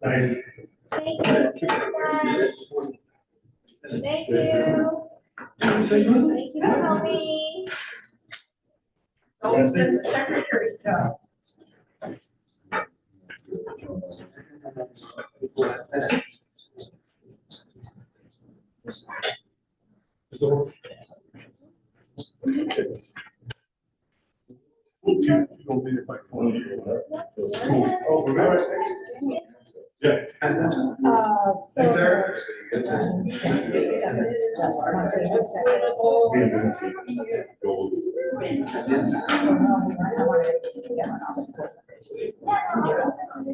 Nice. Thank you, guys. Thank you. Thank you for helping. So it's been the secretary's job. Don't be if I phone you. Oh, remember? Yeah. So.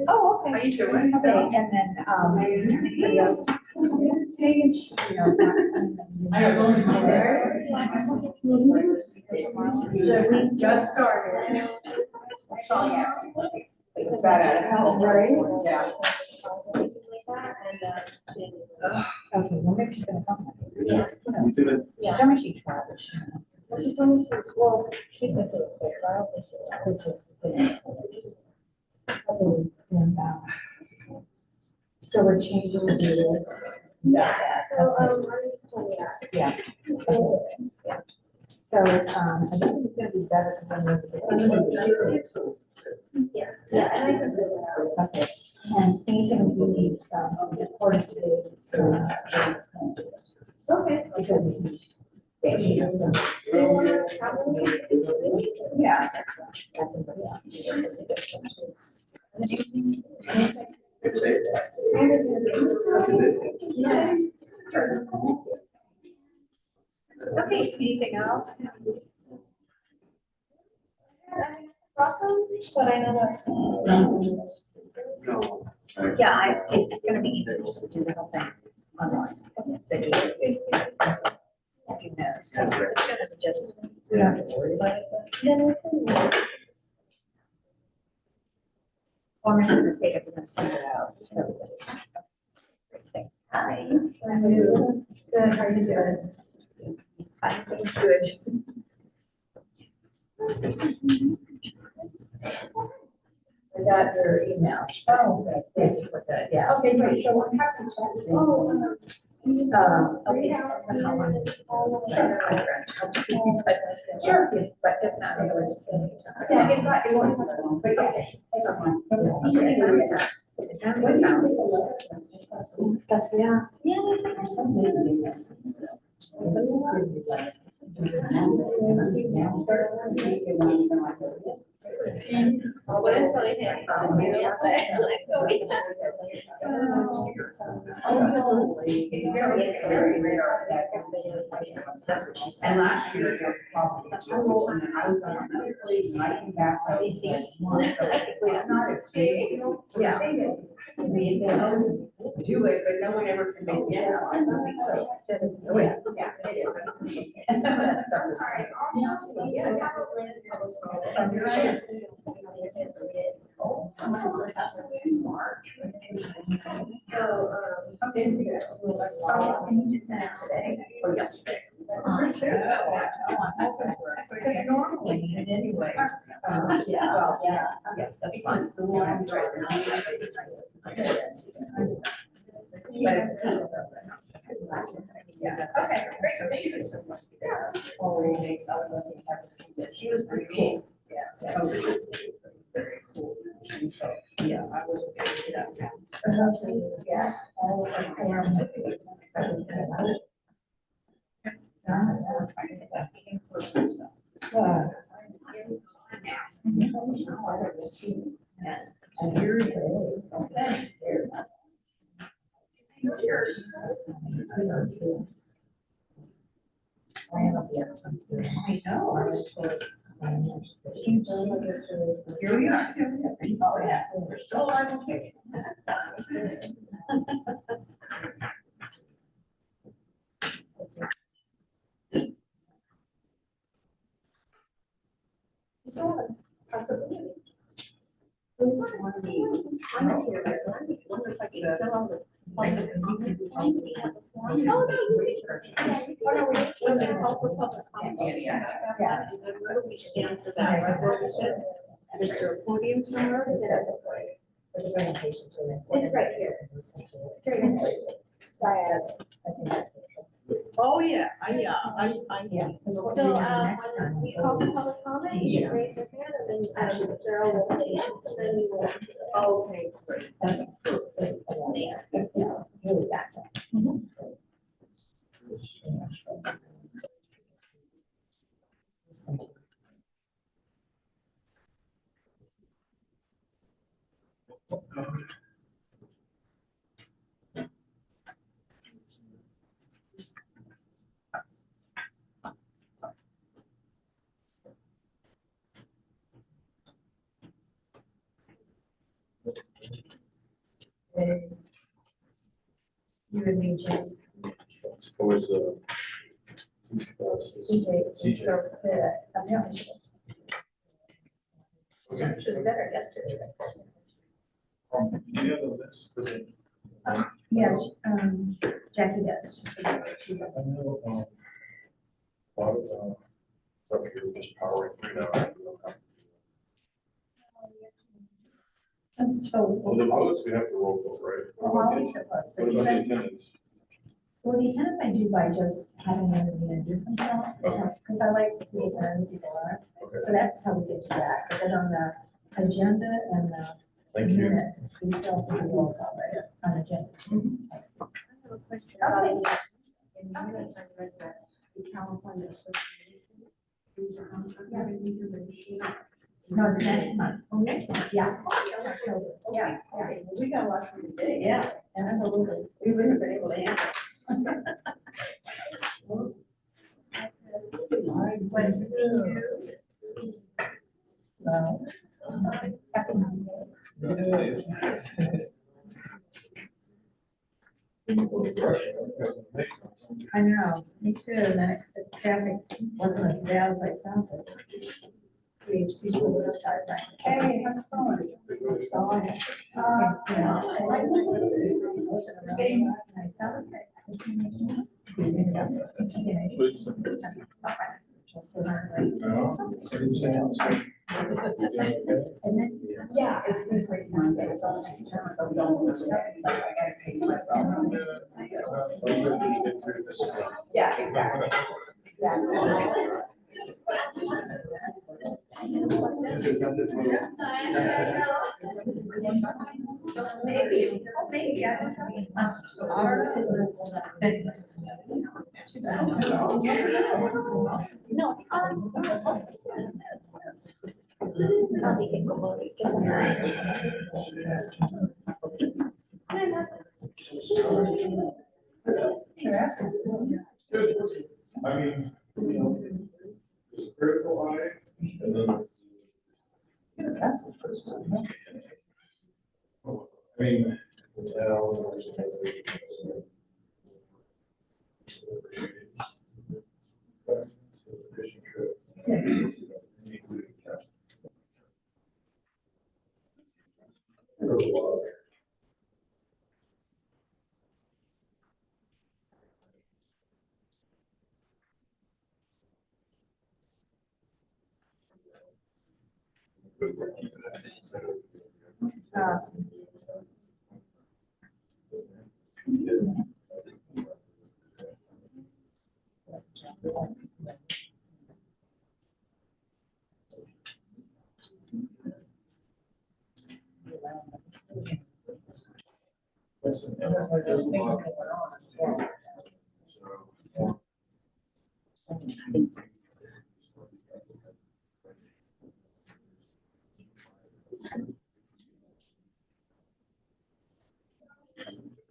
Oh, okay. How you doing? Okay, and then, anybody else? Paige, you know, it's not. We just started. So, yeah. It's bad at it. Right? Yeah. Okay, well, maybe she's gonna come. You see that? Yeah. Tell me she travels. She told me she, well, she said it was there, but I don't think so we're changing the deal. Yeah. So, yeah. Yeah. So, I guess it's gonna be better because I'm yes. Yeah, and I can do that. Okay. And things that we need, according to, okay. Because it's. Yeah. Okay, anything else? But I know that. Yeah, it's gonna be easier just to do the whole thing online. You know, so it's gonna be just, we don't have to worry about it. Then we can. Or I'm just gonna say it, we're gonna send it out. So everybody. Great, thanks. Hi. How are you? Good, how are you doing? I'm doing good. I got your email. Oh, okay. Yeah, just looked at it, yeah. Okay, great, so what happened? Okay, that's how long it is. Sure, but if not, otherwise. Yeah, I guess not, it won't have that long, but yeah. Yeah. Yeah, there's what is it? That's what she said. And last year, it was probably, I was on another place and I came back, so it's not a big deal. Yeah. And they say, oh, do it, but no one ever can make it. Oh, yeah. Yeah, it is. And some of that stuff is. Can you just send it today or yesterday? Because normally, anyway. Yeah, well, yeah, that's fine. The one I'm dressing. Yeah, okay, great, thank you so much. She was pretty cool. Yeah. Very cool. So, yeah, I was okay with that. Yes. I know. Here we are. Oh, yeah. We're still alive. Okay. So, possibility. I'm not here, but one if I can fill out the. Oh, no, Is there a podium somewhere? But the presentation's really important. It's right here. Straight in there. That's, I think that's. Oh, yeah, Yeah. Because what So, we do next time. you call for public comment, you can raise your hand and then, Cheryl will say, then you will. Okay, great. Yeah, really that's it. You and me, James. Always, CJ, still sit. I'm not sure. Okay. She was better yesterday. Any other lists for the? Yeah, Jackie does. She's the chief. I know, a lot of, stuff you're just powering through now. I'm still. Well, the votes, we have to roll call, right? Well, I'll leave it close, but What about the even, attendance? well, the attendance I do by just having them, do something else, Okay. because I like to be around people are. Okay, So that's how we get to that, but then on the agenda and the thank you. minutes, we still have to do roll call, right, on agenda. I have a question about in the minutes, I read that the California Association is, having information. No, it's next month. Oh, next month. Yeah. Yeah, okay, well, we got a lot for today. Yeah, absolutely. We wouldn't have been able to answer. What's well, happy Monday. I know, me too, and then the traffic wasn't as bad as I thought it. Three people would have started like, hey, how's it going? I saw it. Yeah. I like it. And I saw it. Just so and then, Yeah, it's been crazy Monday, it's all nice, so don't, like, I gotta pace myself. Yeah, exactly, exactly. maybe, maybe, I don't know. I mean, you know, it's critical eye, and then. That's the first one. I mean.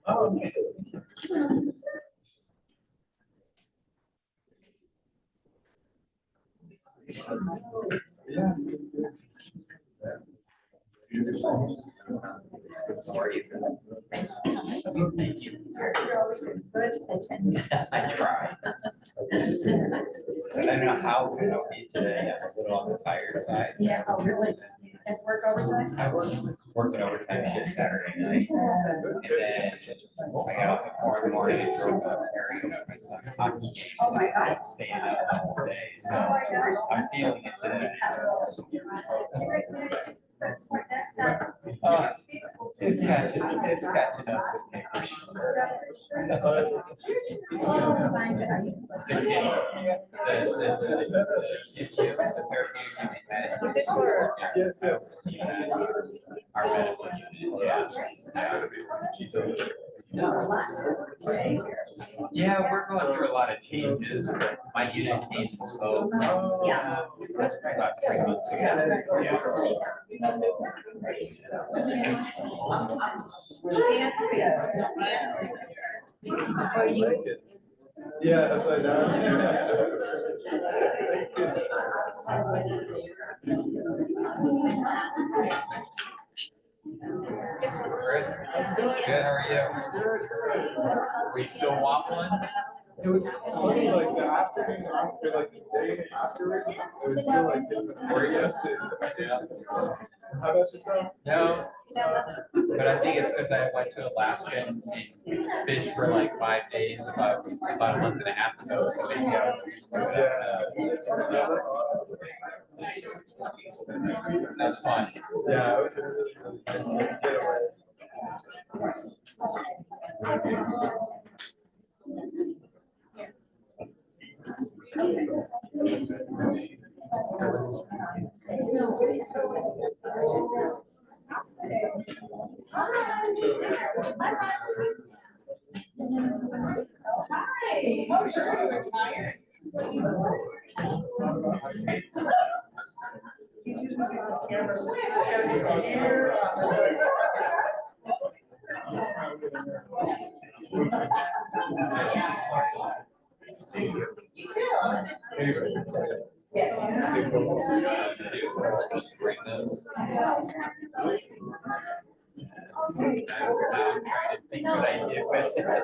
Oh, okay. I try. I don't know how good I'll be today. I'm a little on the tired side. Yeah, oh, really? At work overtime? I worked an overtime shift Saturday night. And then I got off at 4 in the morning and drove up carrying my son's hockey game. Oh, my God. Staying out the whole day. Oh, So my God. I'm feeling it today. It's catching up with me for sure. It's getting, the therapeutic unit med. Yes, yes. Our medical unit, yeah, we're going through a lot of changes, but my unit came and spoke. About 3 months ago. Yeah, that's like Chris, good, how are you? We still waffling? it was funny, like the afternoon after, like the day afterwards, it was still like different. Or yesterday. How about yourself? No, but I think it's because I went to Alaska and fished for like 5 days about a month and a half ago, so maybe I was used to it. Yeah, that's awesome. That's fun. Yeah, it was a really, really nice getaway. Bring those. I'm trying to think what I did with it.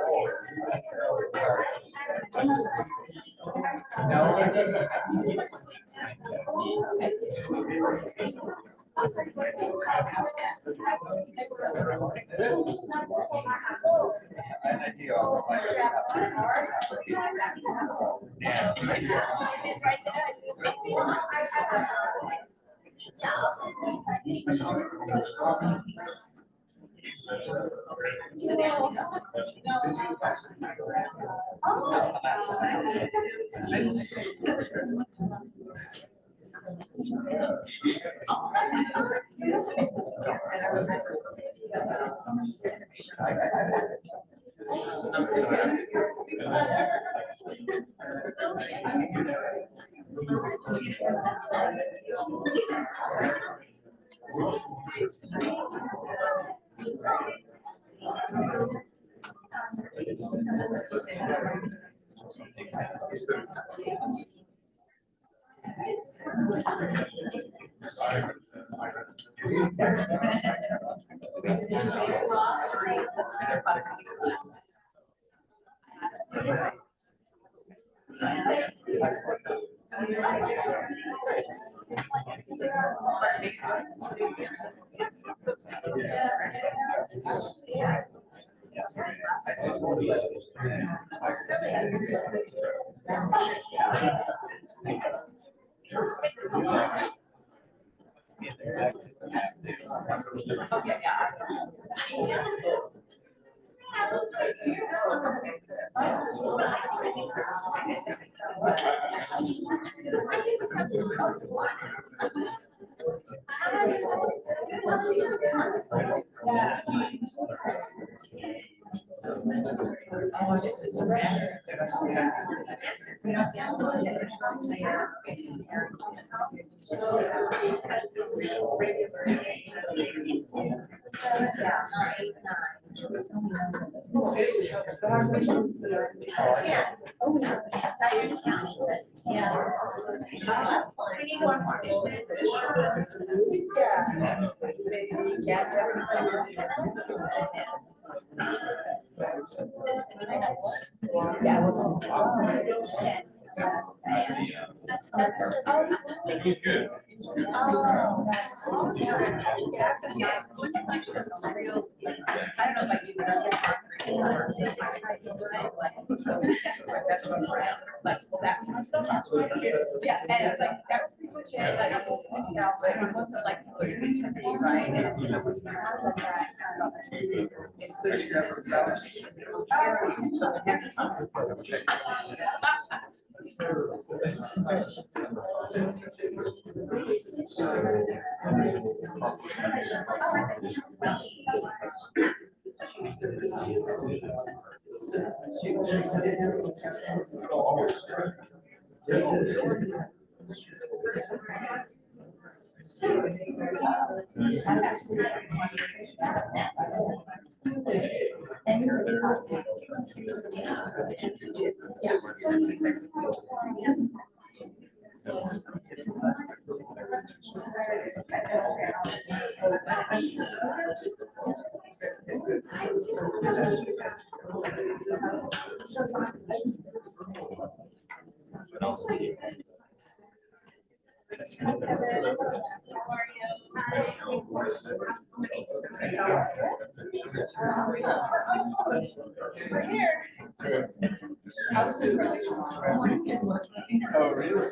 We need one more. He's good. I don't know if I do that. Yeah, and it's like, that was pretty much it. I don't know, but it wasn't like, it used to be, right? And it's good to go. So the next time. We're here. I was surprised. Oh, really?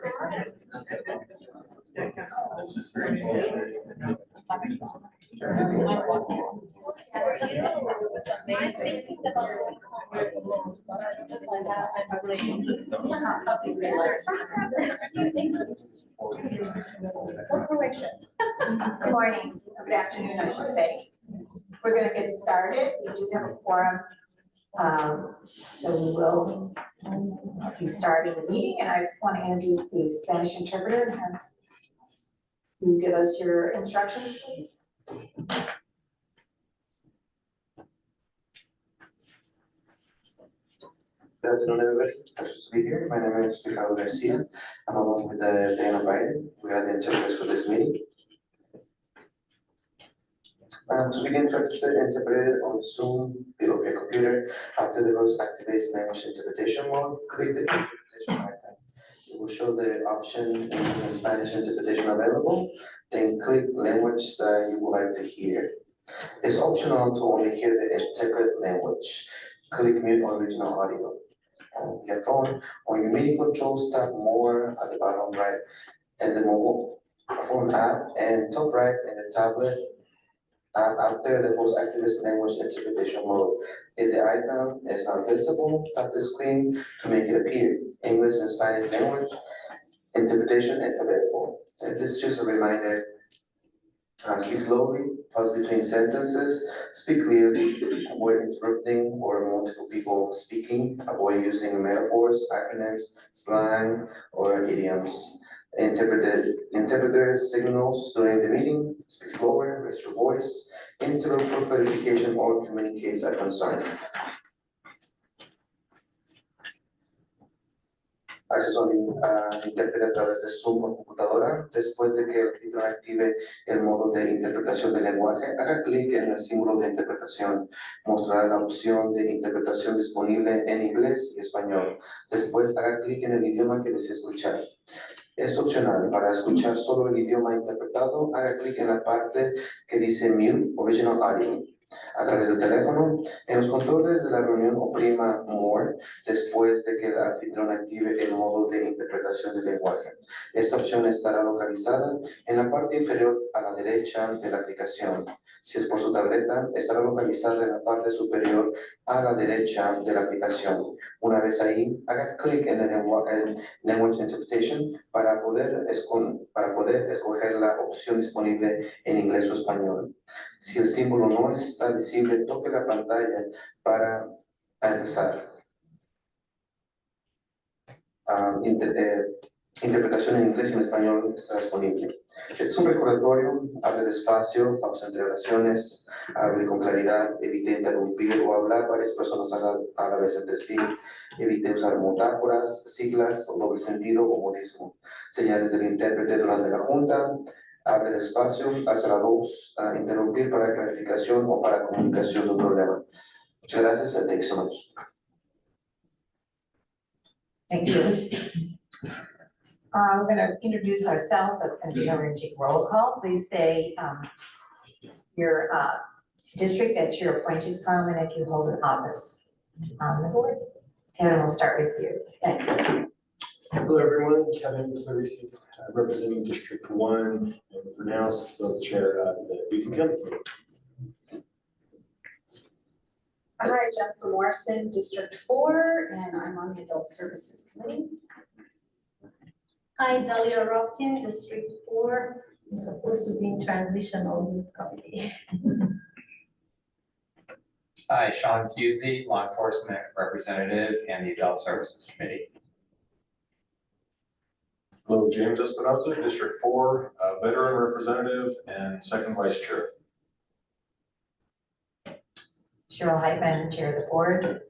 Good morning, good afternoon, I should say. We're gonna get started. We do have a quorum. So we will be starting the meeting, and I want to introduce the Spanish interpreter and have you give us your instructions, please. Good afternoon, everybody. Pleasure to be here. My name is Ricardo Garcia. I'm along with Diana Biden. We are the interpreters for this meeting. To begin, try to set interpreted on Zoom of your computer. After the host activates language interpretation mode, click the interpretation icon. It will show the option English and Spanish interpretation available. Then click language that you would like to hear. It's optional to only hear the interpreted language. Click mute original audio. On your phone, on your meeting controls, tap more at the bottom right in the mobile phone app and top right in the tablet app after the host activates language interpretation mode. If the icon is not visible, tap the screen to make it appear. English and Spanish language interpretation is available. And this is just a reminder. Speak slowly, pause between sentences, speak clearly, avoid interrupting or multiple people speaking, avoid using metaphors, acronyms, slang, or idioms. Interpreter signals during the meeting, speak slower, raise your voice, interrupt for clarification or communicate a concern. Acceso intérprete a través de Zoom o computadora. Después de que el anfitrión active el modo de interpretación del lenguaje, haga clic en el símbolo de interpretación. Mostrará la opción de interpretación disponible en inglés y español. Después haga clic en el idioma que desee escuchar. Es opcional. Para escuchar solo el idioma interpretado, haga clic en la parte que dice Mute Original Audio. A través del teléfono, en los controles de la reunión oprima More después de que el anfitrión active el modo de interpretación del lenguaje. Esta opción estará localizada en la parte inferior a la derecha de la aplicación. Si es por su tableta, estará localizada en la parte superior a la derecha de la aplicación. Una vez ahí, haga clic en el Language Interpretation para poder escoger la opción disponible en inglés o español. Si el símbolo no está visible, toque la pantalla para empezar. Interpretación en inglés y en español está disponible. Es un recordatorio, hable despacio, pausa entre oraciones, hable con claridad, evite interrumpir o hablar varias personas a la vez entre sí, evite usar metáforas, siglas, doble sentido o modismo. Señales del intérprete durante la junta, hable despacio, alza la voz, interrumpir para clarificación o para comunicación de un problema. Muchas gracias and thank you so much. Thank you. We're gonna introduce ourselves, that's gonna be our roll call, please say, your, district that you're appointed from, and if you hold an office on the board. Kevin, we'll start with you, thanks. Hello, everyone. Kevin Clarisi, representing District 1, and for now, still the chair of the Youth and Family Committee. Hi, Jennifer Morrison, District 4, and I'm on the Adult Services Committee. Hi, Dalia Robkin, District 4. I'm supposed to be in transitional youth committee. Hi, Sean Pusey, Law Enforcement Representative and the Adult Services Committee. Hello, James Espinoza, District 4, Veteran Representative and Second Vice Chair. Cheryl Hyman, Chair of the Board. Good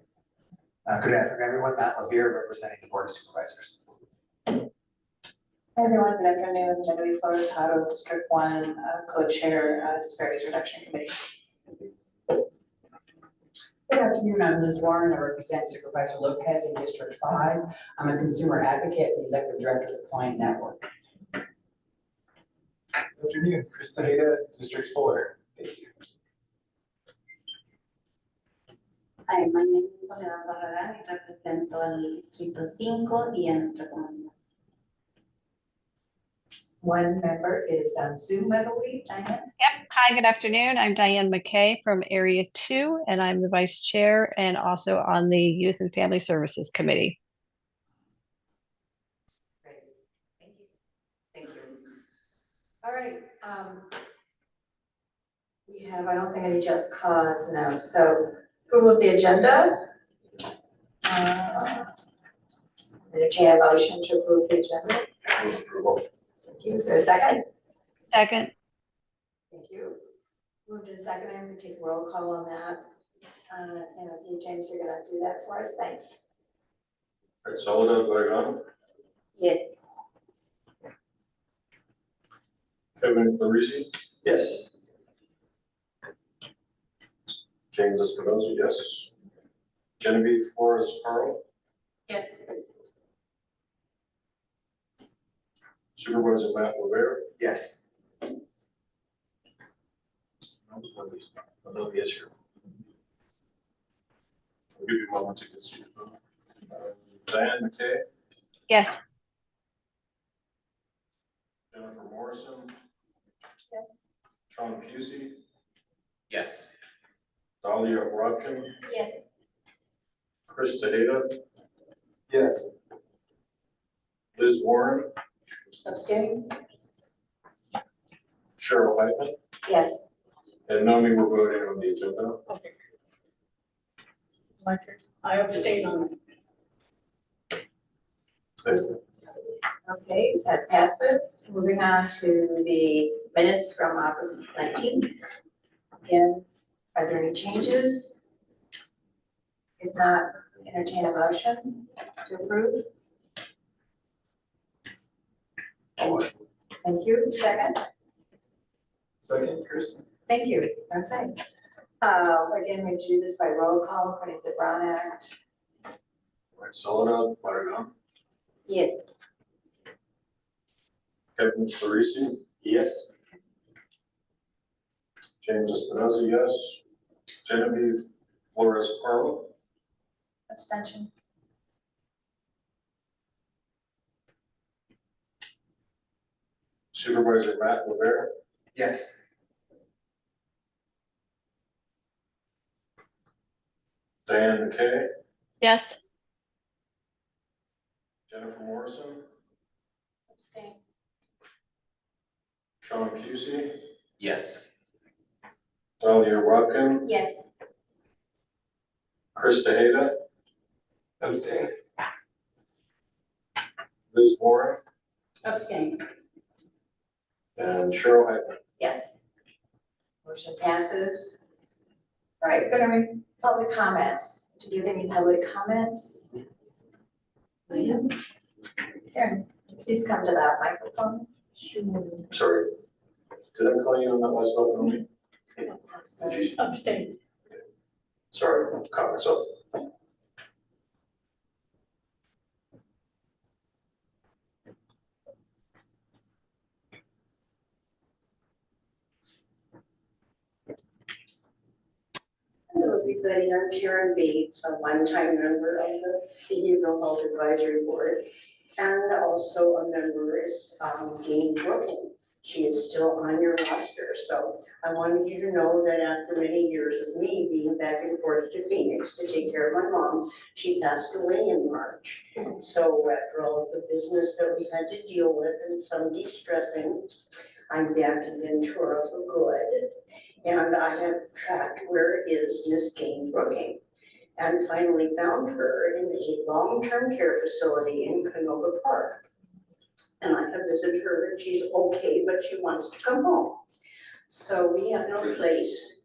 afternoon, everyone. Matt Levere, representing the Board of Supervisors. Hi, everyone, good afternoon, Genevieve Flores Hado, District 1, Co-Chair, Disparities Reduction Committee. Good afternoon, I'm Liz Warren, I represent Supervisor Lopez in District 5. I'm a consumer advocate and executive director of the Client Network. Good afternoon, Chris Tejeda, District 4. Thank you. Hi, my name is Soledad Barragán y represento al Distrito 5 y a nuestra comunidad. One member is on Zoom, I believe, Diane. Yep. Hi, good afternoon. I'm Diane McKay from Area 2, and I'm the Vice Chair and also on the Youth and Family Services Committee. Great, thank you. Thank you. All right, we have, I don't think any just cause, no, so approval of the agenda. Entertain a motion to approve the agenda. Approval. Thank you, is there a second? Second. Thank you. Moved in second, I'm gonna take a roll call on that. And if you, James, you're gonna do that for us, thanks. All right, Soledad Barragán, Yes. Kevin Clarisi, Yes. James Espinoza, yes. Genevieve Flores Haro, Yes. Supervisor Matt Levere. Yes. Although he is here. I'll give you a moment to get seated. Diane McKay, Yes. Jennifer Morrison, Yes. Sean Pusey, Yes. Dahlia Rodkin, Yes. Chris Tejeda, Yes. Liz Warren, Abstain? Cheryl Hyman, Yes. and Naomi, we're voting on the agenda. Okay. My turn. I abstain on Okay, that passes. Moving on to the minutes from August 19th. Again, are there any changes? If not, entertain a motion to approve. Thank you. Second? Second, Chris. Thank you. Okay. Again, we do this by roll call according to the Brown Act. All right, Soledad Barragán, Yes. Kevin Clarisi, Yes. James Espinoza, yes. Genevieve Flores Haro, abstention. Supervisor Matt Levere, Yes. Diane McKay, Yes. Jennifer Morrison, Abstain. Sean Pusey, Yes. Dahlia Rodkin, Yes. Chris Tejeda, Abstain. Liz Warren, Abstain. and Cheryl Hyman. Yes. Motion passes. All right, gonna read public comments. Do you have any public comments? Karen, please come to that microphone. Sorry. Did I call you on that last vote? Sorry. Abstain. Sorry, caught myself. everybody. I'm Karen Bates, a one-time member of the Behavioral Health Advisory Board, and also a member is Jane Brooking. She is still on your roster, so I wanted you to know that after many years of me being back and forth to Phoenix to take care of my mom, she passed away in March. So after all of the business that we had to deal with and some de-stressing, I'm back in Ventura for good. And I have tracked where is Miss Jane Brooking, and finally found her in a long-term care facility in Canoga Park. And I have visited her, and she's okay, but she wants to come home. So we have no place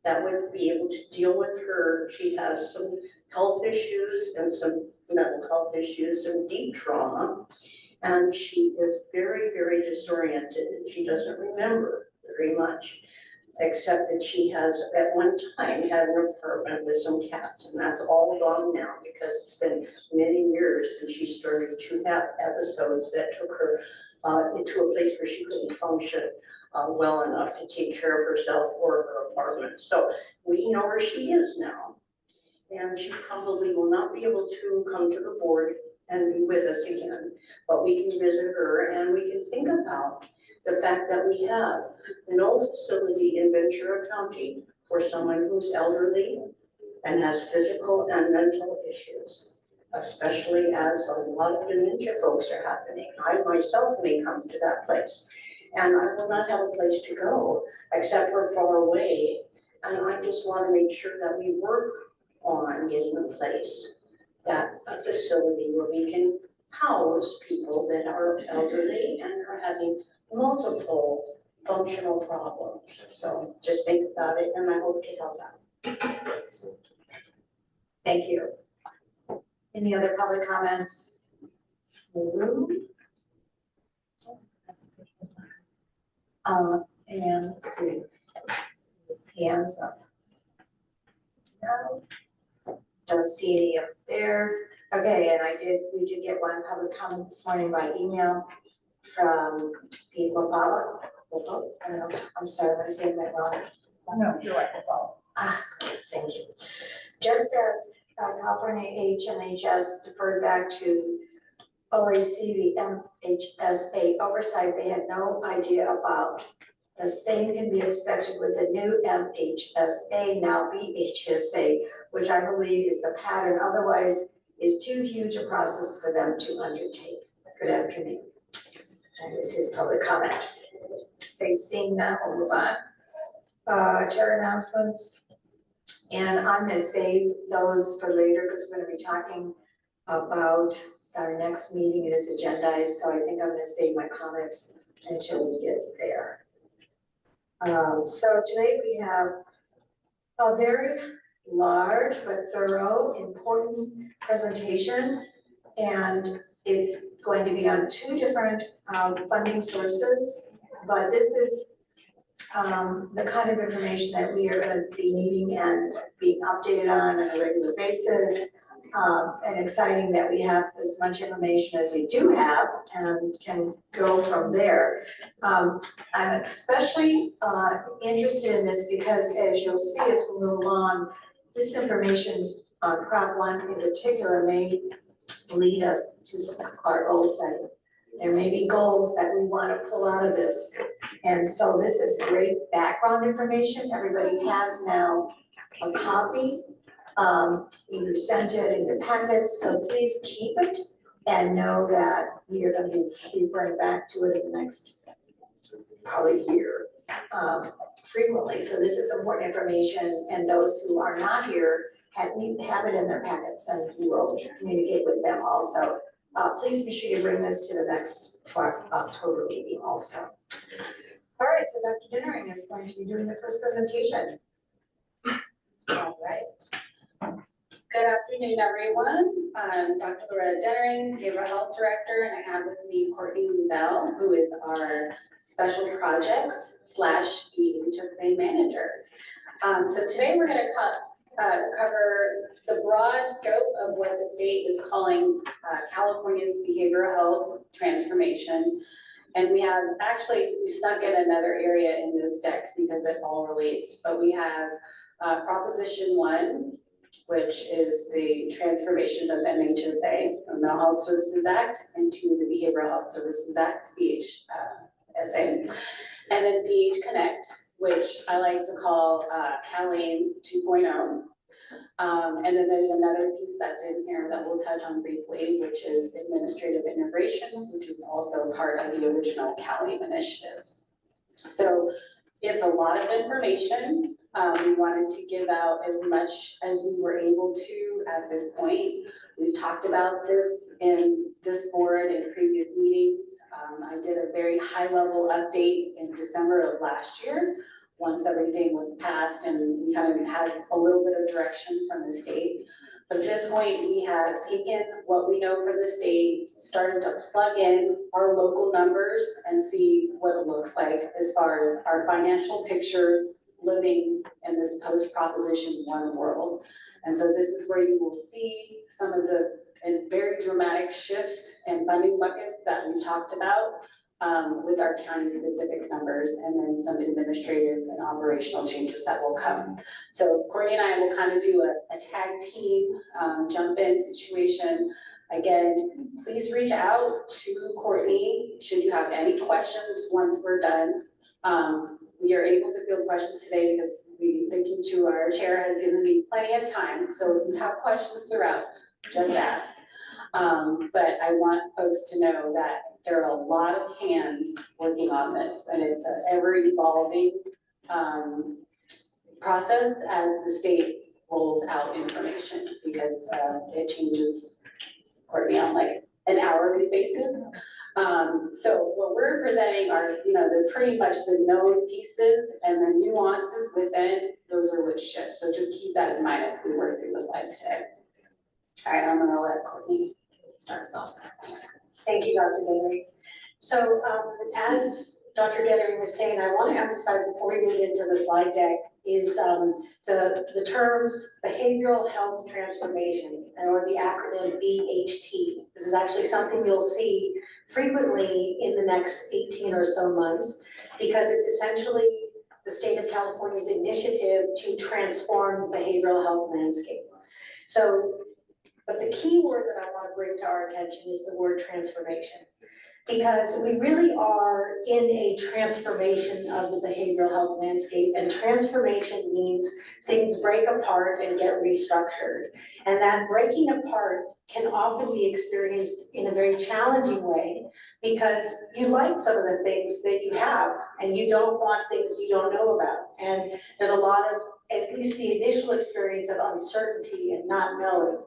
that would be able to deal with her. She has some health issues and some mental health issues and deep trauma. And she is very, very disoriented, and she doesn't remember very much, except that she has at one time had an apartment with some cats, and that's all gone now because it's been many years since she started to have episodes that took her into a place where she couldn't function well enough to take care of herself or her apartment. So we know where she is now, and she probably will not be able to come to the board and be with us again, but we can visit her and we can think about the fact that we have no facility in Ventura County for someone who's elderly and has physical and mental issues, especially as a lot of dementia folks are happening. I myself may come to that place, and I will not have a place to go except for far away. And I just want to make sure that we work on getting a place, a facility where we can house people that are elderly and are having multiple functional problems. So just think about it, and I hope to help out. Thank you. Any other public comments in the room? And let's see, hands up. No, don't see any up there. Okay, and we did get one public comment this morning by email from Pete Lopala. I don't know, I'm sorry if I said that wrong. No, you're right, Lopala. Good, thank you. Just as California HNHS deferred back to OAC, the MHSA oversight, they had no idea about. The same can be expected with the new MHSA, now BHSA, which I believe is the pattern, otherwise is too huge a process for them to undertake. Good afternoon. That is his public comment. Okay, seeing that, we'll move on. Chair announcements. And I'm gonna save those for later because we're gonna be talking about our next meeting. It is agendized, so I think I'm gonna save my comments until we get there. So today we have a very large but thorough, important presentation, and it's going to be on two different funding sources, but this is the kind of information that we are going to be needing and being updated on a regular basis. And exciting that we have as much information as we do have and can go from there. I'm especially interested in this because as you'll see as we move along, this information on Prop 1 in particular may lead us to our goal setting. There may be goals that we want to pull out of this. And so this is great background information. Everybody has now a copy. You sent it in your packets, so please keep it and know that we are going to be referring back to it in the next probably year frequently. So this is important information, and those who are not here have it in their packets, and we will communicate with them also. Please be sure you bring this to the next October meeting also. All right, so Dr. Dinnering is going to be doing the first presentation. All right. Good afternoon, everyone. I'm Dr. Loretta Dinnering, Behavioral Health Director, and I have with me Courtney Bell, who is our Special Projects / BHSA Manager. So today we're going to cover the broad scope of what the state is calling California's behavioral health transformation. And we snuck in another area in this deck because it all relates, but we have Proposition 1, which is the transformation of MHSA, the Mental Health Services Act, into the Behavioral Health Services Act, BHSA. And then BH Connect, which I like to call CalAIM 2.0. And then there's another piece that's in here that we'll touch on briefly, which is administrative integration, which is also part of the original CalAIM initiative. So it's a lot of information. We wanted to give out as much as we were able to at this point. We've talked about this in this board in previous meetings. I did a very high level update in December of last year, once everything was passed and we kind of had a little bit of direction from the state. But at this point, we have taken what we know from the state, started to plug in our local numbers and see what it looks like as far as our financial picture living in this post-Proposition 1 world. And so this is where you will see some of the very dramatic shifts and funding buckets that we've talked about with our county specific numbers, and then some administrative and operational changes that will come. So Courtney and I will kind of do a tag team jump in situation. Again, please reach out to Courtney should you have any questions once we're done. We are able to field questions today because thank you to our chair has given me plenty of time. So if you have questions throughout, just ask. But I want folks to know that there are a lot of hands working on this, and it's an ever evolving process as the state rolls out information, because it changes, Courtney, on like an hourly basis. So what we're presenting are, the pretty much the known pieces, and the nuances within those are what shift. So just keep that in mind as we work through the slides today. All right, I'm gonna let Courtney start us off. Thank you, Dr. Dettering. So as Dr. Dettering was saying, I want to emphasize before we move into the slide deck is the terms behavioral health transformation, or the acronym BHT. This is actually something you'll see frequently in the next 18 or so months, because it's essentially the state of California's initiative to transform the behavioral health landscape. So, but the key word that I want to bring to our attention is the word transformation, because we really are in a transformation of the behavioral health landscape, and transformation means things break apart and get restructured. And that breaking apart can often be experienced in a very challenging way, because you like some of the things that you have and you don't want things you don't know about. And there's a lot of, at least the initial experience of uncertainty and not knowing.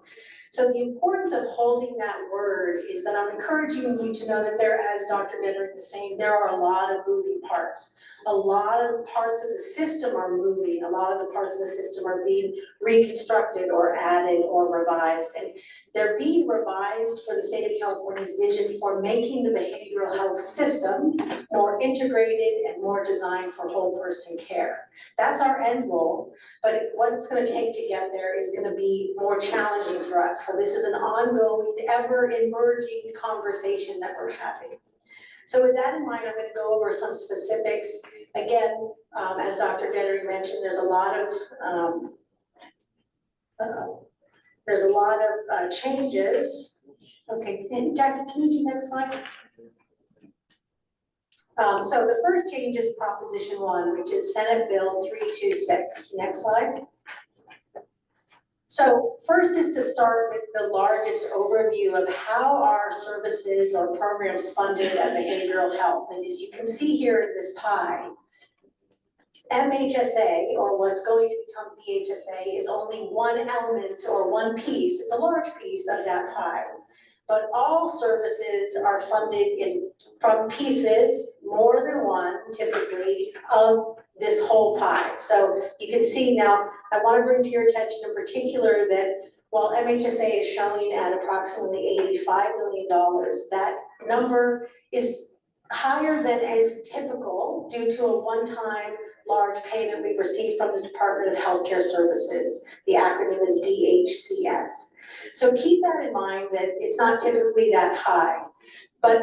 So the importance of holding that word is that I'm encouraging you to know that there, as Dr. Dettering was saying, there are a lot of moving parts. A lot of parts of the system are moving. A lot of the parts of the system are being reconstructed or added or revised. And they're being revised for the state of California's vision for making the behavioral health system more integrated and more designed for whole person care. That's our end goal, but what it's going to take to get there is going to be more challenging for us. So this is an ongoing, ever emerging conversation that we're having. So with that in mind, I'm going to go over some specifics. Again, as Dr. Dettering mentioned, there's a lot of changes. Okay, and Jackie, can you do next slide? So the first change is Proposition 1, which is Senate Bill 326. Next slide. So first is to start with the largest overview of how our services or programs funded at behavioral health. And as you can see here in this pie, MHSA, or what's going to become BHSA, is only one element or one piece. It's a large piece of that pie. But all services are funded from pieces, more than one typically, of this whole pie. So you can see now, I want to bring to your attention in particular that while MHSA is showing at approximately $85 million, that number is higher than is typical due to a one-time large payment we received from the Department of Healthcare Services. The acronym is DHCS. So keep that in mind, that it's not typically that high. But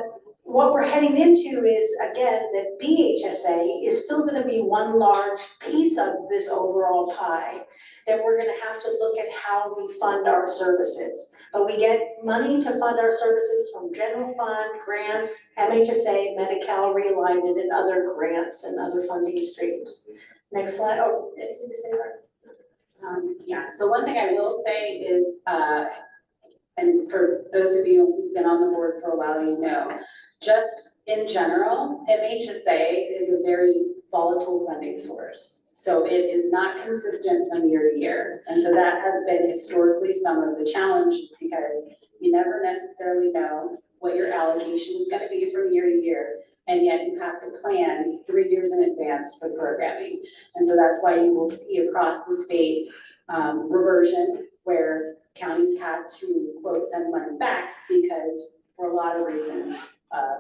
what we're heading into is, again, that BHSA is still gonna be one large piece of this overall pie, that we're gonna have to look at how we fund our services. But we get money to fund our services from general fund, grants, MHSA, Medi-Cal realignment, and other grants and other funding streams. Next slide. Oh, anything to say, Art? Yeah, so one thing I will say is, and for those of you who've been on the board for a while, you know, just in general, MHSA is a very volatile funding source. So it is not consistent from year to year. And so that has been historically some of the challenges, because you never necessarily know what your allocation is going to be from year to year. And yet you have to plan 3 years in advance for programming. And so that's why you will see across the state reversion, where counties had to, quote, send money back because for a lot of reasons,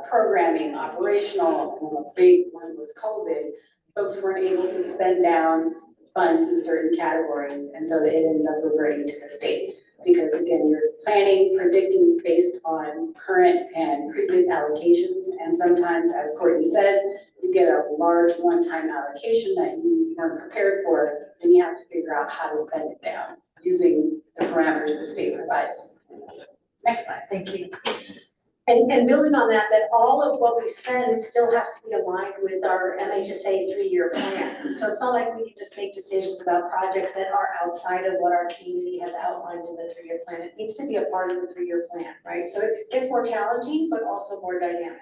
programming, operational, and a big one was COVID, folks weren't able to spend down funds in certain categories, and so it ends up reverting to the state. Because again, you're planning, predicting based on current and previous allocations, and sometimes, as Courtney says, you get a large one-time allocation that you weren't prepared for, and you have to figure out how to spend it down using the parameters the state provides. Next slide. Thank you. And building on that, that all of what we spend still has to be aligned with our MHSA 3-year plan. So it's not like we can just make decisions about projects that are outside of what our community has outlined in the 3-year plan. It needs to be a part of the 3-year plan, right? So it gets more challenging, but also more dynamic.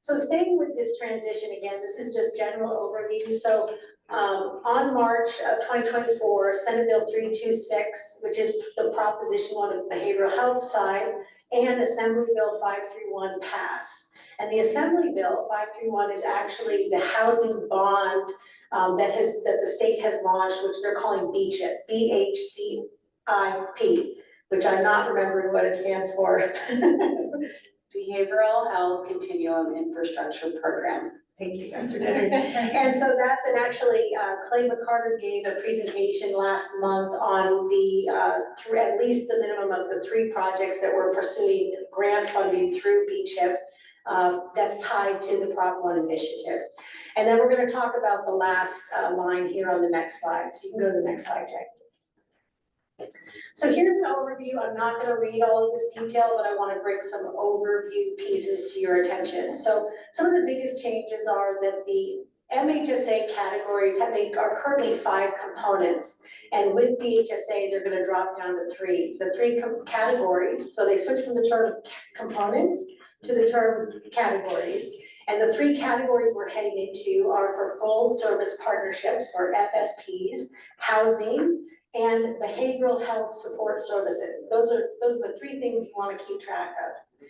So staying with this transition again, this is just general overview. So on March of 2024, Senate Bill 326, which is the Proposition 1 of the behavioral health side, and Assembly Bill 531 passed. And the Assembly Bill 531 is actually the housing bond that the state has launched, which they're calling BHCIP, BHCIP, which I'm not remembering what it stands for. Behavioral Health Continuum Infrastructure Program. Thank you, Dr. Denner. And so that's actually, Clay McCarter gave a presentation last month on the, at least the minimum of the 3 projects that we're pursuing grant funding through BHIP that's tied to the Prop 1 initiative. And then we're going to talk about the last line here on the next slide. So you can go to the next slide, Jay. So here's an overview. I'm not going to read all of this detail, but I want to bring some overview pieces to your attention. So some of the biggest changes are that the MHSA categories are currently 5 components, and with BHSA they're going to drop down to 3. The 3 categories, so they switch from the term components to the term categories. And the 3 categories we're heading into are for full service partnerships, or FSPs, housing, and behavioral health support services. Those are the 3 things you want to keep track of.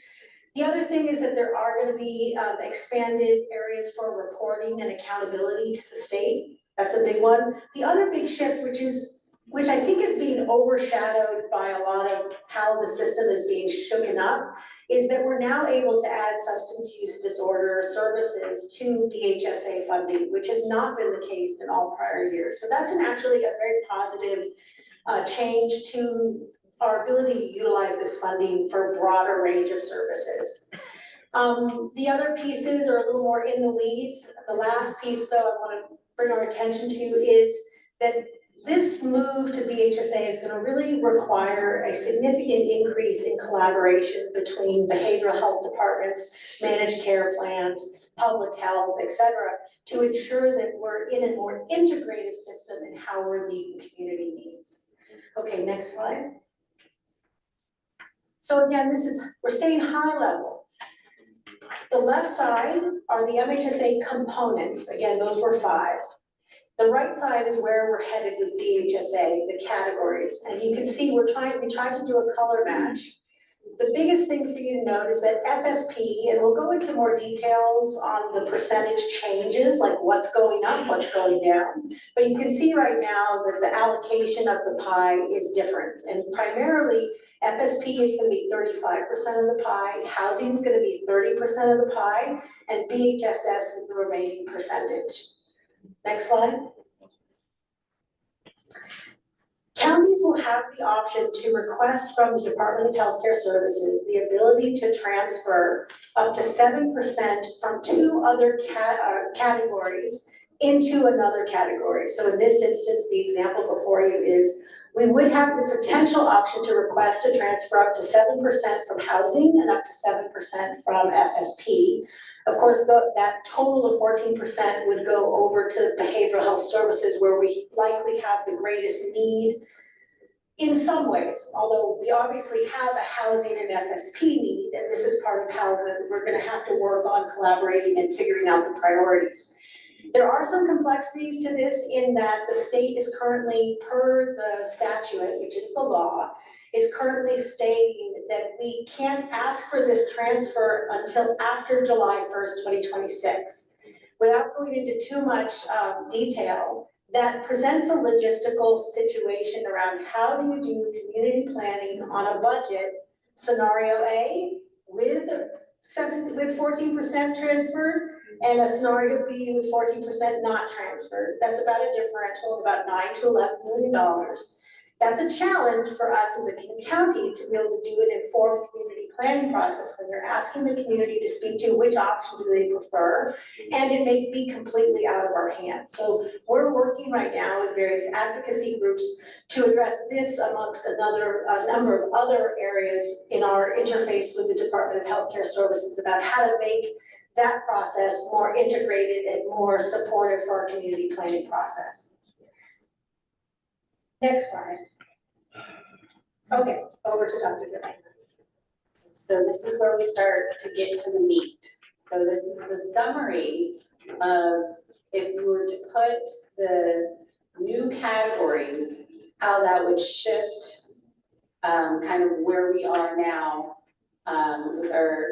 The other thing is that there are going to be expanded areas for reporting and accountability to the state. That's a big one. The other big shift, which I think is being overshadowed by a lot of how the system is being shooken up, is that we're now able to add substance use disorder services to BHSA funding, which has not been the case in all prior years. So that's actually a very positive change to our ability to utilize this funding for a broader range of services. The other pieces are a little more in the weeds. The last piece, though, I want to bring our attention to is that this move to BHSA is going to really require a significant increase in collaboration between behavioral health departments, managed care plans, public health, et cetera, to ensure that we're in a more integrative system in how we're meeting community needs. Okay, next slide. So again, we're staying high level. The left side are the MHSA components. Again, those were 5. The right side is where we're headed with BHSA, the categories. And you can see we tried to do a color match. The biggest thing for you to note is that FSP, and we'll go into more details on the percentage changes, like what's going up, what's going down. But you can see right now that the allocation of the pie is different. And primarily, FSP is going to be 35% of the pie, housing is going to be 30% of the pie, and BHSS is the remaining percentage. Next slide. Counties schools will have the option to request from the Department of Healthcare Services the ability to transfer up to 7% from two other categories into another category. So in this instance, the example before you is we would have the potential option to request a transfer up to 7% from housing and up to 7% from FSP. Of course, that total of 14% would go over to behavioral health services where we likely have the greatest need in some ways, although we obviously have a housing and FSP need, and this is part of how we're gonna have to work on collaborating and figuring out the priorities. There are some complexities to this in that the state is currently, per the statute, which is the law, is currently stating that we can't ask for this transfer until after July 1st, 2026. Without going into too much detail, that presents a logistical situation around how do you do community planning on a budget scenario A with 14% transferred, and a scenario B with 14% not transferred. That's about a differential of about $9 to $11 million. That's a challenge for us as a county to be able to do an informed community planning process when you're asking the community to speak to which option do they prefer, and it may be completely out of our hands. So we're working right now with various advocacy groups to address this amongst a number of other areas in our interface with the Department of Healthcare Services about how to make that process more integrated and more supportive for our community planning process. Next slide. Okay, over to Dr. Gray. So this is where we start to get to the meat. So this is the summary of if we were to put the new categories, how that would shift kind of where we are now with our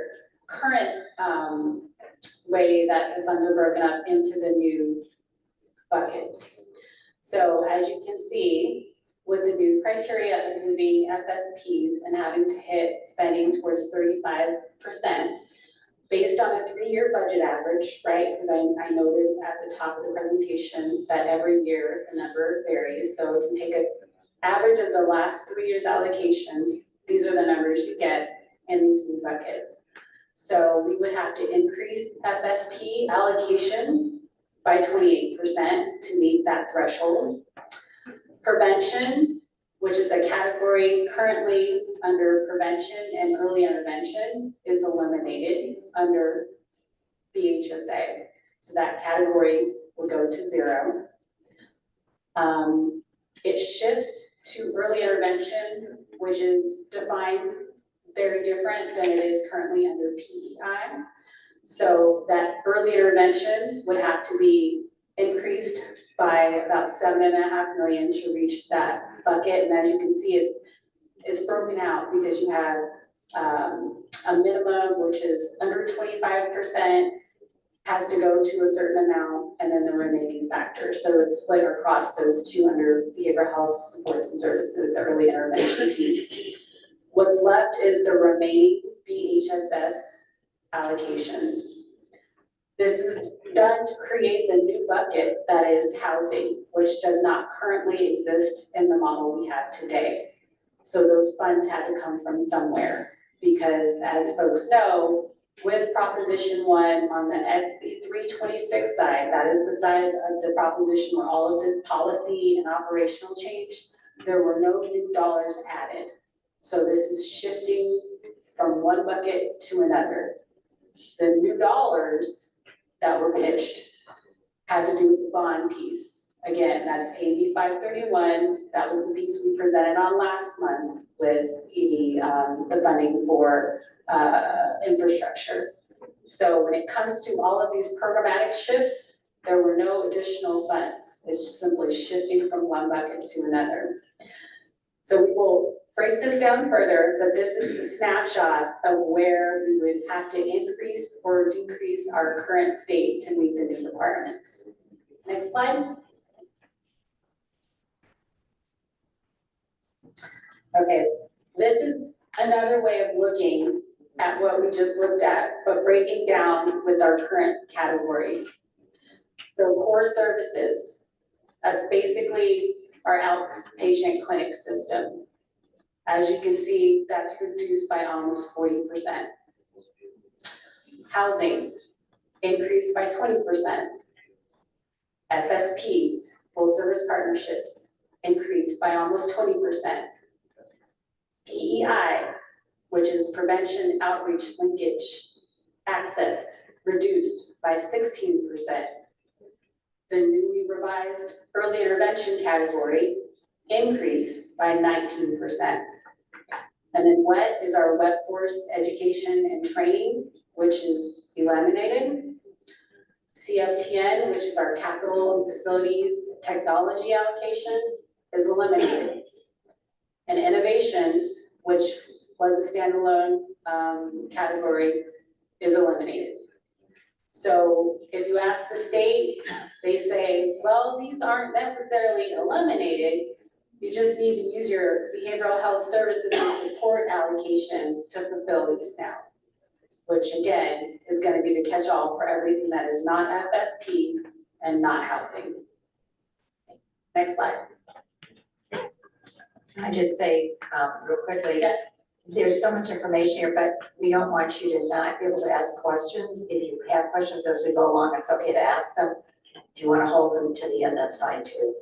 current way that the funds are broken up into the new buckets. So as you can see, with the new criteria of moving FSPs and having to hit spending towards 35%, based on a 3-year budget average, right? Because I noted at the top of the presentation that every year the number varies. So if you take an average of the last 3 years' allocations, these are the numbers you get in these new buckets. So we would have to increase FSP allocation by 28% to meet that threshold. Prevention, which is a category currently under prevention and early intervention, is eliminated under BHSA. So that category will go to 0. It shifts to early intervention, which is defined very different than it is currently under PEI. So that early intervention would have to be increased by about $7.5 million to reach that bucket. And as you can see, it's broken out because you have a minimum, which is under 25%, has to go to a certain amount, and then the remaining factors. So it's split across those two under behavioral health supports and services, the early intervention piece. What's left is the remaining BHSS allocation. This is done to create the new bucket that is housing, which does not currently exist in the model we have today. So those funds had to come from somewhere because, as folks know, with Proposition 1 on the SB 326 side, that is the side of the proposition where all of this policy and operational change, there were no new dollars added. So this is shifting from one bucket to another. The new dollars that were pitched had to do with the bond piece. Again, that's AB 531. That was the piece we presented on last month with the funding for infrastructure. So when it comes to all of these programmatic shifts, there were no additional funds. It's just simply shifting from one bucket to another. So we will break this down further, but this is the snapshot of where we would have to increase or decrease our current state to meet the new requirements. Next slide. Okay, this is another way of looking at what we just looked at, but breaking down with our current categories. So core services, that's basically our outpatient clinic system. As you can see, that's reduced by almost 40%. Housing increased by 20%. FSPs, full service partnerships, increased by almost 20%. PEI, which is prevention outreach linkage access, reduced by 16%. The newly revised early intervention category increased by 19%. And then WET is our workforce education and training, which is eliminated. CFTN, which is our capital and facilities technology allocation, is eliminated. And innovations, which was a standalone category, is eliminated. So if you ask the state, they say, well, these aren't necessarily eliminated. You just need to use your behavioral health services and support allocation to fulfill these now, which again is going to be the catch-all for everything that is not FSP and not housing. Next slide. I just say real quickly. Yes. There's so much information here, but we don't want you to not be able to ask questions. If you have questions as we go along, it's okay to ask them. If you want to hold them to the end, that's fine too.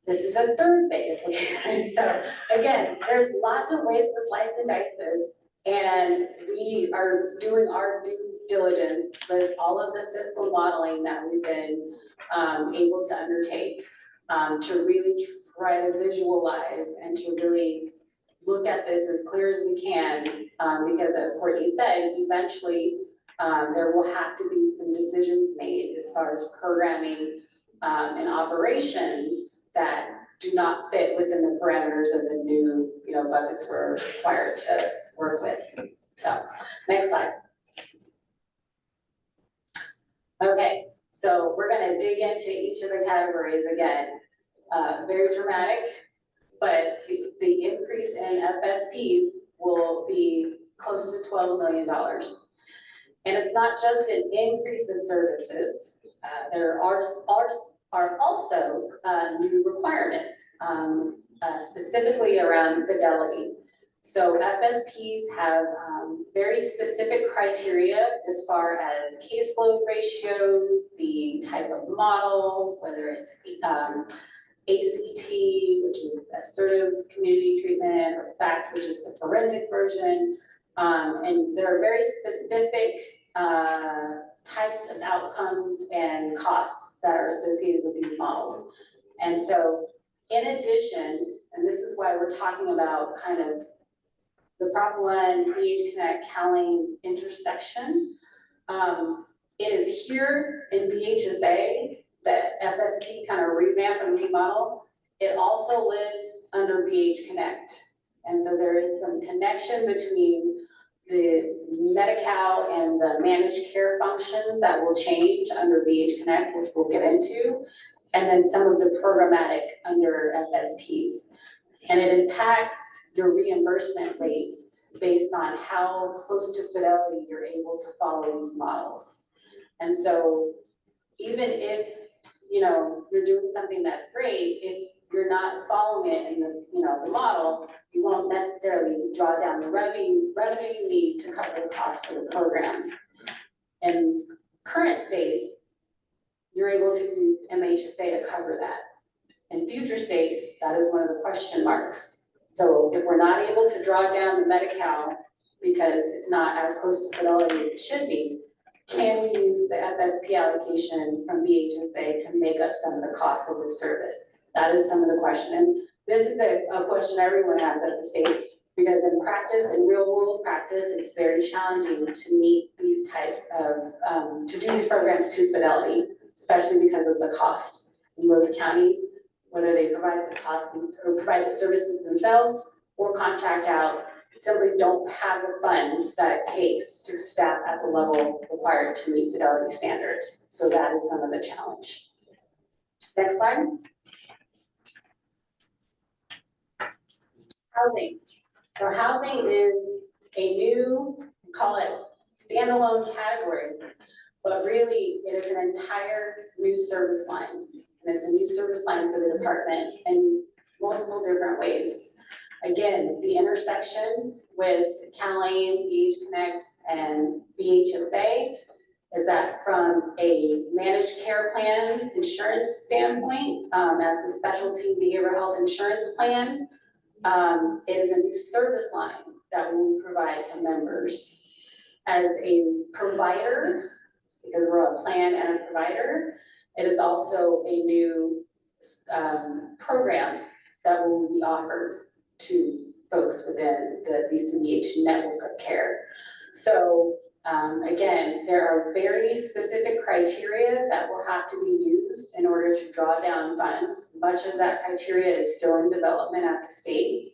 This is a third phase. Okay. So again, there's lots of ways to slice and dice this, and we are doing our due diligence with all of the fiscal modeling that we've been able to undertake to really try to visualize and to really look at this as clear as we can, because as Courtney said, eventually there will have to be some decisions made as far as programming and operations that do not fit within the parameters of the new, buckets we're required to work with. So, next slide. Okay, so we're gonna dig into each of the categories again. Very dramatic, but the increase in FSPs will be close to $12 million. And it's not just an increase in services. There are also new requirements, specifically around fidelity. So FSPs have very specific criteria as far as caseload ratios, the type of model, whether it's ACT, which is assertive community treatment, or FACT, which is the forensic version. And there are very specific types of outcomes and costs that are associated with these models. And so in addition, and this is why we're talking about kind of the Prop 1 BH Connect Calling intersection, it is here in BHSA that FSP kind of revamp and remodel. It also lives under BH Connect. And so there is some connection between the Medi-Cal and the managed care functions that will change under BH Connect, which we'll get into, and then some of the programmatic under FSPs. And it impacts your reimbursement rates based on how close to fidelity you're able to follow these models. And so even if, you're doing something that's great, if you're not following it in the model, you won't necessarily draw down the revenue you need to cover the cost for the program. In current state, you're able to use MHSA to cover that. In future state, that is one of the question marks. So if we're not able to draw down the Medi-Cal because it's not as close to fidelity as it should be, can we use the FSP allocation from BHSA to make up some of the costs of the service? That is some of the question. And this is a question everyone has at the state, because in practice, in real world practice, it's very challenging to meet these types of, to do these programs to fidelity, especially because of the cost. In most counties, whether they provide the cost or provide the services themselves or contract out, simply don't have the funds that it takes to staff at the level required to meet fidelity standards. So that is some of the challenge. Next slide. Housing. So housing is a new, call it standalone category, But really, it is an entire new service line. And it's a new service line for the department in multiple different ways. Again, the intersection with Caleen, BH Connect, and BHSA is that from a managed care plan insurance standpoint, as the specialty behavioral health insurance plan, it is a new service line that we provide to members. As a provider, because we're a plan and a provider, it is also a new program that will be offered to folks within the BCBH network of care. So again, there are very specific criteria that will have to be used in order to draw down funds. Much of that criteria is still in development at the state.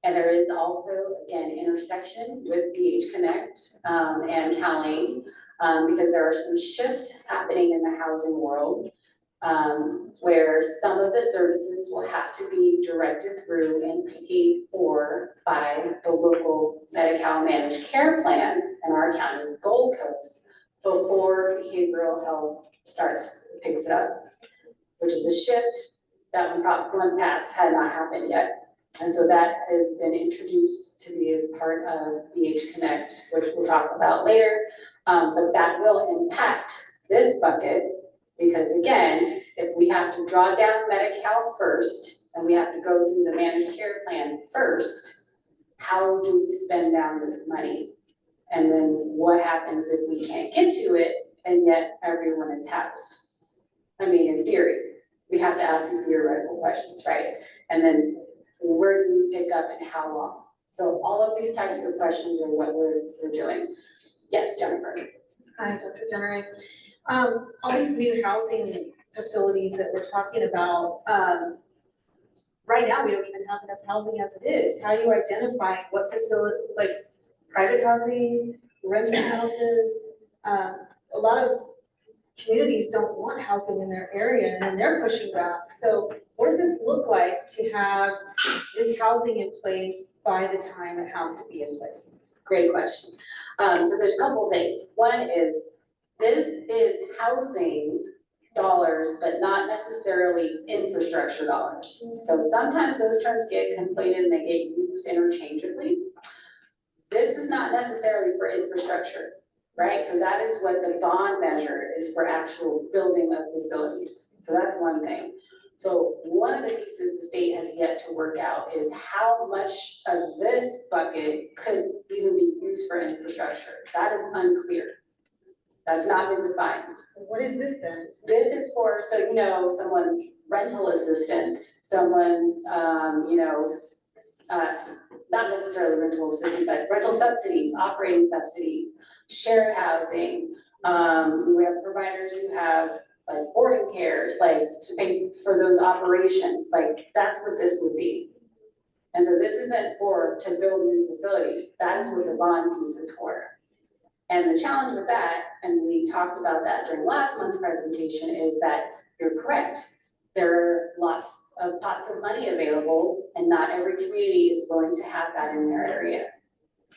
And there is also, again, intersection with BH Connect and Caleen, because there are some shifts happening in the housing world where some of the services will have to be directed through and paid for by the local Medi-Cal managed care plan in our county, Gold Coast, before behavioral health picks it up, which is a shift that when Prop 1 passed had not happened yet. And so that has been introduced to be as part of BH Connect, which we'll talk about later. But that will impact this bucket because again, if we have to draw down Medi-Cal first and we have to go through the managed care plan first, how do we spend down this money? And then what happens if we can't get to it and yet everyone is housed? I mean, in theory, we have to ask these theoretical questions, right? And then where do we pick up and how long? So all of these types of questions are what we're doing. Yes, Jennifer. Hi, Dr. Dennering. All these new housing facilities that we're talking about, right now we don't even have enough housing as it is. How do you identify what facility, like private housing, rental houses? A lot of communities don't want housing in their area and then they're pushing back. So what does this look like to have this housing in place by the time it has to be in place? Great question. So there's a couple things. One is, this is housing dollars, but not necessarily infrastructure dollars. So sometimes those terms get conflated and they get used interchangeably. This is not necessarily for infrastructure, right? So that is what the bond measure is for actual building of facilities. So that's one thing. So one of the pieces the state has yet to work out is how much of this bucket could even be used for infrastructure. That is unclear. That's not been defined. What is this then? This is for, so you know, someone's rental assistance, someone's, not necessarily rental assistance, but rental subsidies, operating subsidies, shared housing. We have providers who have like boarding cares, like to pay for those operations, like that's what this would be. And so this isn't to build new facilities, that is what the bond piece is for. And the challenge with that, and we talked about that during last month's presentation, is that you're correct. There are lots of pots of money available and not every community is going to have that in their area.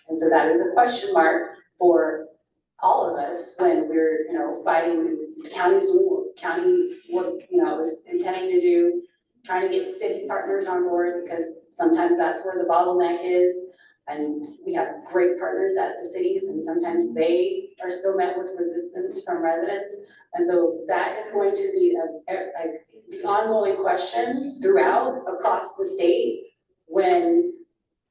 And so that is a question mark for all of us when we're, fighting the county's county work, is intending to do, trying to get city partners on board because sometimes that's where the bottleneck is. And we have great partners at the cities and sometimes they are still met with resistance from residents. And so that is going to be the ongoing question throughout across the state when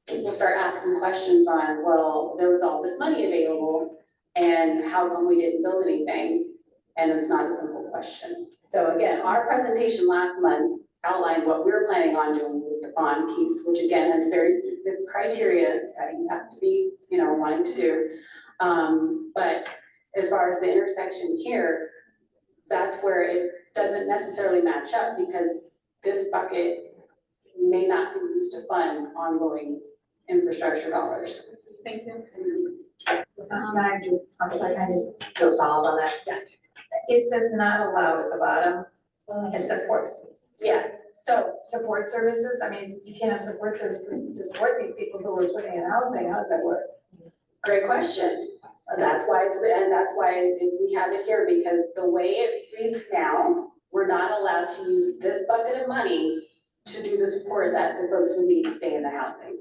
people start asking questions on, well, there was all this money available and how come we didn't build anything? And it's not a simple question. So again, our presentation last month outlined what we're planning on doing with the bond piece, which again has very specific criteria that you have to be, wanting to do. But as far as the intersection here, that's where it doesn't necessarily match up because this bucket may not be used to fund ongoing infrastructure dollars. Thank you. I'm sorry, can I just go follow on that? Yeah. It says not allowed at the bottom, as support. Yeah, so support services, I mean, you can't have support services to support these people who are putting in housing, how does that work? great question. That's why and that's why we have it here, because the way it reads now, we're not allowed to use this bucket of money to do the support that the folks would need to stay in the housing.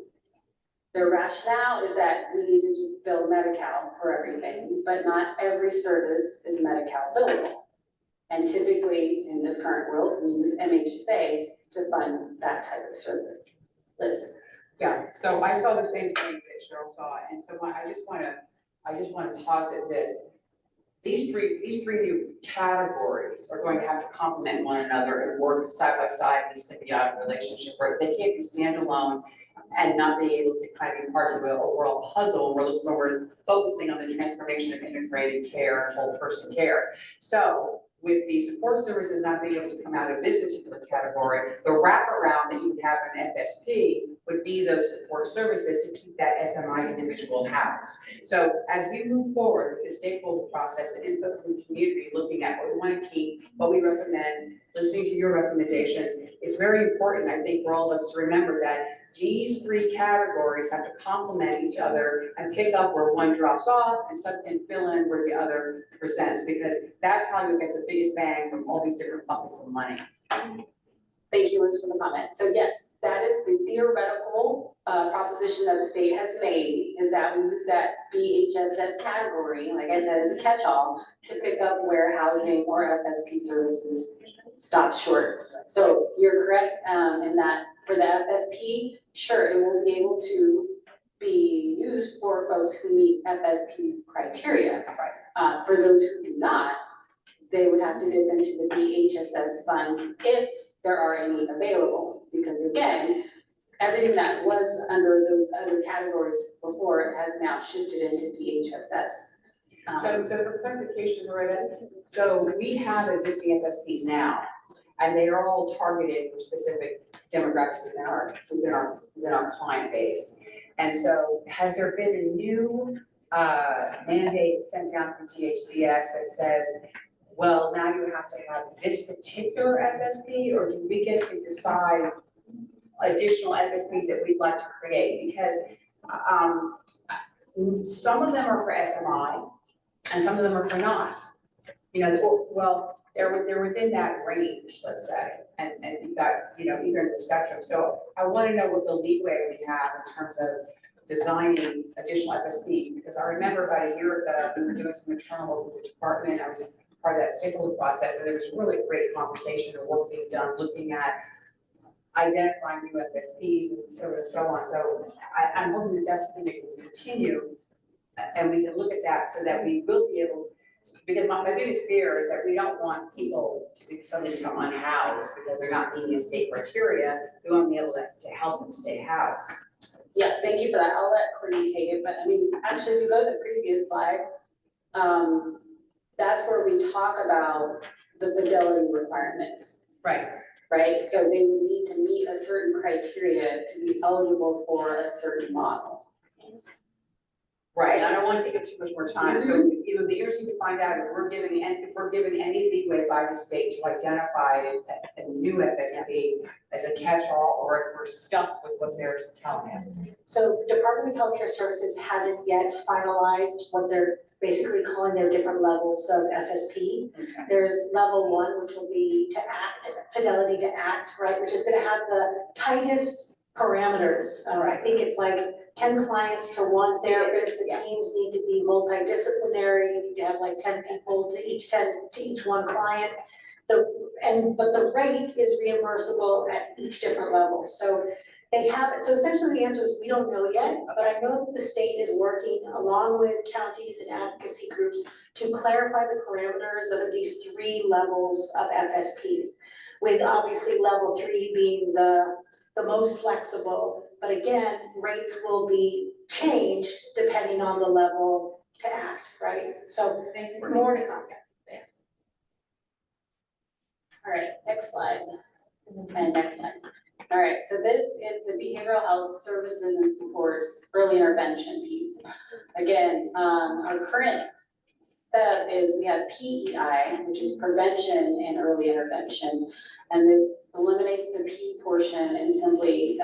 Their rationale is that we need to just bill Medi-Cal for everything, but not every service is Medi-Cal billable. And typically, in this current world, we use MHSA to fund that type of service. Liz? Yeah, so I saw the same thing that Cheryl saw, and so I just wanna posit this. These three new categories are going to have to complement one another and work side by side in a symbiotic relationship, where they can't be standalone and not be able to kind of be parts of an overall puzzle where we're focusing on the transformation of integrated care and whole person care. So with the support services not being able to come out of this particular category, the wraparound that you would have in FSP would be those support services to keep that SMI individual housed. So as we move forward with the stakeholder process and input from the community, looking at what we want to keep, what we recommend, listening to your recommendations, it's very important, I think, for all of us to remember that these three categories have to complement each other and pick up where one drops off and some can fill in where the other presents, because that's how you get the biggest bang from all these different buckets of money. Thank you, Liz, for the comment. So yes, that is the theoretical proposition that the state has made, is that we use that BHSS category, like I said, as a catch-all to pick up where housing or FSP services stop short. So you're correct in that for the FSP, sure, it will be able to be used for folks who meet FSP criteria. For those who do not, they would have to dip into the BHSS funds if there are any available, because again, everything that was under those other categories before has now shifted into BHSS. So for clarification, Loretta, so we have existing FSPs now, and they are all targeted for specific demographics within our client base. And so has there been a new mandate sent down from DHCS that says, well, now you have to have this particular FSP, or do we get to decide additional FSPs that we'd like to create? Because some of them are for SMI and some of them are for not. You know, well, they're within that range, let's say, and you've got, you know, either in the spectrum. So I want to know what the leeway we have in terms of designing additional FSPs, because I remember about a year ago, we were doing some internal work with the department. I was part of that stakeholder process, and there was really great conversation and work being done looking at identifying new FSPs and so on and so on. So I'm hoping that that's going to continue, and we can look at that so that we will be able, because my biggest fear is that we don't want people to suddenly become unhoused because they're not meeting state criteria. We want to be able to help them stay housed. Yeah, thank you for that. I'll let Courtney take it, but I mean, actually, if you go to the previous slide, that's where we talk about the fidelity requirements. Right, so they would need to meet a certain criteria to be eligible for a certain model. Right, I don't want to take up too much more time, so it would be interesting to find out if we're given any leeway by the state to identify a new FSP as a catch-all, or if we're stuck with what they're telling us. So the Department of Healthcare Services hasn't yet finalized what they're basically calling their different levels of FSP. Okay. There's level 1, which will be to act, fidelity to act, right, which is going to have the tightest parameters. I think it's like 10 clients to one therapist. The teams need to be multidisciplinary. You need to have like 10 people to each one client. But the rate is reimbursable at each different level. So they have it. So essentially the answer is we don't know yet, but I know that the state is working along with counties and advocacy groups to clarify the parameters of at least 3 levels of FSP, with obviously level 3 being the most flexible. But again, rates will be changed depending on the level to act, right? So thanks for more to come. Thanks. All right, next slide. And next slide. All right, so this is the behavioral health services and supports early intervention piece. Again, our current setup is we have PEI, which is prevention and early intervention. And this eliminates the P portion and simply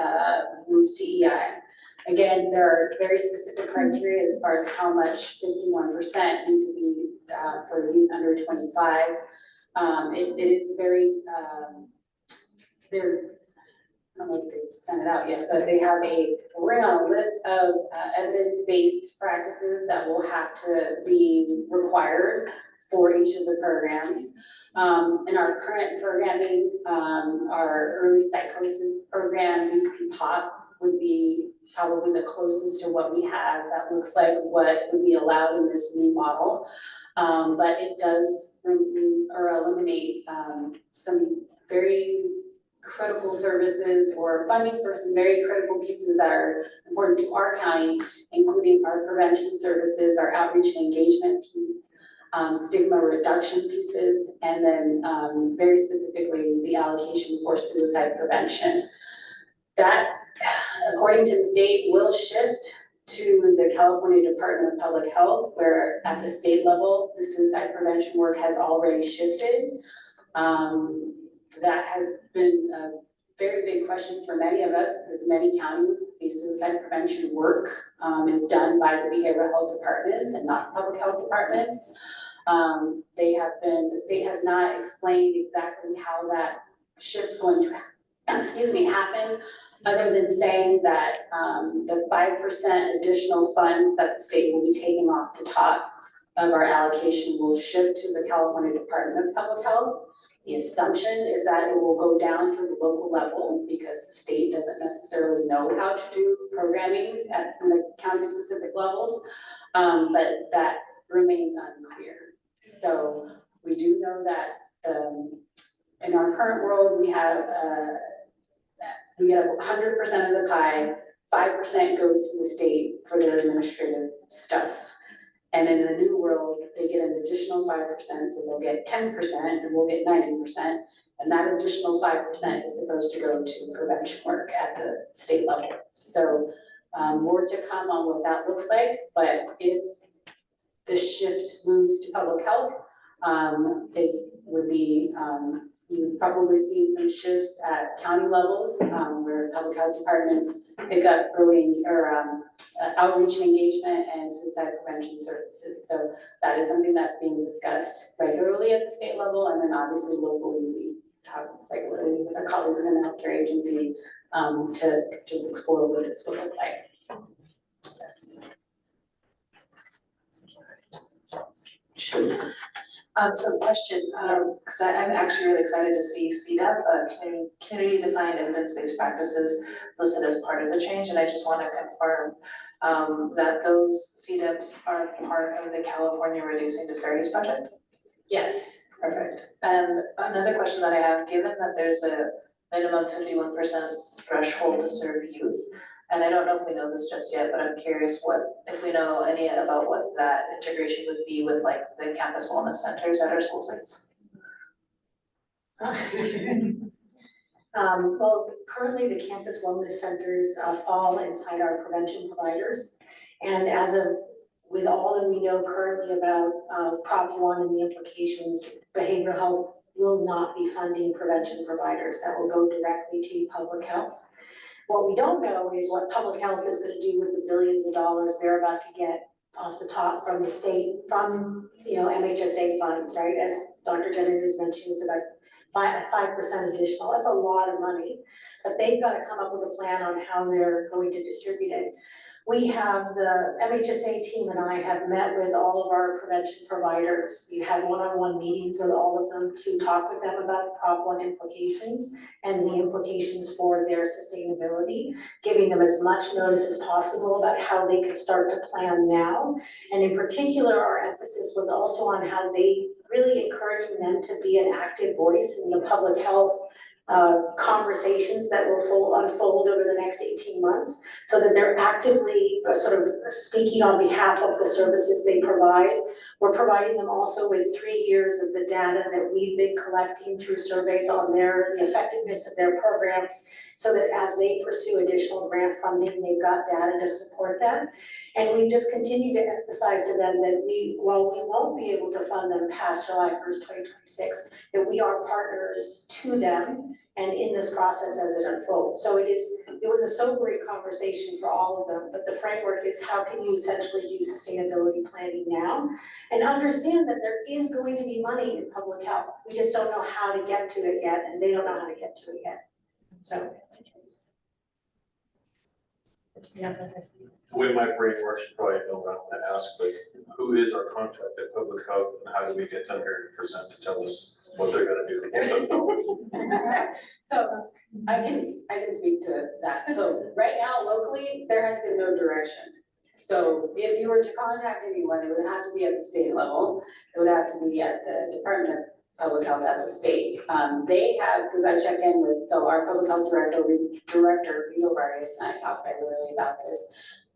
moves to EI. Again, there are very specific criteria as far as how much 51% need to be used for youth under 25. It is very, they're, I don't know if they've sent it out yet, but they have we're on a list of evidence-based practices that will have to be required for each of the programs. In our current programming, our early psychosis program, BHAB, would be probably the closest to what we have. That looks like what would be allowed in this new model. But it does remove or eliminate some very critical services or funding for some very critical pieces that are important to our county, including our prevention services, our outreach and engagement piece, stigma reduction pieces, and then very specifically the allocation for suicide prevention. That, according to the state, will shift to the California Department of Public Health, where at the state level, the suicide prevention work has already shifted. That has been a very big question for many of us, because many counties, the suicide prevention work is done by the behavioral health departments and not public health departments. The state has not explained exactly how that shift's going to, happen, other than saying that the 5% additional funds that the state will be taking off the top of our allocation will shift to the California Department of Public Health. The assumption is that it will go down to the local level because the state doesn't necessarily know how to do programming at the county specific levels, but that remains unclear. So we do know that in our current world, we get 100% of the pie, 5% goes to the state for their administrative stuff. And in the new world, they get an additional 5%, so they'll get 10% and we'll get 90%. And that additional 5% is supposed to go to prevention work at the state level. So more to come on what that looks like, but if the shift moves to public health, it would be, you would probably see some shifts at county levels where public health departments pick up early outreach and engagement and suicide prevention services. So that is something that's being discussed regularly at the state level, and then obviously locally we talk regularly with our colleagues in the healthcare agency to just explore what this would look like. Yes. So question, because I'm actually really excited to see CDEP, community defined evidence-based practices listed as part of the change, and I just want to confirm that those CDEPs are part of the California Reducing Disparities Project? Yes. Perfect. And another question that I have, given that there's a minimum 51% threshold to serve youth, and I don't know if we know this just yet, but I'm curious if we know any about what that integration would be with like the campus wellness centers at our school sites. Well, currently the campus wellness centers fall inside our prevention providers. And with all that we know currently about Prop 1 and the implications, behavioral health will not be funding prevention providers. That will go directly to public health. What we don't know is what public health is going to do with the billions of dollars they're about to get off the top from the state, from MHSA funds, right? As Dr. Jenner has mentioned, it's about 5% additional. That's a lot of money, but they've got to come up with a plan on how they're going to distribute it. We have the MHSA team and I have met with all of our prevention providers. We've had one-on-one meetings with all of them to talk with them about the Prop 1 implications and the implications for their sustainability, giving them as much notice as possible about how they could start to plan now. And in particular, our emphasis was also on how they really encouraging them to be an active voice in the public health conversations that will unfold over the next 18 months so that they're actively sort of speaking on behalf of the services they provide. We're providing them also with 3 years of the data that we've been collecting through surveys on the effectiveness of their programs so that as they pursue additional grant funding, they've got data to support them. And we just continue to emphasize to them that while we won't be able to fund them past July 1st, 2026, that we are partners to them and in this process as it unfolds. So it was a sobering conversation for all of them, but the framework is how can you essentially do sustainability planning now and understand that there is going to be money in public health. We just don't know how to get to it yet, and they don't know how to get to it yet. So. Yeah. The way my brain works, you probably know what I'm gonna ask, but who is our contact at Public Health and how do we get them here to present to tell us what they're gonna do? So I can speak to that. So right now locally, there has been no direction. So if you were to contact anyone, it would have to be at the state level. It would have to be at the Department of Public Health at the state. They have, because I check in with, so our public health director, Vito Vargas, and I talk regularly about this.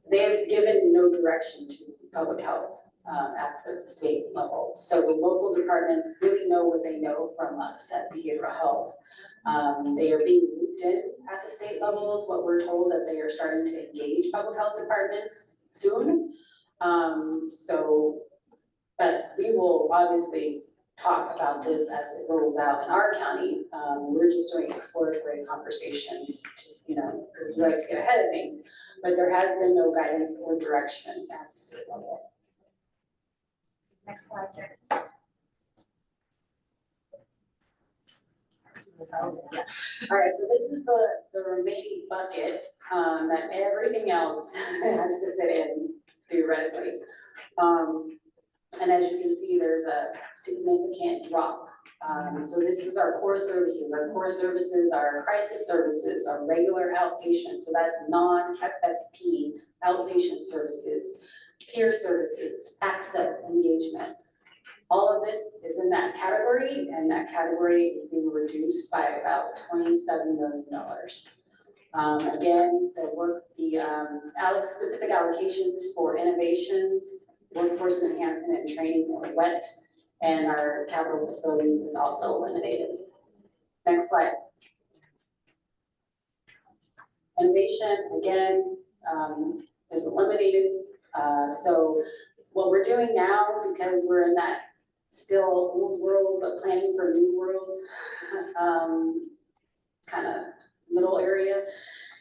They've given no direction to public health at the state level. So the local departments really know what they know from us at behavioral health. They are being looped in at the state level is what we're told, that they are starting to engage public health departments soon. But we will obviously talk about this as it rolls out in our county. We're just doing exploratory conversations, because we like to get ahead of things. But there has been no guidance or direction at the state level. Next slide, Jared. Yeah. All right, so this is the remaining bucket that everything else has to fit in theoretically. And as you can see, there's a significant drop. So this is our core services. Our core services are crisis services, our regular outpatient. So that's non-FSP outpatient services, peer services, access, engagement. All of this is in that category, and that category is being reduced by about $27 million. Again, the specific allocations for innovations, workforce enhancement and training, or WET, and our capital facilities is also eliminated. Next slide. Innovation, again, is eliminated. So what we're doing now, because we're in that still old world, but planning for new world kind of middle area,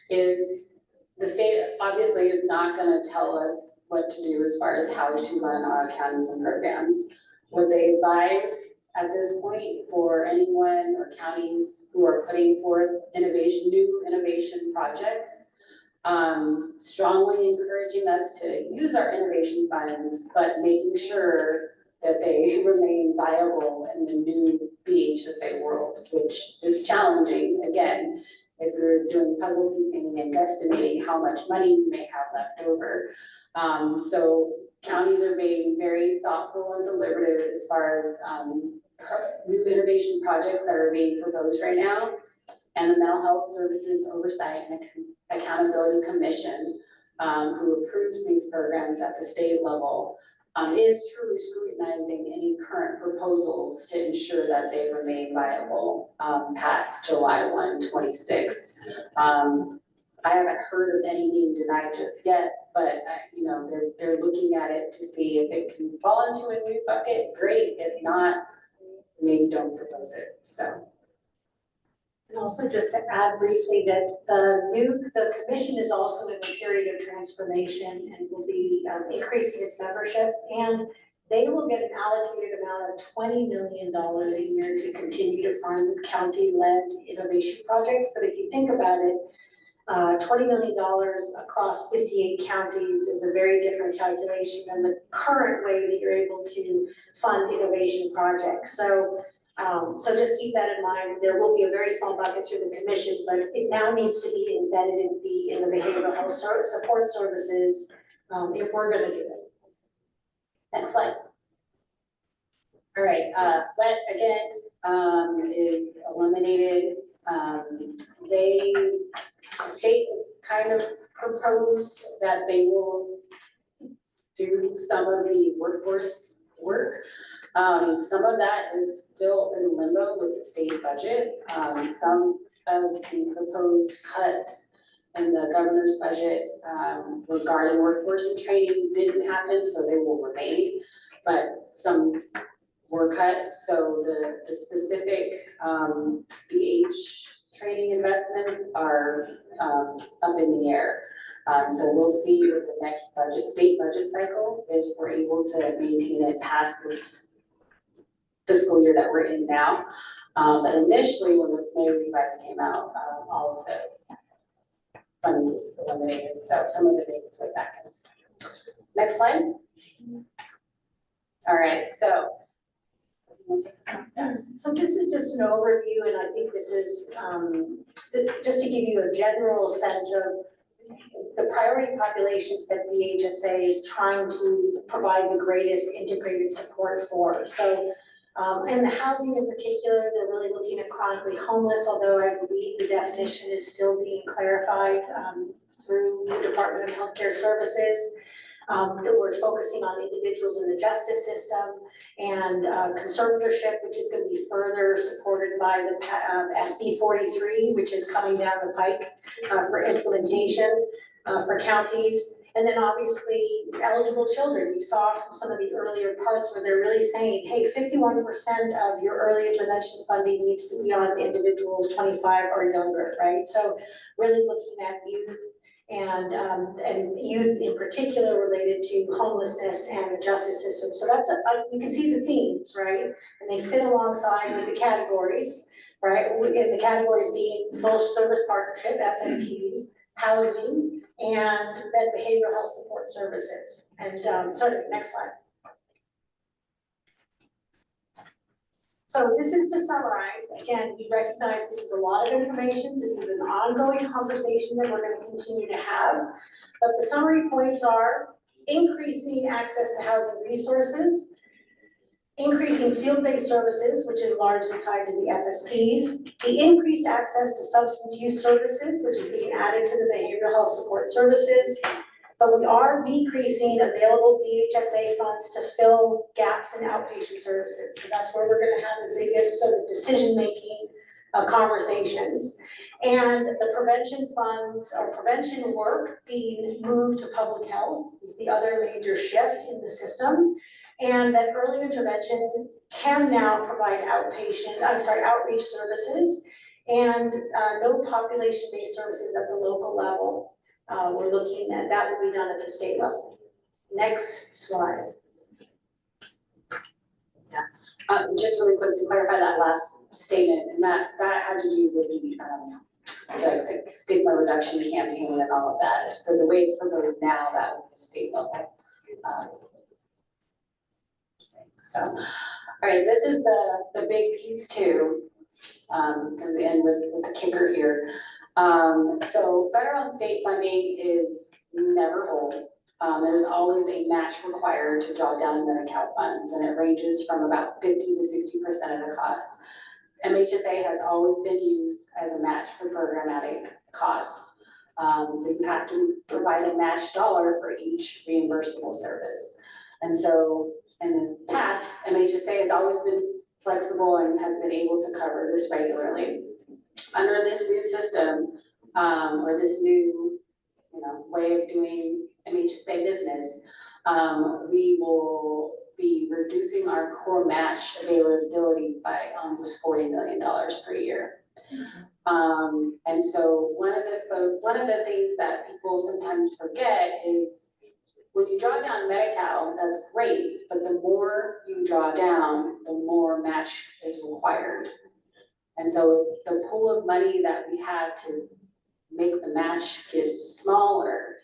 is the state obviously is not going to tell us what to do as far as how to run our counties and programs. What they advise at this point for anyone or counties who are putting forth new innovation projects, strongly encouraging us to use our innovation funds, but making sure that they remain viable in the new BHSA world, which is challenging, again, if you're doing puzzle piecing and estimating how much money you may have left over. So counties are being very thoughtful and deliberative as far as new innovation projects that are being proposed right now. And the Mental Health Services Oversight and Accountability Commission, who approves these programs at the state level, is truly scrutinizing any current proposals to ensure that they remain viable past July 1, 26. I haven't heard of any being denied just yet, but they're looking at it to see if it can fall into a new bucket. Great. If not, maybe don't propose it. So. And also just to add briefly that the commission is also in a period of transformation and will be increasing its membership, and they will get an allocated amount of $20 million a year to continue to fund county-led innovation projects. But if you think about it, $20 million across 58 counties is a very different calculation than the current way that you're able to fund innovation projects. So just keep that in mind. There will be a very small bucket through the commission, but it now needs to be embedded in the behavioral health support services if we're going to do it. Next slide. All right, WET again is eliminated. The state has kind of proposed that they will do some of the workforce work. Some of that is still in limbo with the state budget. Some of the proposed cuts in the governor's budget regarding workforce and training didn't happen, so they will remain. But some were cut, so the specific, BH training investments are, up in the air. So we'll see with the next state budget cycle, if we're able to maintain it past this fiscal year that we're in now. But initially, when the May revise came out, all of the funding was eliminated, so some of it made its way back in. Next slide. All right, so. So this is just an overview, and I think this is, just to give you a general sense of the priority populations that BHSA is trying to provide the greatest integrated support for. So, and the housing in particular, they're really looking at chronically homeless, although I believe the definition is still being clarified, through the Department of Healthcare Services. That we're focusing on individuals in the justice system and conservatorship, which is going to be further supported by the SB 43, which is coming down the pike for implementation for counties. And then obviously eligible children. You saw from some of the earlier parts where they're really saying, hey, 51% of your early intervention funding needs to be on individuals 25 or younger, right? So really looking at youth and youth in particular related to homelessness and the justice system. So that's, you can see the themes, right? And they fit alongside with the categories, right? And the categories being full service partnership, FSPs, housing, and then behavioral health support services. And sorry, next slide. So this is to summarize. Again, we recognize this is a lot of information. This is an ongoing conversation that we're going to continue to have. But the summary points are increasing access to housing resources, increasing field-based services, which is largely tied to the FSPs, the increased access to substance use services, which is being added to the behavioral health support services. But we are decreasing available BHSA funds to fill gaps in outpatient services. So that's where we're going to have the biggest sort of decision-making conversations. And the prevention funds or prevention work being moved to public health is the other major shift in the system. And that early intervention can now provide outreach services and no population-based services at the local level. We're looking at that will be done at the state level. Next slide. Yeah, just really quick to clarify that last statement, and that had to do with the stigma reduction campaign and all of that. So the way it's proposed now, that would be state level. So, all right, this is the big piece too, and with the kicker here. So federal and state funding is never whole. There's always a match required to draw down Medi-Cal funds, and it ranges from about 50 to 60% of the cost. MHSA has always been used as a match for programmatic costs. So you have to provide a match dollar for each reimbursable service. And so in the past, MHSA has always been flexible and has been able to cover this regularly. Under this new system, or this new, way of doing MHSA business, we will be reducing our core match availability by almost $40 million per year. And so one of the things that people sometimes forget is when you draw down Medi-Cal, that's great, but the more you draw down, the more match is required. And so if the pool of money that we have to make the match get smaller,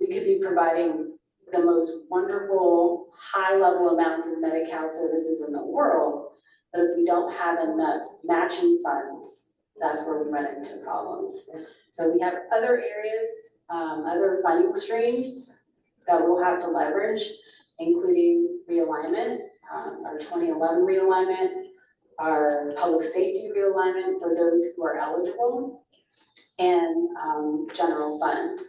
we could be providing the most wonderful high-level amounts of Medi-Cal services in the world, but if we don't have enough matching funds, that's where we run into problems. So we have other areas, other funding streams that we'll have to leverage, including realignment, our 2011 realignment, our public safety realignment for those who are eligible, and general fund.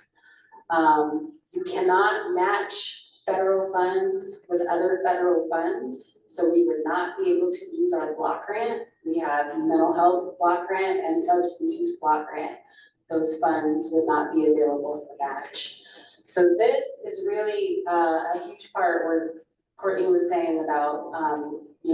You cannot match federal funds with other federal funds, so we would not be able to use our block grant. We have mental health block grant and substance use block grant. Those funds would not be available for match. So this is really a huge part. We're Courtney was saying about,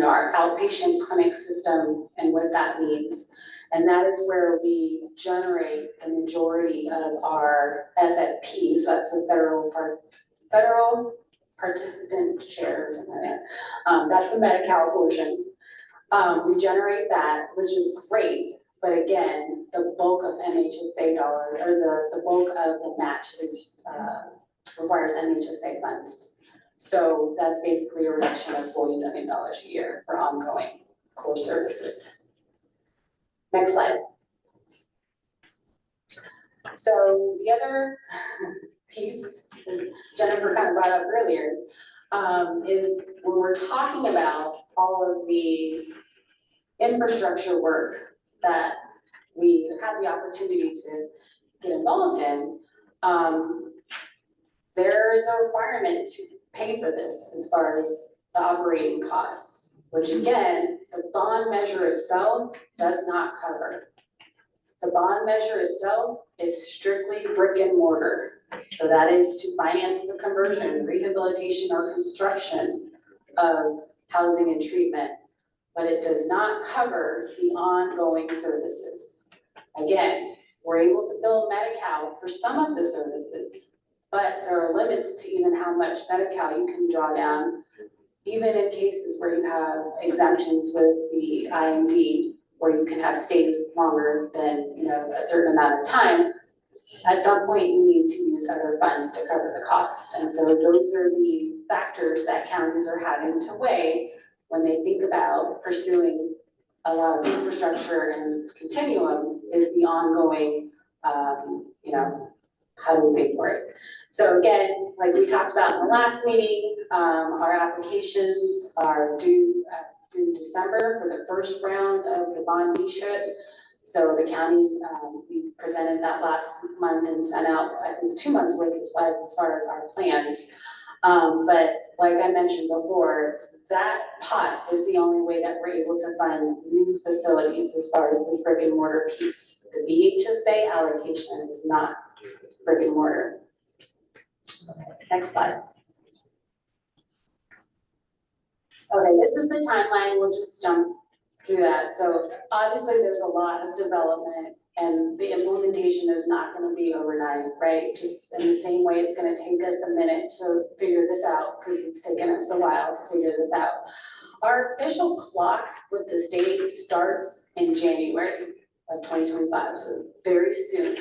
our outpatient clinic system and what that means. And that is where we generate the majority of our FFP, so that's a federal participant share, that's the Medi-Cal portion. We generate that, which is great, but again, the bulk of MHSA dollars, or the bulk of the match is, requires MHSA funds. So that's basically a reduction of $40 million a year for ongoing core services. Next slide. So the other piece, as Jennifer kind of brought up earlier, is when we're talking about all of the infrastructure work that we have the opportunity to get involved in, there is a requirement to pay for this as far as the operating costs, which again, the bond measure itself does not cover. The bond measure itself is strictly brick and mortar. So that is to finance the conversion, rehabilitation, or construction of housing and treatment, but it does not cover the ongoing services. Again, we're able to bill Medi-Cal for some of the services, but there are limits to even how much Medi-Cal you can draw down, even in cases where you have exemptions with the IMD, where you can have stays longer than a certain amount of time. At some point, you need to use other funds to cover the cost. And so those are the factors that counties are having to weigh when they think about pursuing a lot of infrastructure and continuum, is the ongoing, how do we pay for it? So again, like we talked about in the last meeting, our applications are due in December for the first round of the bond BHAB. So the county, we presented that last month and sent out, I think, 2 months worth of slides as far as our plans. But like I mentioned before, that pot is the only way that we're able to fund new facilities as far as the brick and mortar piece. The BHSA allocation is not brick and mortar. Next slide. Okay, this is the timeline. We'll just jump through that. So obviously there's a lot of development, and the implementation is not going to be overnight, right? Just in the same way it's going to take us a minute to figure this out, because it's taken us a while to figure this out. Our official clock with the state starts in January of 2025, so very soon.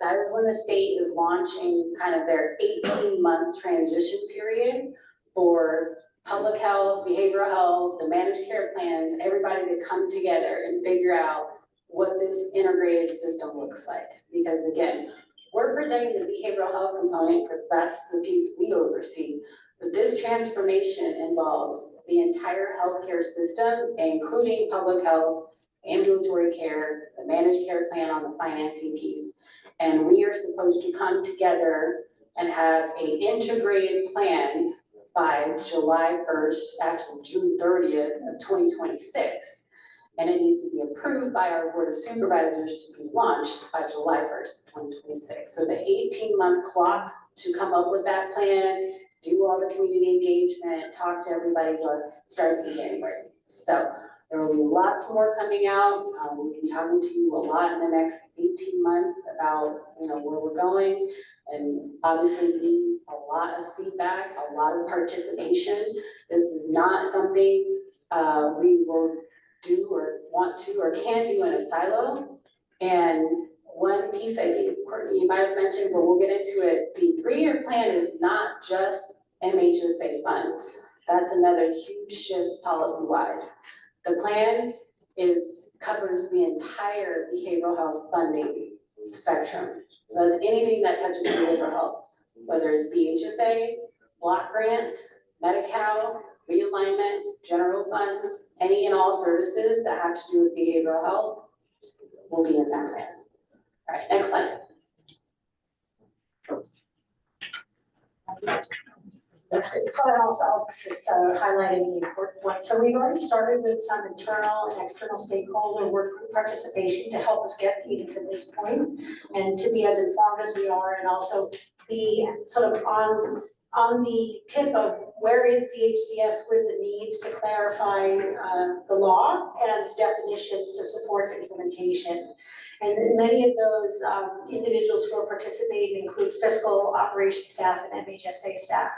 That is when the state is launching kind of their 18-month transition period for public health, behavioral health, the managed care plans, everybody to come together and figure out what this integrated system looks like. Because again, we're presenting the behavioral health component because that's the piece we oversee. But this transformation involves the entire healthcare system, including public health, ambulatory care, the managed care plan on the financing piece. And we are supposed to come together and have an integrated plan by July 1st, actually June 30th of 2026. And it needs to be approved by our Board of Supervisors to be launched by July 1st, 2026. So the 18-month clock to come up with that plan, do all the community engagement, talk to everybody, starts in January. So there will be lots more coming out. We'll be talking to you a lot in the next 18 months about where we're going, and obviously need a lot of feedback, a lot of participation. This is not something we will do or want to or can do in a silo. And one piece I think, Courtney, you might have mentioned, but we'll get into it, the 3-year plan is not just MHSA funds. That's another huge shift policy-wise. The plan covers the entire behavioral health funding spectrum. So that's anything that touches behavioral health, whether it's BHSA, block grant, Medi-Cal, realignment, general funds, any and all services that have to do with behavioral health will be in that plan. All right, next slide. That's great. So I'll just highlighting the important points. So we've already started with some internal and external stakeholder work group participation to help us get to this point and to be as informed as we are, and also be sort of on on the tip of where is DHCS with the needs to clarify the law and definitions to support implementation. And many of those individuals who are participating include fiscal operations staff and MHSA staff.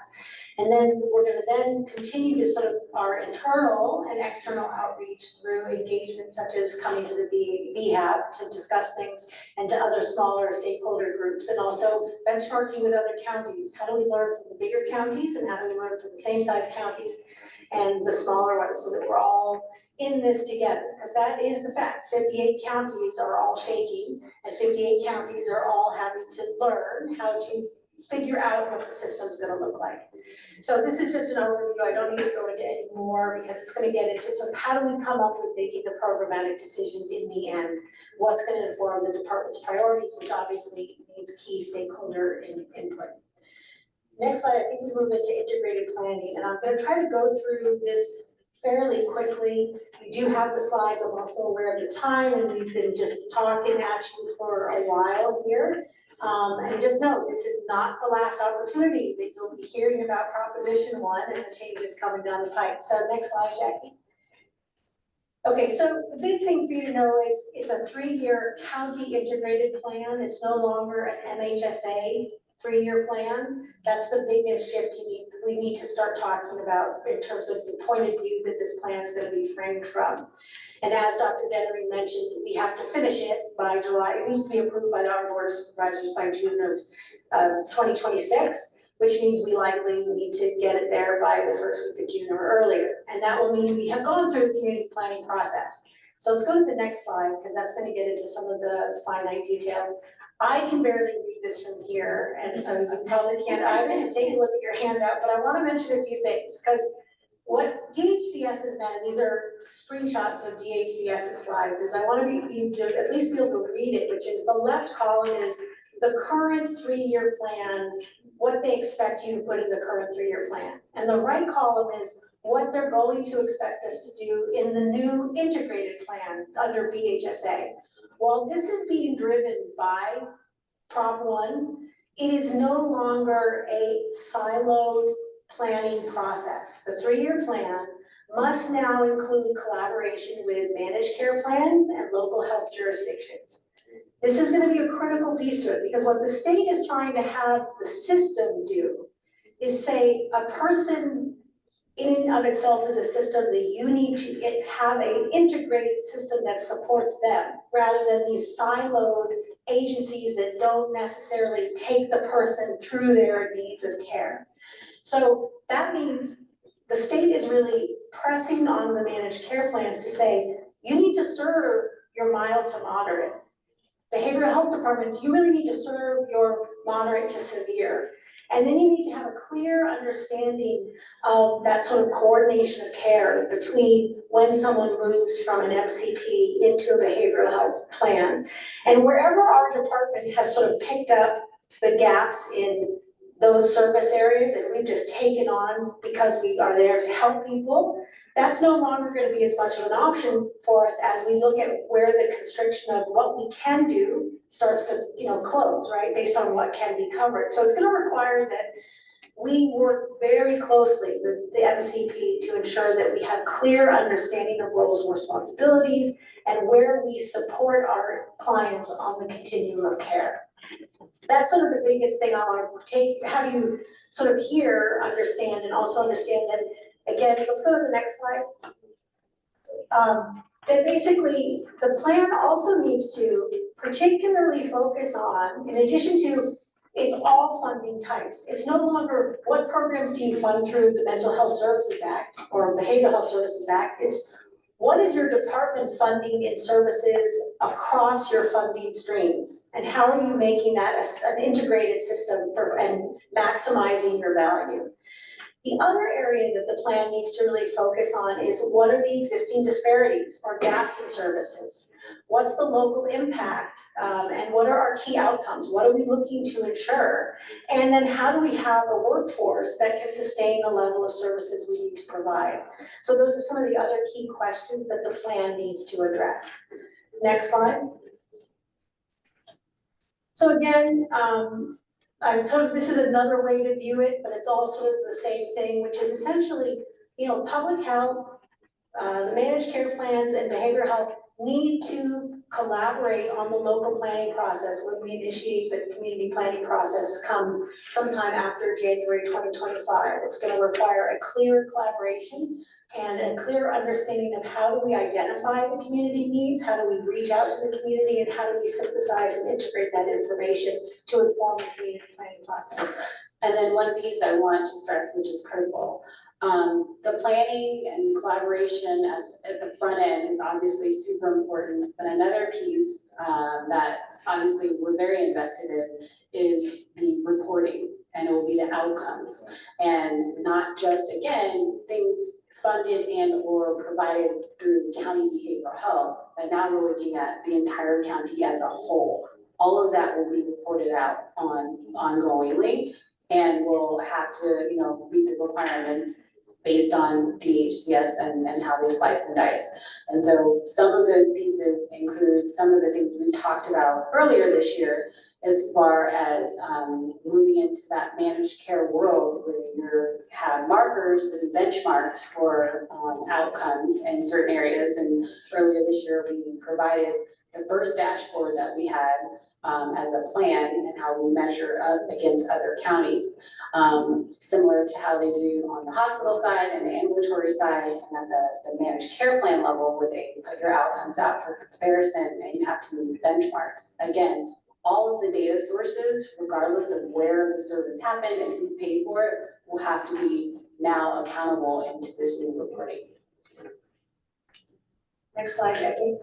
And then we're gonna then continue to sort of our internal and external outreach through engagement such as coming to the BHAB to discuss things and to other smaller stakeholder groups, and also benchmarking with other counties. How do we learn from the bigger counties and how do we learn from the same size counties and the smaller ones so that we're all in this together? Because that is the fact, 58 counties are all shaking and 58 counties are all having to learn how to figure out what the system's gonna look like. So this is just an overview. I don't need to go into any more because it's gonna get into sort of how do we come up with making the programmatic decisions in the end? What's gonna inform the department's priorities, which obviously needs key stakeholder input. Next slide, I think we move into integrated planning, and I'm gonna try to go through this fairly quickly. We do have the slides. I'm also aware of the time, and we've been just talking at you for a while here. And just know, this is not the last opportunity that you'll be hearing about Proposition 1 and the changes coming down the pipe. So next slide, Jackie. Okay, so the big thing for you to know is it's a 3-year county integrated plan. It's no longer an MHSA 3-year plan. That's the biggest shift we need to start talking about in terms of the point of view that this plan is going to be framed from. And as Dr. Dennering mentioned, we have to finish it by July. It needs to be approved by our board of supervisors by June of 2026, which means we likely need to get it there by the first week of June or earlier. And that will mean we have gone through the community planning process. So let's go to the next slide, because that's going to get into some of the finite detail. I can barely read this from here, and so you probably can't either, so take a look at your handout, but I want to mention a few things, because what DHCS has done, and these are screenshots of DHCS's slides, is I want you to at least be able to read it, which is the left column is the current 3-year plan, what they expect you to put in the current 3-year plan. And the right column is what they're going to expect us to do in the new integrated plan under BHSA. While this is being driven by Prop 1, it is no longer a siloed planning process. The 3-year plan must now include collaboration with managed care plans and local health jurisdictions. This is going to be a critical piece to it, because what the state is trying to have the system do is say a person in and of itself is a system that you need to have an integrated system that supports them, rather than these siloed agencies that don't necessarily take the person through their needs of care. So that means the state is really pressing on the managed care plans to say, you need to serve your mild to moderate. Behavioral health departments, you really need to serve your moderate to severe. And then you need to have a clear understanding of that sort of coordination of care between when someone moves from an MCP into a behavioral health plan. And wherever our department has sort of picked up the gaps in those service areas and we've just taken on because we are there to help people, that's no longer going to be as much of an option for us as we look at where the constriction of what we can do starts to, close, right, based on what can be covered. So it's going to require that we work very closely with the MCP to ensure that we have clear understanding of roles and responsibilities and where we support our clients on the continuum of care. That's sort of the biggest thing I want to have you sort of hear, understand, and also understand that, again, let's go to the next slide. That basically the plan also needs to particularly focus on, in addition to it's all funding types. It's no longer what programs do you fund through the Mental Health Services Act or Behavioral Health Services Act. It's what is your department funding in services across your funding streams? And how are you making that an integrated system and maximizing your value? The other area that the plan needs to really focus on is what are the existing disparities or gaps in services? What's the local impact and what are our key outcomes? What are we looking to ensure? And then how do we have a workforce that can sustain the level of services we need to provide? So those are some of the other key questions that the plan needs to address. Next slide. So again, this is another way to view it, but it's all sort of the same thing, which is essentially, public health, the managed care plans and behavioral health need to collaborate on the local planning process when we initiate the community planning process come sometime after January 2025. It's gonna require a clear collaboration and a clear understanding of how do we identify the community needs, how do we reach out to the community, and how do we synthesize and integrate that information to inform the community planning process. And then one piece I want to stress, which is critical, the planning and collaboration at the front end is obviously super important, but another piece that obviously we're very invested in is the reporting, and it will be the outcomes. And not just, again, things funded and or provided through county behavioral health, but now we're looking at the entire county as a whole. All of that will be reported out ongoingly, and we'll have to, meet the requirements based on DHCS and how they slice and dice. And so some of those pieces include some of the things we talked about earlier this year, as far as moving into that managed care world where you have markers and benchmarks for outcomes in certain areas. And earlier this year, we provided the first dashboard that we had as a plan and how we measure up against other counties, similar to how they do on the hospital side and the ambulatory side and at the managed care plan level, where they put your outcomes out for comparison and you have to meet benchmarks. Again, all of the data sources, regardless of where the service happened and who paid for it, will have to be now accountable into this new reporting. Next slide, Jackie.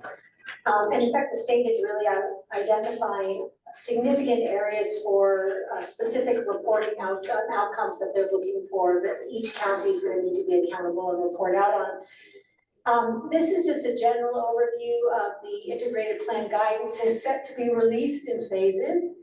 And in fact, the state is really identifying significant areas for specific reporting outcomes that they're looking for, that each county is going to need to be accountable and report out on. This is just a general overview of the integrated plan guidance. Is set to be released in phases,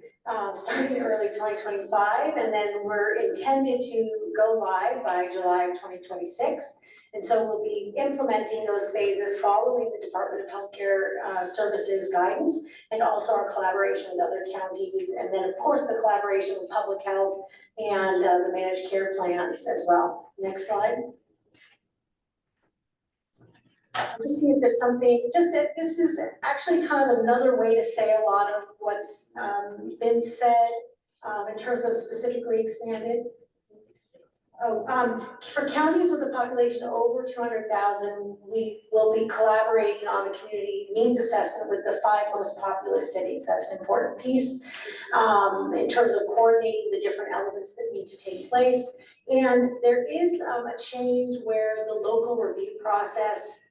starting early 2025, and then we're intended to go live by July of 2026. And so we'll be implementing those phases following the Department of Healthcare Services guidance, and also our collaboration with other counties, and then of course the collaboration with public health and the managed care plans as well. Next slide. Just see if there's something, this is actually kind of another way to say a lot of what's been said in terms of specifically expanded. For counties with a population over 200,000, we will be collaborating on the community needs assessment with the 5 most populous cities. That's an important piece in terms of coordinating the different elements that need to take place. And there is a change where the local review process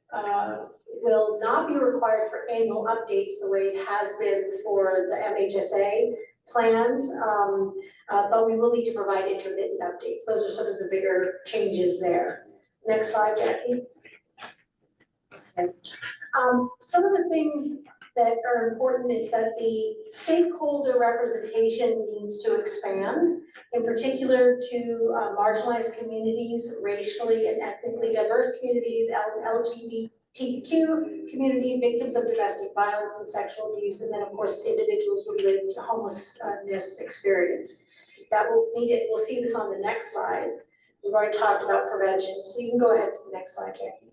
will not be required for annual updates the way it has been for the MHSA plans, but we will need to provide intermittent updates. Those are sort of the bigger changes there. Next slide, Jackie. Okay. Some of the things that are important is that the stakeholder representation needs to expand, in particular to marginalized communities, racially and ethnically diverse communities, LGBTQ community, victims of domestic violence and sexual abuse, and then of course individuals with lived homelessness experience. That will need it. We'll see this on the next slide. We've already talked about prevention, so you can go ahead to the next slide, Jackie.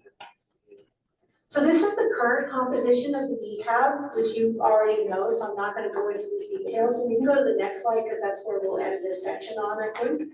So this is the current composition of the BHAB, which you already know, so I'm not going to go into these details. So you can go to the next slide because that's where we'll end this section on, I think,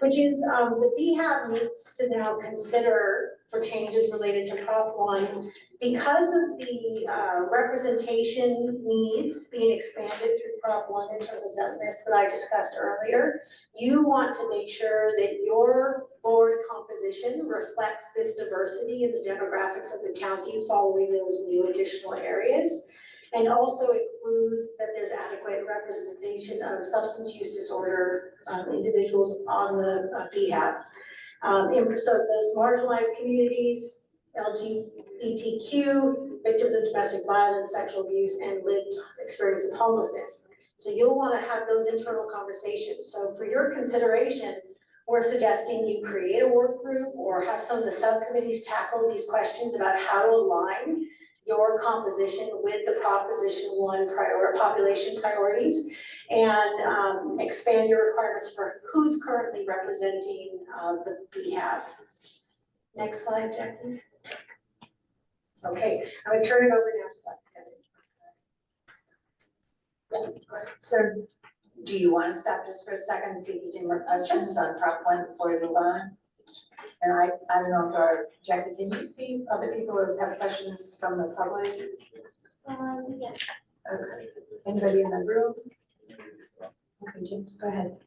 which is the BHAB needs to now consider for changes related to Prop 1 because of the representation needs being expanded through Prop 1 in terms of that list that I discussed earlier. You want to make sure that your board composition reflects this diversity in the demographics of the county following those new additional areas, and also include that there's adequate representation of substance use disorder individuals on the BHAB. So those marginalized communities, LGBTQ, victims of domestic violence, sexual abuse, and lived experience of homelessness. So you'll want to have those internal conversations. So for your consideration, we're suggesting you create a work group or have some of the subcommittees tackle these questions about how to align your composition with the Proposition 1 population priorities. and expand your requirements for who's currently representing the BHAB. Next slide, Jackie. Okay, I'm gonna turn it over now to Dr. Kevin. Yeah, so Do you want to stop just for a second and see if you can more questions on Prop 1 before we move on? And I don't know if our, Jackie, can you see other people who have questions from the public? Yes. Okay. Anybody in the room? Okay, James, go ahead.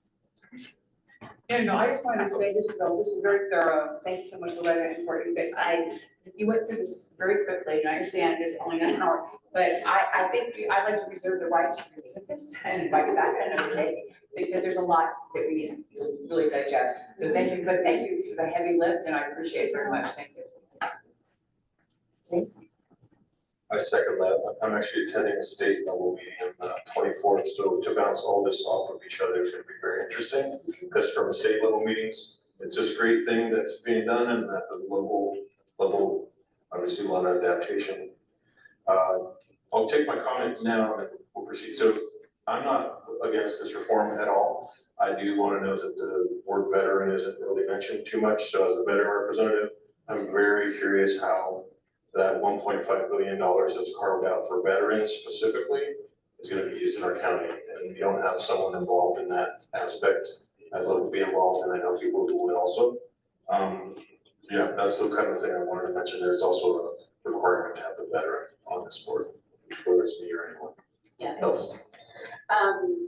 Yeah, no, I just wanted to say this is very thorough. Thank you so much for letting it work. You went through this very quickly, and I understand it's only an hour, but I think I'd like to reserve the right to revisit this and invite you back another day, because there's a lot that we need to really digest. So thank you, but thank you. This is a heavy lift, and I appreciate it very much. Thank you. Please. I second that. I'm actually attending a state level meeting on the 24th, so to bounce all this off of each other is going to be very interesting. Because from the state level meetings, it's a great thing that's being done, and at the local level, obviously a lot of adaptation. I'll take my comment now and then we'll proceed. So I'm not against this reform at all. I do want to note that the word veteran isn't really mentioned too much. So as a veteran representative, I'm very curious how that $1.5 billion that's carved out for veterans specifically is going to be used in our county. And we don't have someone involved in that aspect. I'd love to be involved, and I know people who would also. Yeah, that's the kind of thing I wanted to mention. There's also a requirement to have the veteran on this board, whether it's me or anyone else.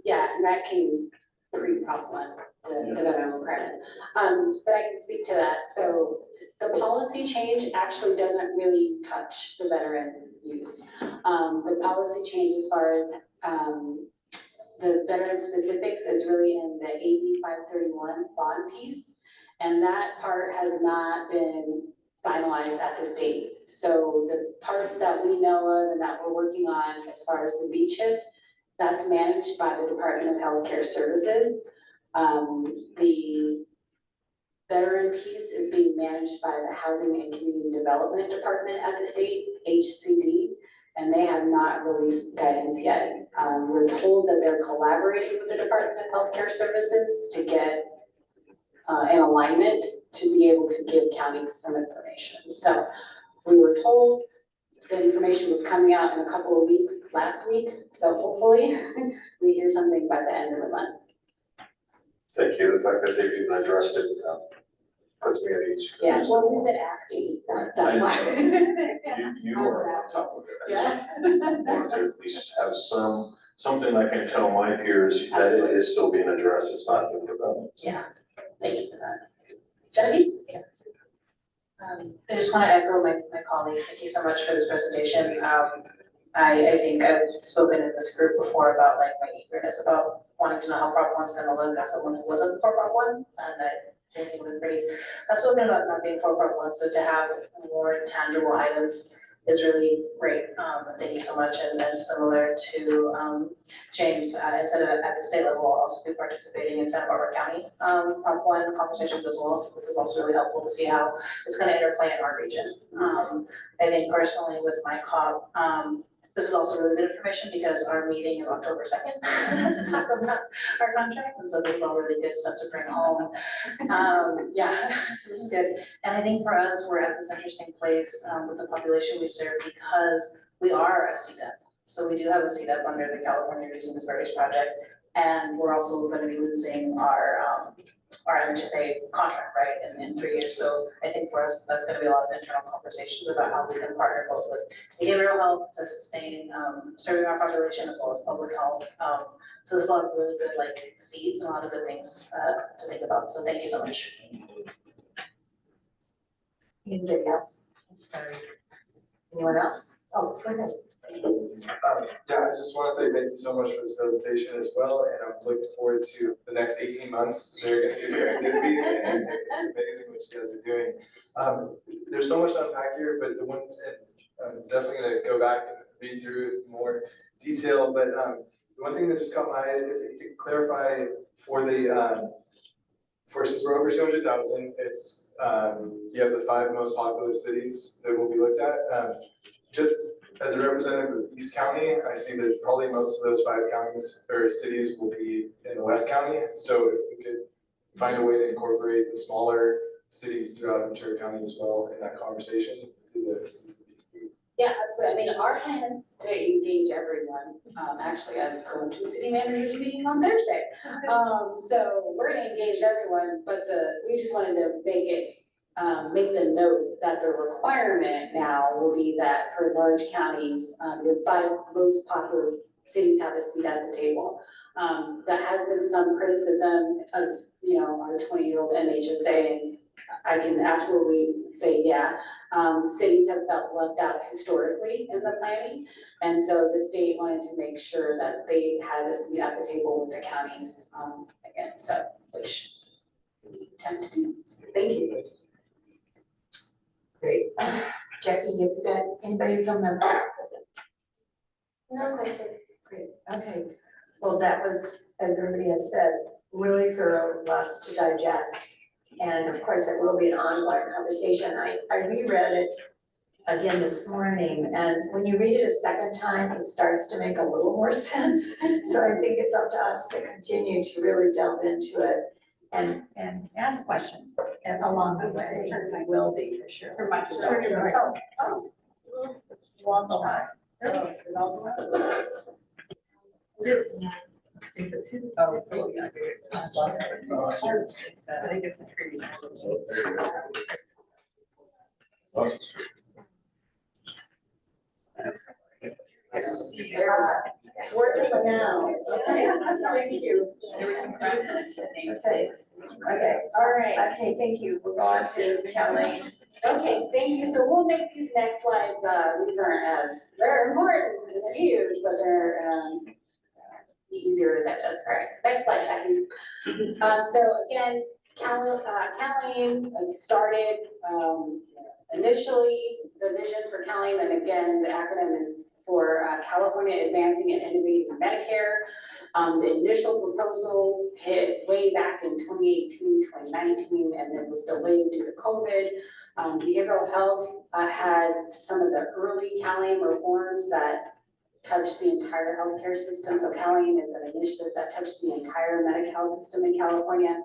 Yeah, and that came pre-Prop 1, the veteran requirement. But I can speak to that. So the policy change actually doesn't really touch the veteran use. The policy change as far as the veteran specifics is really in the AB 531 bond piece. And that part has not been finalized at the state. So the parts that we know of and that we're working on as far as the BHAB, that's managed by the Department of Healthcare Services. The veteran piece is being managed by the Housing and Community Development Department at the state, HCD, and they have not released guidance yet. We're told that they're collaborating with the Department of Healthcare Services to get an alignment to be able to give counties some information. So we were told the information was coming out in a couple of weeks last week. So hopefully we hear something by the end of the month. Thank you. The fact that they've even addressed it puts me at ease. Yeah, well, we've been asking, that's why. You are on top of it. I just wanted to at least have something I can tell my peers that it is still being addressed. It's not being forgotten. Yeah, thank you for that. Genevieve? Yeah. I just want to echo my colleagues. Thank you so much for this presentation. I think I've spoken in this group before about like my eagerness about wanting to know how Prop 1's gonna look as someone who wasn't for Prop 1, and I think it was pretty outspoken about not being for Prop 1, so to have more tangible items is really great. Thank you so much, and then similar to James, instead of at the state level, I'll also be participating in Santa Barbara County Prop 1 conversations as well, so this is also really helpful to see how it's gonna interplay in our region. I think personally with my COP, this is also really good information because our meeting is October 2nd to talk about our contract, and so this is all really good stuff to bring home. Yeah, so this is good. And I think for us, we're at this interesting place with the population we serve because we are a CDEP. So we do have a CDEP under the California Reducing Disparities Project, and we're also going to be losing our MHSA contract, right, in 3 years. So I think for us, that's going to be a lot of internal conversations about how we can partner both with behavioral health to sustain serving our population as well as public health. So there's a lot of really good like seeds and a lot of good things to think about. So thank you so much. Anybody else? Sorry. Anyone else? Oh, go ahead. Yeah, I just want to say thank you so much for this presentation as well, and I'm looking forward to the next 18 months. They're going to be very busy, and it's amazing what you guys are doing. There's so much to unpack here, but the one, I'm definitely going to go back and read through more detail, but the one thing that just caught my eye, if you could clarify for the, since we're over 200,000, it's, you have the 5 most populous cities that will be looked at. Just As a representative of East County, I see that probably most of those 5 counties or cities will be in West County. So if we could find a way to incorporate the smaller cities throughout Ventura County as well in that conversation. Yeah, absolutely. I mean, our plan is to engage everyone. Actually, I'm going to a city managers meeting on Thursday. So we're gonna engage everyone, but we just wanted to make the note that the requirement now will be that for large counties, the 5 most populous cities have a seat at the table. That has been some criticism of, our 20-year-old MHSA, and I can absolutely say, yeah, cities have felt left out historically in the planning. And so the state wanted to make sure that they had a seat at the table with the counties, again, so, which we intend to do. Thank you. Great. Jackie, have you got anybody from the? No question. Great, okay. Well, that was, as everybody has said, really thorough, lots to digest. And of course, it will be an ongoing conversation. I reread it again this morning, and when you read it a second time, it starts to make a little more sense. So I think it's up to us to continue to really delve into it and ask questions along the way. I will be for sure. For myself. Oh. Want the line. I think it's a pretty. It's working now. Okay, thank you. Okay, All right. okay, thank you. We'll go on to Kelly. Okay, thank you. So we'll make these next slides, these aren't they're important and huge, but they're easier to digest. All right, next slide, Jackie. So again, Calline started, initially the vision for Calline, and again, the acronym is for California Advancing and Innovating Medicare. The initial proposal hit way back in 2018, 2019, and then was delayed due to COVID. Behavioral health had some of the early Calline reforms that touched the entire healthcare system. So Calline is an initiative that touched the entire Medi-Cal system in California.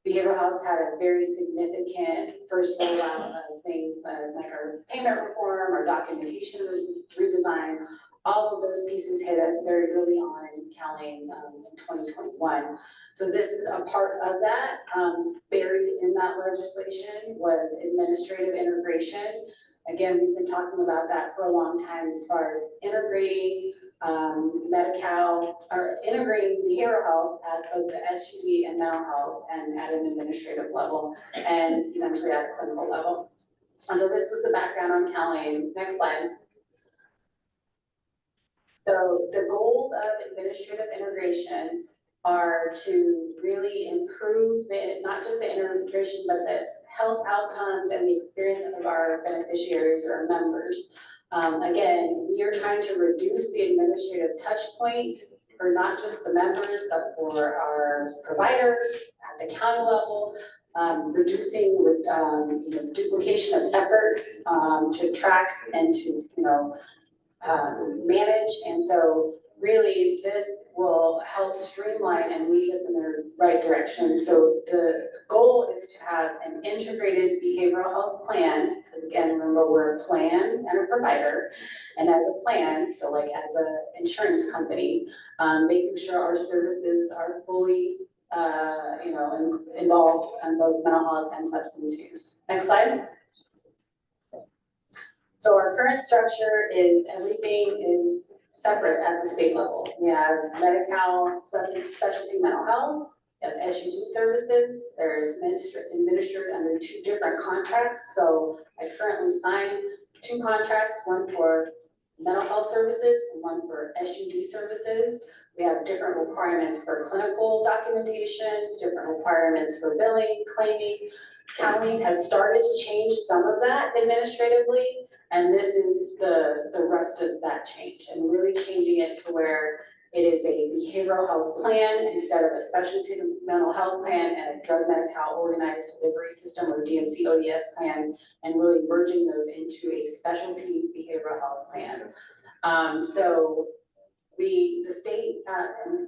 Behavioral health had a very significant first rollout of things like our payment reform, our documentation redesign. All of those pieces hit us very early on in Calline in 2021. So this is a part of that. Buried in that legislation was administrative integration. Again, we've been talking about that for a long time as far as integrating Medi-Cal, or integrating behavioral health at both the SUD and mental health and at an administrative level and eventually at a clinical level. And so this was the background on Calline. Next slide. So the goals of administrative integration are to really improve not just the integration, but the health outcomes and the experience of our beneficiaries or members. Again, we are trying to reduce the administrative touch points for not just the members, but for our providers at the county level, reducing duplication of efforts to track and to manage. And so really this will help streamline and move us in the right direction. So the goal is to have an integrated behavioral health plan, because again, remember we're a plan and a provider, and as a plan, so like as an insurance company, making sure our services are fully involved in both mental health and substance use. Next slide. So our current structure is everything is separate at the state level. We have Medi-Cal specialty mental health, we have SUD services. There's administered under 2 different contracts. So I currently signed 2 contracts, one for mental health services and one for SUD services. We have different requirements for clinical documentation, different requirements for billing, claiming. Calline has started to change some of that administratively, and this is the rest of that change, and really changing it to where It is a behavioral health plan instead of a specialty mental health plan and a drug Medi-Cal organized delivery system or DMC ODS plan, and really merging those into a specialty behavioral health plan. So the state,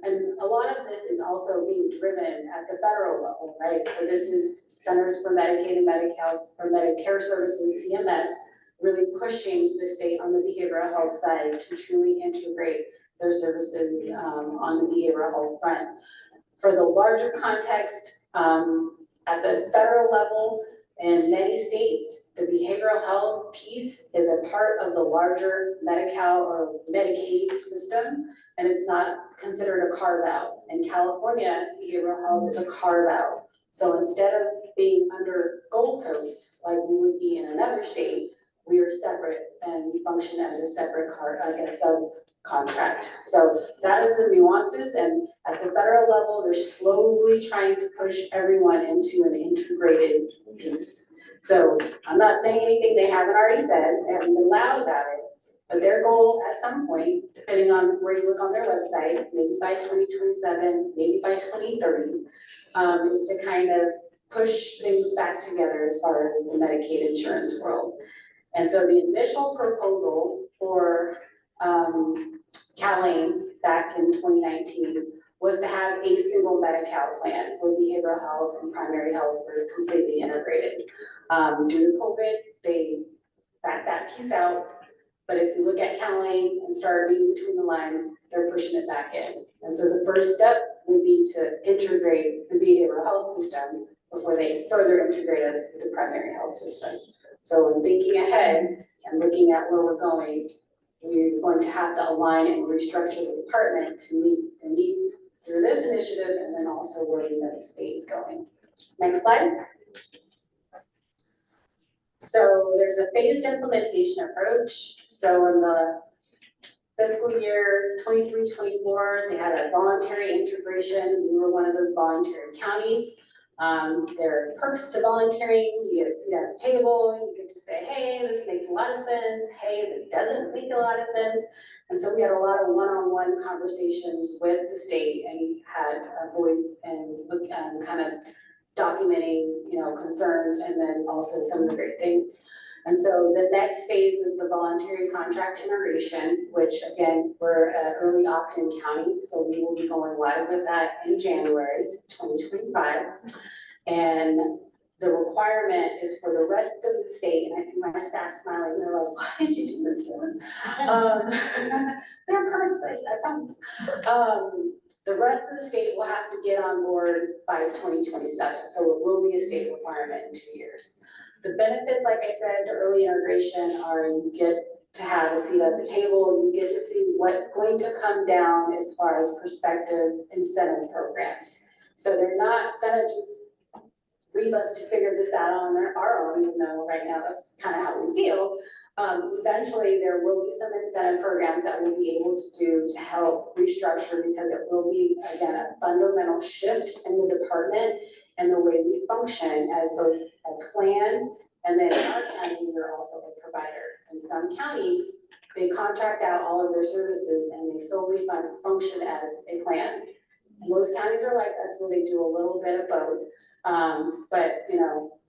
and a lot of this is also being driven at the federal level, right? So this is Centers for Medicaid and Medi-Cal for Medicare Services, CMS, really pushing the state on the behavioral health side to truly integrate their services on the behavioral health front. For the larger context, at the federal level, in many states, the behavioral health piece is a part of the larger Medi-Cal or Medicaid system, and it's not considered a carve-out. In California, behavioral health is a carve-out. So instead of being under Gold Coast, like we would be in another state, we are separate and we function as a separate subcontract. So that is the nuances, and at the federal level, they're slowly trying to push everyone into an integrated piece. So I'm not saying anything they haven't already said, they haven't been loud about it, but their goal at some point, depending on where you look on their website, maybe by 2027, maybe by 2030, is to kind of push things back together as far as the Medicaid insurance world. And so the initial proposal for CalAIM back in 2019 was to have a single Medi-Cal plan where behavioral health and primary health were completely integrated. Due to COVID, they backed that piece out. But if you look at CalAIM and start reading between the lines, they're pushing it back in. And so the first step would be to integrate the behavioral health system before they further integrate us with the primary health system. So in thinking ahead and looking at where we're going, we're going to have to align and restructure the department to meet the needs through this initiative and then also where the state is going. Next slide. So there's a phased implementation approach. So in the fiscal year 23-24, they had a voluntary integration. We were one of those voluntary counties. There are perks to volunteering. You get a seat at the table. You get to say, hey, this makes a lot of sense. Hey, this doesn't make a lot of sense. And so we had a lot of one-on-one conversations with the state and had a voice and kind of documenting, concerns and then also some of the great things. And so the next phase is the voluntary contract integration, which again, we're an early opt-in county, so we will be going live with that in January 2025. And the requirement is for the rest of the state, and I see my staff smiling, and they're like, why did you do this to them? They're perks, I promise. The rest of the state will have to get on board by 2027, so it will be a state requirement in 2 years. The benefits, like I said, to early integration are you get to have a seat at the table, you get to see what's going to come down as far as prospective incentive programs. So they're not gonna just leave us to figure this out on our own, even though right now that's kind of how we feel. Eventually there will be some incentive programs that we'll be able to do to help restructure, because it will be, again, a fundamental shift in the department and the way we function as both a plan, and then in our county, we're also a provider. In some counties, they contract out all of their services and they solely function as a plan. Most counties are like us, where they do a little bit of both. But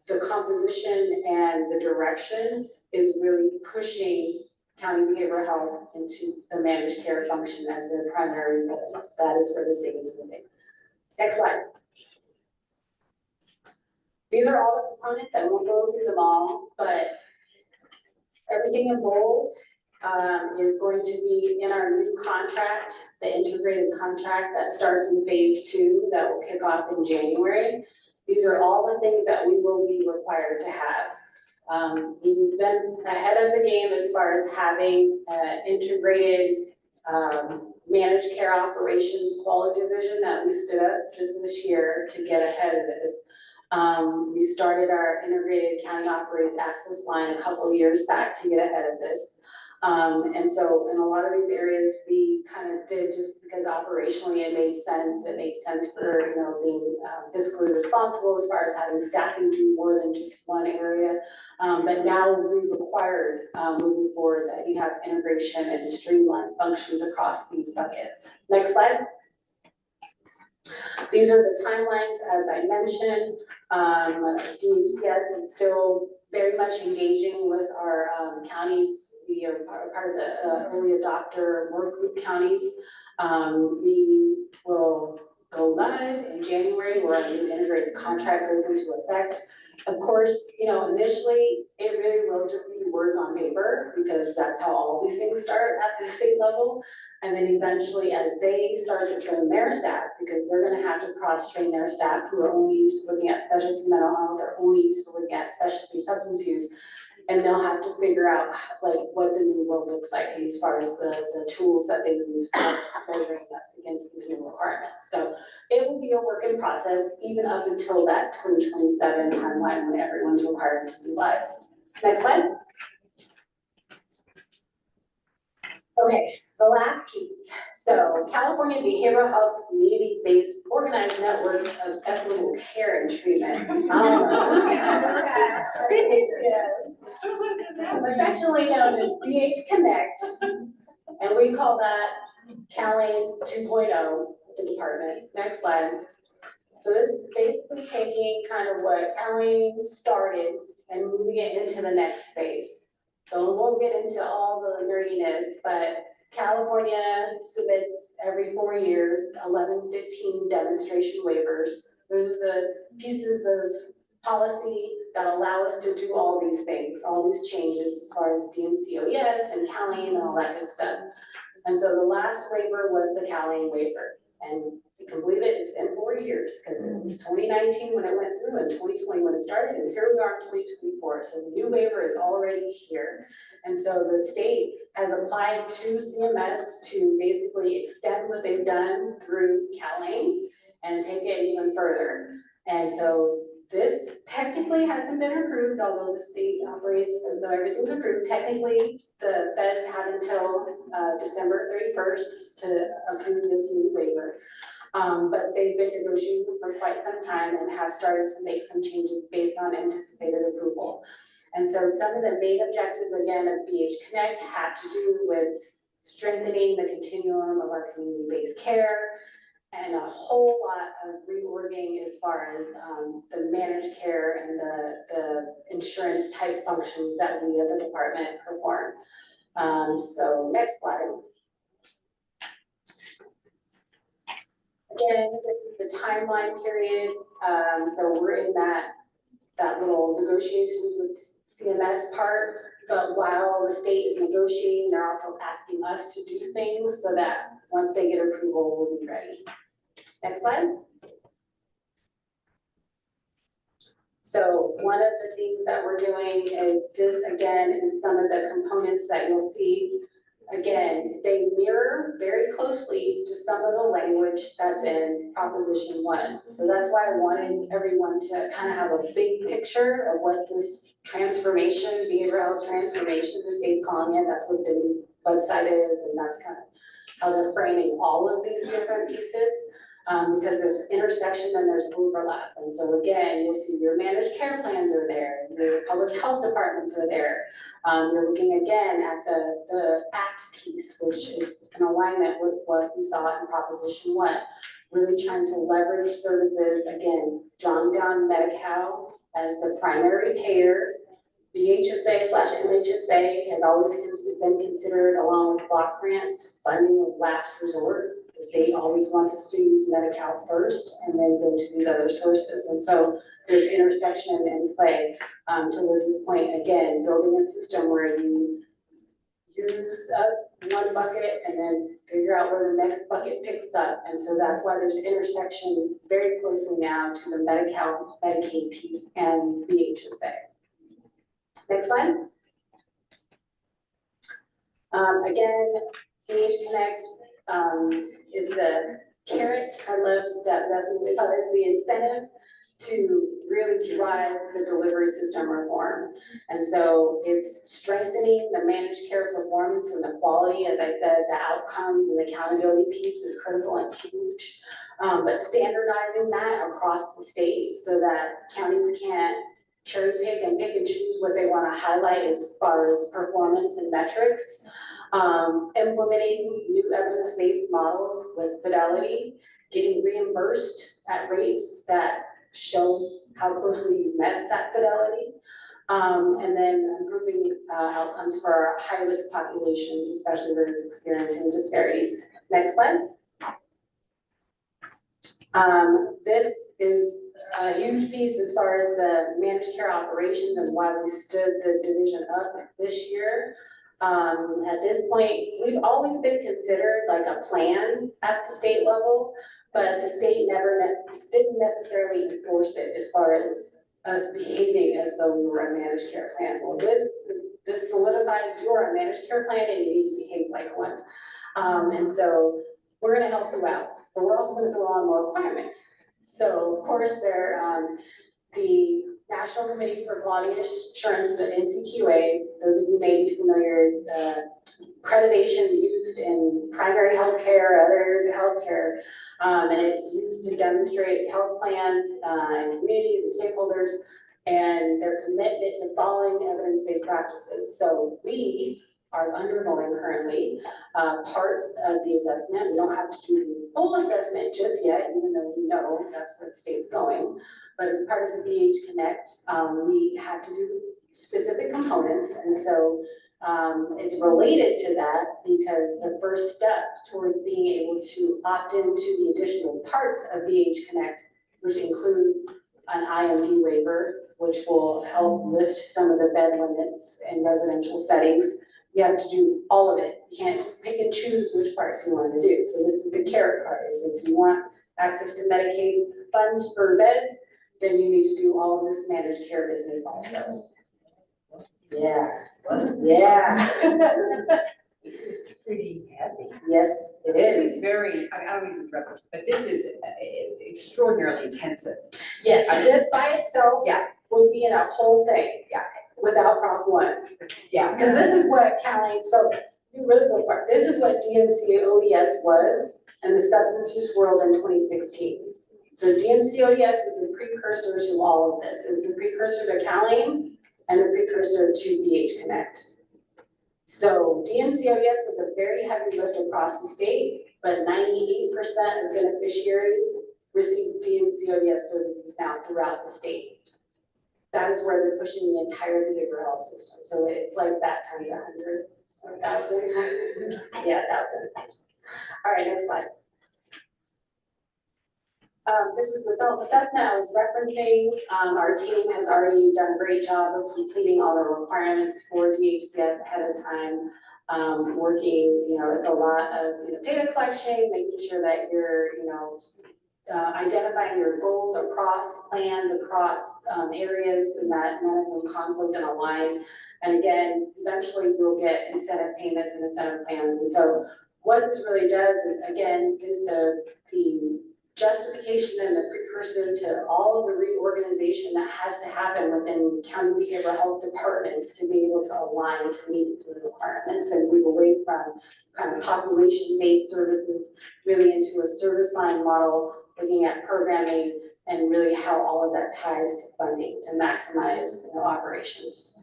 the composition and the direction is really pushing county behavioral health into the managed care function as their primary role. That is where the state is moving. Next slide. These are all the components. I won't go through them all, but everything in bold is going to be in our new contract, the integrated contract that starts in phase 2 that will kick off in January. These are all the things that we will be required to have. We've been ahead of the game as far as having an integrated managed care operations quality division that we stood up just this year to get ahead of this. We started our integrated county operated access line a couple of years back to get ahead of this. And so in a lot of these areas, we kind of did just because operationally it made sense. It made sense for, you know, being fiscally responsible as far as having staffing do more than just one area. But now we required, moving forward, that you have integration and streamlined functions across these buckets. Next slide. These are the timelines, as I mentioned. DHCS is still very much engaging with our counties. We are part of the early adopter work group counties. We will go live in January where a new integrated contract goes into effect. Of course, you know, initially, it really will just be words on paper because that's how all these things start at the state level. And then eventually, as they start to train their staff, because they're gonna have to cross-train their staff who are only used to looking at specialty mental health, they're only used to looking at specialty substance use. And they'll have to figure out like what the new world looks like as far as the tools that they use for measuring us against these new requirements. So it will be a work in process even up until that 2027 timeline when everyone's required to be live. Next slide. Okay, the last piece. So California Behavioral Health Community-Based Organized Networks of Equitable Care and Treatment. Yes. Affectionately known as BH Connect, and we call that CalAIM 2.0 with the department. Next slide. So this is basically taking kind of what CalAIM started and moving it into the next phase. So we'll get into all the nerdiness, but California submits every 4 years, 1115 demonstration waivers. Those are the pieces of policy that allow us to do all these things, all these changes as far as DMCOES and CalAIM and all that good stuff. And so the last waiver was the CalAIM waiver. And you can believe it, it's been 4 years because it was 2019 when it went through and 2020 when it started, and here we are in 2024. So the new waiver is already here. And so the state has applied to CMS to basically extend what they've done through CalAIM and take it even further. And so this technically hasn't been approved, although the state operates as though everything's approved. Technically, the feds have until December 31st to approve this new waiver. But they've been negotiating for quite some time and have started to make some changes based on anticipated approval. And so some of the main objectives, again, of BH Connect had to do with strengthening the continuum of our community-based care, and a whole lot of reorging as far as the managed care and the insurance type functions that we as a department perform. So next slide. Again, this is the timeline period. So we're in that little negotiations with CMS part, but while the state is negotiating, they're also asking us to do things so that once they get approval, we'll be ready. Next slide. So one of the things that we're doing is this, again, is some of the components that you'll see. Again, they mirror very closely to some of the language that's in Proposition 1. So that's why I wanted everyone to kind of have a big picture of what this transformation, behavioral health transformation, the state's calling it, that's what the new website is, and that's kind of how they're framing all of these different pieces. Because there's intersection and there's overlap. And so again, you'll see your managed care plans are there, your public health departments are there. You're looking again at the ACT piece, which is in alignment with what we saw in Proposition 1. Really trying to leverage services, again, drawing down Medi-Cal as the primary payer. BHSA/MHSA has always been considered, along with block grants, funding of last resort. The state always wants us to use Medi-Cal first and then go to these other sources. And so there's intersection and play. To Liz's point, again, building a system where you use one bucket and then figure out where the next bucket picks up. And so that's why there's intersection very closely now to the Medi-Cal, Medicaid piece and BHSA. Next slide. Again, BH Connect is the carrot. I love that. That's what we call it, the incentive. to really drive the delivery system reform. And so it's strengthening the managed care performance and the quality. As I said, the outcomes and the accountability piece is critical and huge. But standardizing that across the state so that counties can't cherry pick and choose what they want to highlight as far as performance and metrics. Implementing new evidence-based models with fidelity, getting reimbursed at rates that show how closely you met that fidelity. And then improving outcomes for our high-risk populations, especially those experiencing disparities. Next slide. This is a huge piece as far as the managed care operations and why we stood the division up this year. At this point, we've always been considered like a plan at the state level, but the state never didn't necessarily enforce it as far as us behaving as though we were a managed care plan. Well, this solidifies you're a managed care plan and you need to behave like one. And so we're gonna help you out, but we're also gonna throw on more requirements. So of course, the National Committee for Quality Assurance, the NCQA, those of you may be familiar, is accreditation used in primary healthcare, other areas of healthcare, and it's used to demonstrate health plans and communities and stakeholders and their commitment to following evidence-based practices. So we are undergoing currently parts of the assessment. We don't have to do the full assessment just yet, even though we know that's where the state's going. But as part of the BH Connect, we have to do specific components. And so it's related to that because the first step towards being able to opt into the additional parts of BH Connect, which include an IMD waiver, which will help lift some of the bed limits in residential settings. You have to do all of it. You can't just pick and choose which parts you want to do. So this is the carrot card, is if you want access to Medicaid funds for beds, then you need to do all of this managed care business also. Yeah, yeah. This is pretty heavy. Yes, it is. This is very, I don't mean to interrupt, but this is extraordinarily intensive. Yes, this by itself Yeah. would be in a whole thing. Yeah. Without Prop 1. Yeah. Because this is what county, so you really go for it. This is what DMC ODS was in the substance use world in 2016. So DMC ODS was the precursor to all of this. It was the precursor to CalAIM and the precursor to BH Connect. So DMC ODS was a very heavy lift across the state, but 98% of beneficiaries receive DMC ODS services now throughout the state. That is where they're pushing the entire behavioral health system. So it's like that times 100 or 1,000. Yeah, 1,000. All right, next slide. This is the self-assessment I was referencing. Our team has already done a great job of completing all the requirements for DHCS ahead of time. Working, it's a lot of data collection, making sure that you're, identifying your goals across plans, across areas, and that none of them conflict and align. And again, eventually you'll get incentive payments and incentive plans. And so what this really does is, again, is the justification and the precursor to all of the reorganization that has to happen within county behavioral health departments to be able to align to meet these requirements and move away from kind of population-based services really into a service line model, looking at programming and really how all of that ties to funding to maximize operations.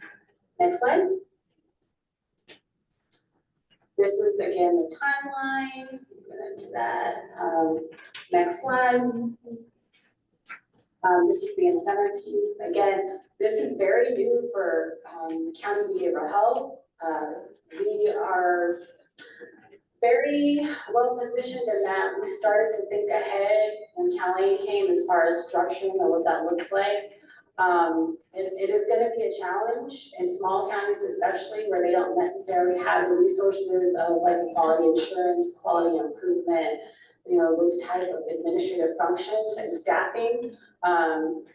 Next slide. This is again the timeline. Get into that. Next slide. This is the incentive piece. Again, this is very new for county behavioral health. We are very well positioned in that we started to think ahead when CalAIM came as far as structuring and what that looks like. It is going to be a challenge in small counties, especially where they don't necessarily have the resources of like quality assurance, quality improvement, those type of administrative functions and staffing.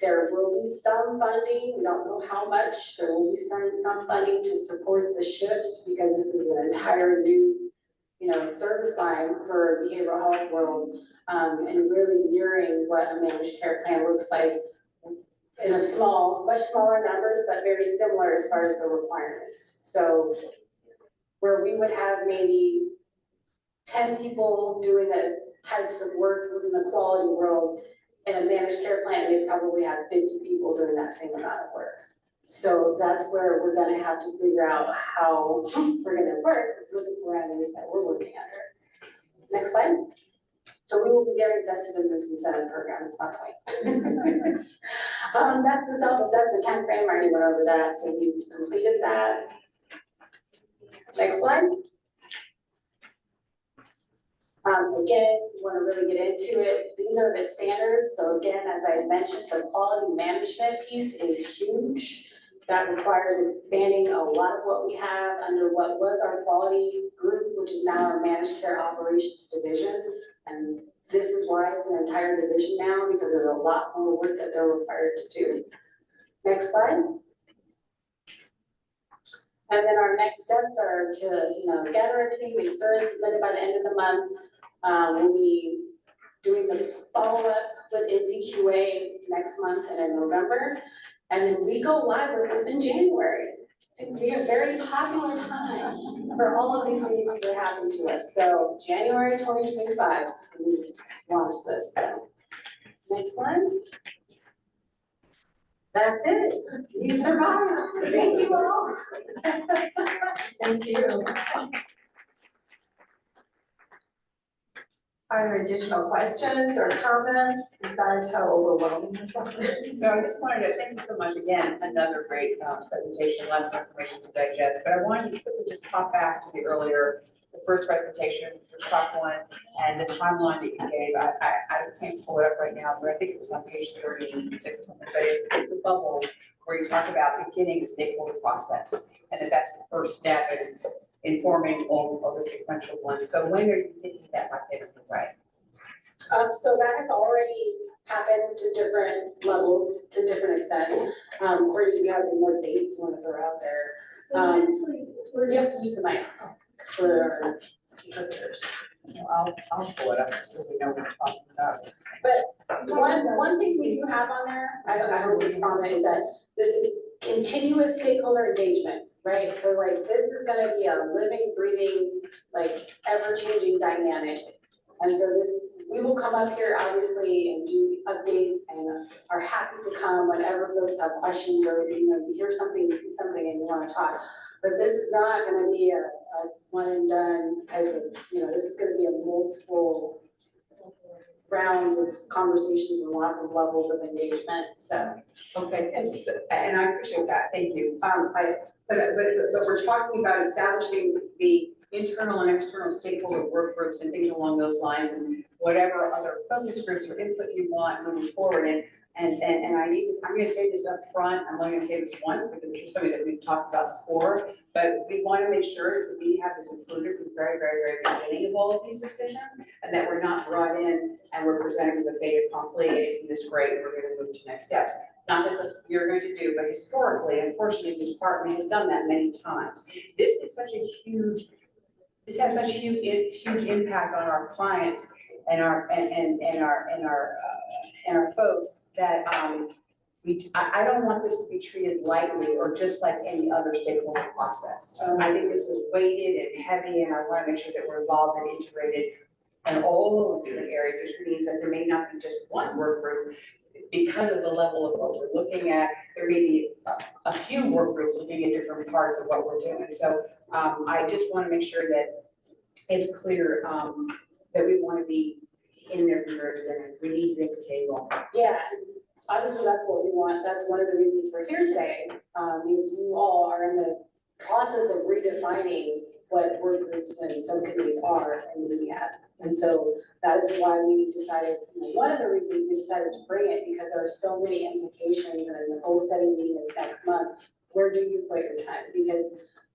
There will be some funding, we don't know how much, there will be some funding to support the shifts because this is an entire new service line for behavioral health world, and really mirroring what a managed care plan looks like. in a small, much smaller numbers, but very similar as far as the requirements. So where we would have maybe 10 people doing the types of work within the quality world, in a managed care plan, they'd probably have 50 people doing that same amount of work. So that's where we're gonna have to figure out how we're gonna work with the parameters that we're looking under. Next slide. So we will be very invested in this incentive program, it's not quite. That's the self-assessment timeframe, I already went over that, so we've completed that. Next slide. Again, you want to really get into it. These are the standards. So again, as I mentioned, the quality management piece is huge. That requires expanding a lot of what we have under what was our quality group, which is now our managed care operations division. And this is why it's an entire division now, because there's a lot more work that they're required to do. Next slide. And then our next steps are to, gather everything, make sure it's submitted by the end of the month. We'll be doing the follow-up with NCQA next month and in November. And then we go live with this in January. Seems to be a very popular time for all of these things to happen to us. So January 2025, we launch this. So next slide. That's it. You survived. Thank you all. Thank you. Are there additional questions or comments besides how overwhelming this one is? So I just wanted to thank you so much again, another great presentation, lots of information to digest, but I wanted to quickly just pop back to the first presentation, the top one, and the timeline that you gave. I can't pull it up right now, but I think it was on page 36 or something, but it's the bubble where you talk about beginning the stakeholder process, and that's the first step in informing all of the sequential ones. So when are you thinking that might get right? So that has already happened to different levels, to different extents. Courtney, you have more dates when they're out there. So essentially, You have to use the mic for our interpreters. I'll pull it up so we know what we're talking about. But one thing we do have on there, I hope it's on it, is that this is continuous stakeholder engagement, right? So like this is gonna be a living, breathing, like ever-changing dynamic. And so we will come up here obviously and do updates and are happy to come whenever folks have questions or you hear something, you see something and you wanna talk. But this is not gonna be a one and done type of, this is gonna be a multiple rounds of conversations and lots of levels of engagement, so. Okay, and I appreciate that, thank you. But so we're talking about establishing the internal and external stakeholder work groups and things along those lines, and whatever other focus groups or input you want moving forward. And I'm gonna say this up front, I'm only gonna say this once because it's something that we've talked about before, but we want to make sure that we have this included from the very, very, very beginning of all of these decisions, and that we're not brought in and we're presented with a fait accompli, isn't this great, we're gonna move to next steps. Not that you're going to do, but historically, unfortunately, the department has done that many times. This has such huge impact on our clients and our folks that I don't want this to be treated lightly or just like any other stakeholder process. I think this is weighted and heavy, and I want to make sure that we're involved and integrated in all of the different areas, which means that there may not be just one work group. Because of the level of what we're looking at, there may be a few work groups looking at different parts of what we're doing. So I just want to make sure that it's clear that we want to be in there from the beginning. We need to be at the table. Yeah, obviously that's what we want. That's one of the reasons we're here today, means you all are in the process of redefining what work groups and subcommittees are and looking at. And so that is why we decided, one of the reasons we decided to bring it, because there are so many implications, and the goal setting meeting is next month. Where do you put your time? Because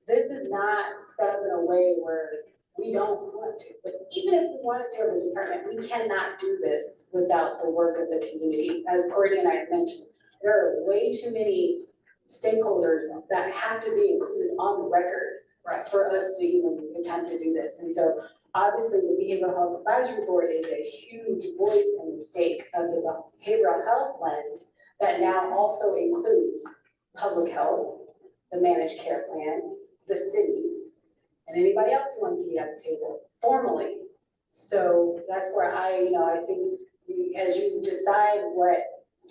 this is not set up in a way where we don't want to, but even if we wanted to as a department, we cannot do this without the work of the community. As Courtney and I have mentioned, there are way too many stakeholders that have to be included on the record, right, for us to even attempt to do this. And so Obviously, the Behavioral Health Advisory Board is a huge voice in the stake of the behavioral health lens that now also includes public health, the managed care plan, the cities, and anybody else who wants to be at the table formally. So that's where I think as you decide what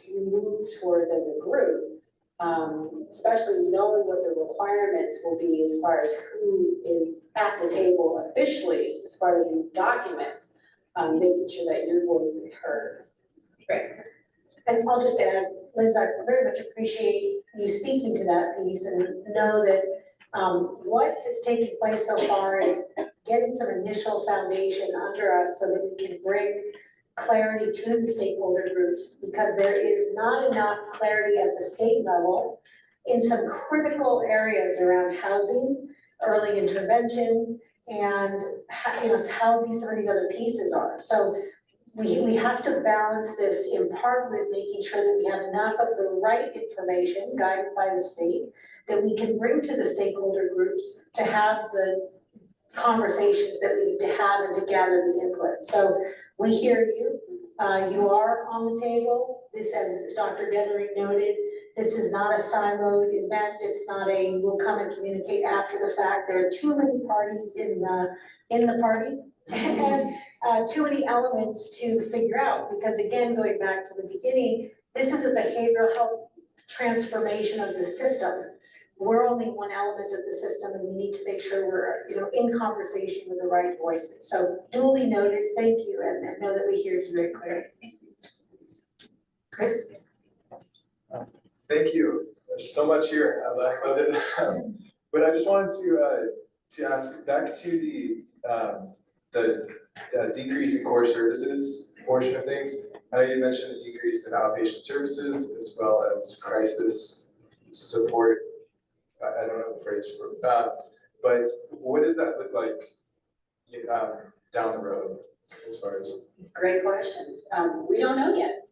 you move towards as a group, especially knowing what the requirements will be as far as who is at the table officially, as far as the documents, making sure that your voice is heard. Right. And I'll just add, Liz, I very much appreciate you speaking to that piece and know that what has taken place so far is getting some initial foundation under us so that we can bring clarity to the stakeholder groups, because there is not enough clarity at the state level in some critical areas around housing, early intervention, and how, some of these other pieces are. So we have to balance this in part with making sure that we have enough of the right information guided by the state that we can bring to the stakeholder groups to have the conversations that we need to have and to gather the input. So we hear you, you are on the table. This, as Dr. Dennery noted, this is not a siloed event. It's not a, we'll come and communicate after the fact. There are too many parties in the party and too many elements to figure out, because again, going back to the beginning, this is a behavioral health transformation of the system. We're only one element of the system, and we need to make sure we're, in conversation with the right voices. So duly noted, thank you, and know that we hear you very clearly. Chris? Thank you. There's so much here. I love it. But I just wanted to ask back to the decrease in core services portion of things. I know you mentioned the decrease in outpatient services as well as crisis support. I don't know the phrase for but what does that look like down the road as far as? Great question. We don't know yet.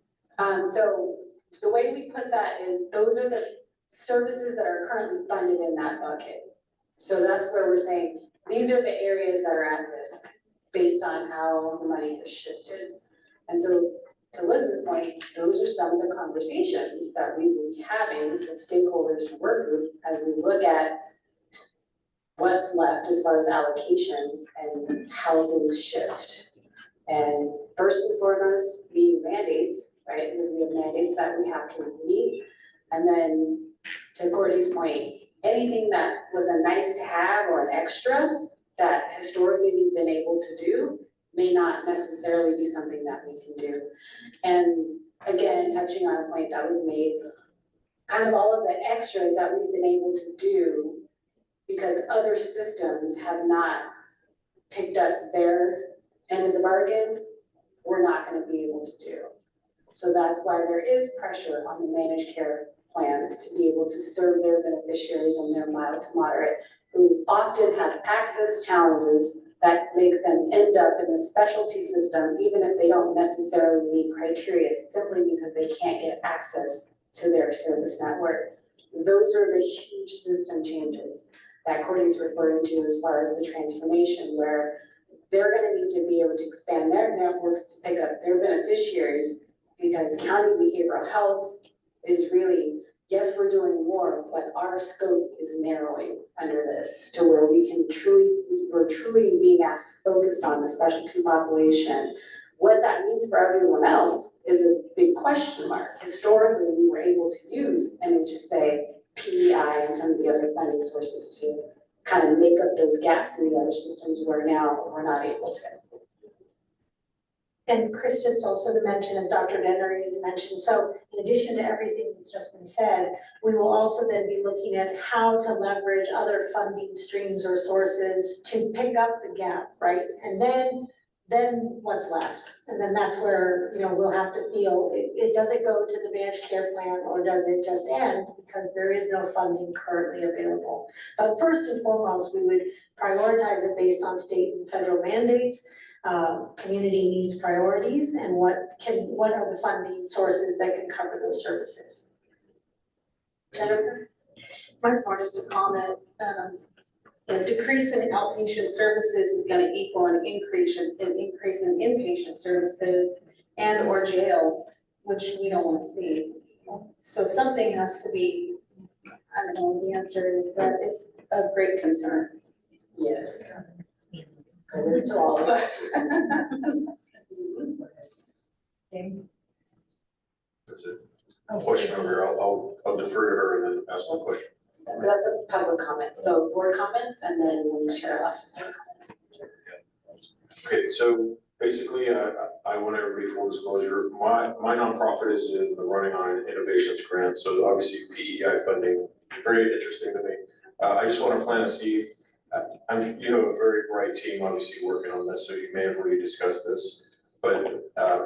So the way we put that is those are the services that are currently funded in that bucket. So that's where we're saying these are the areas that are at risk based on how the money has shifted. And so to Liz's point, those are some of the conversations that we will be having with stakeholders and work group as we look at what's left as far as allocations and how things shift. And first and foremost, being mandates, right? Because we have mandates that we have to meet. And then to Courtney's point, anything that was a nice to have or an extra that historically we've been able to do may not necessarily be something that we can do. And again, touching on a point that was made, kind of all of the extras that we've been able to do because other systems have not picked up their end of the bargain, we're not going to be able to do. So that's why there is pressure on the managed care plans to be able to serve their beneficiaries and their mild to moderate, who often have access challenges that make them end up in the specialty system, even if they don't necessarily meet criteria, simply because they can't get access to their service network. Those are the huge system changes that Courtney's referring to as far as the transformation, where they're gonna need to be able to expand their networks to pick up their beneficiaries, because county behavioral health is really, yes, we're doing more, but our scope is narrowing under this to where we're truly being asked to focus on the specialty population. What that means for everyone else is a big question mark. Historically, we were able to use MHSA, PEI, and some of the other funding sources to kind of make up those gaps in the other systems where now we're not able to. And Chris, just also to mention, as Dr. Dennery mentioned, so in addition to everything that's just been said, we will also then be looking at how to leverage other funding streams or sources to pick up the gap, right? And then what's left? And then that's where, we'll have to feel, does it go to the managed care plan or does it just end? Because there is no funding currently available. But first and foremost, we would prioritize it based on state and federal mandates, community needs priorities, and what are the funding sources that can cover those services. Jennifer? Mine's more just a comment. a decrease in outpatient services is gonna equal an increase in inpatient services and or jail, which we don't wanna see. So something has to be, I don't know, the answer is that it's of great concern. Yes. It is to all of us. James? There's a question over here, I'll defer to her and then ask my question. That's a public comment, so board comments and then we'll share last public comments. Okay, so basically, I want everybody full disclosure, my nonprofit is in the running on an innovations grant, so obviously PEI funding, very interesting to me. I just want to plant a seed. You have a very bright team, obviously, working on this, so you may have already discussed this. But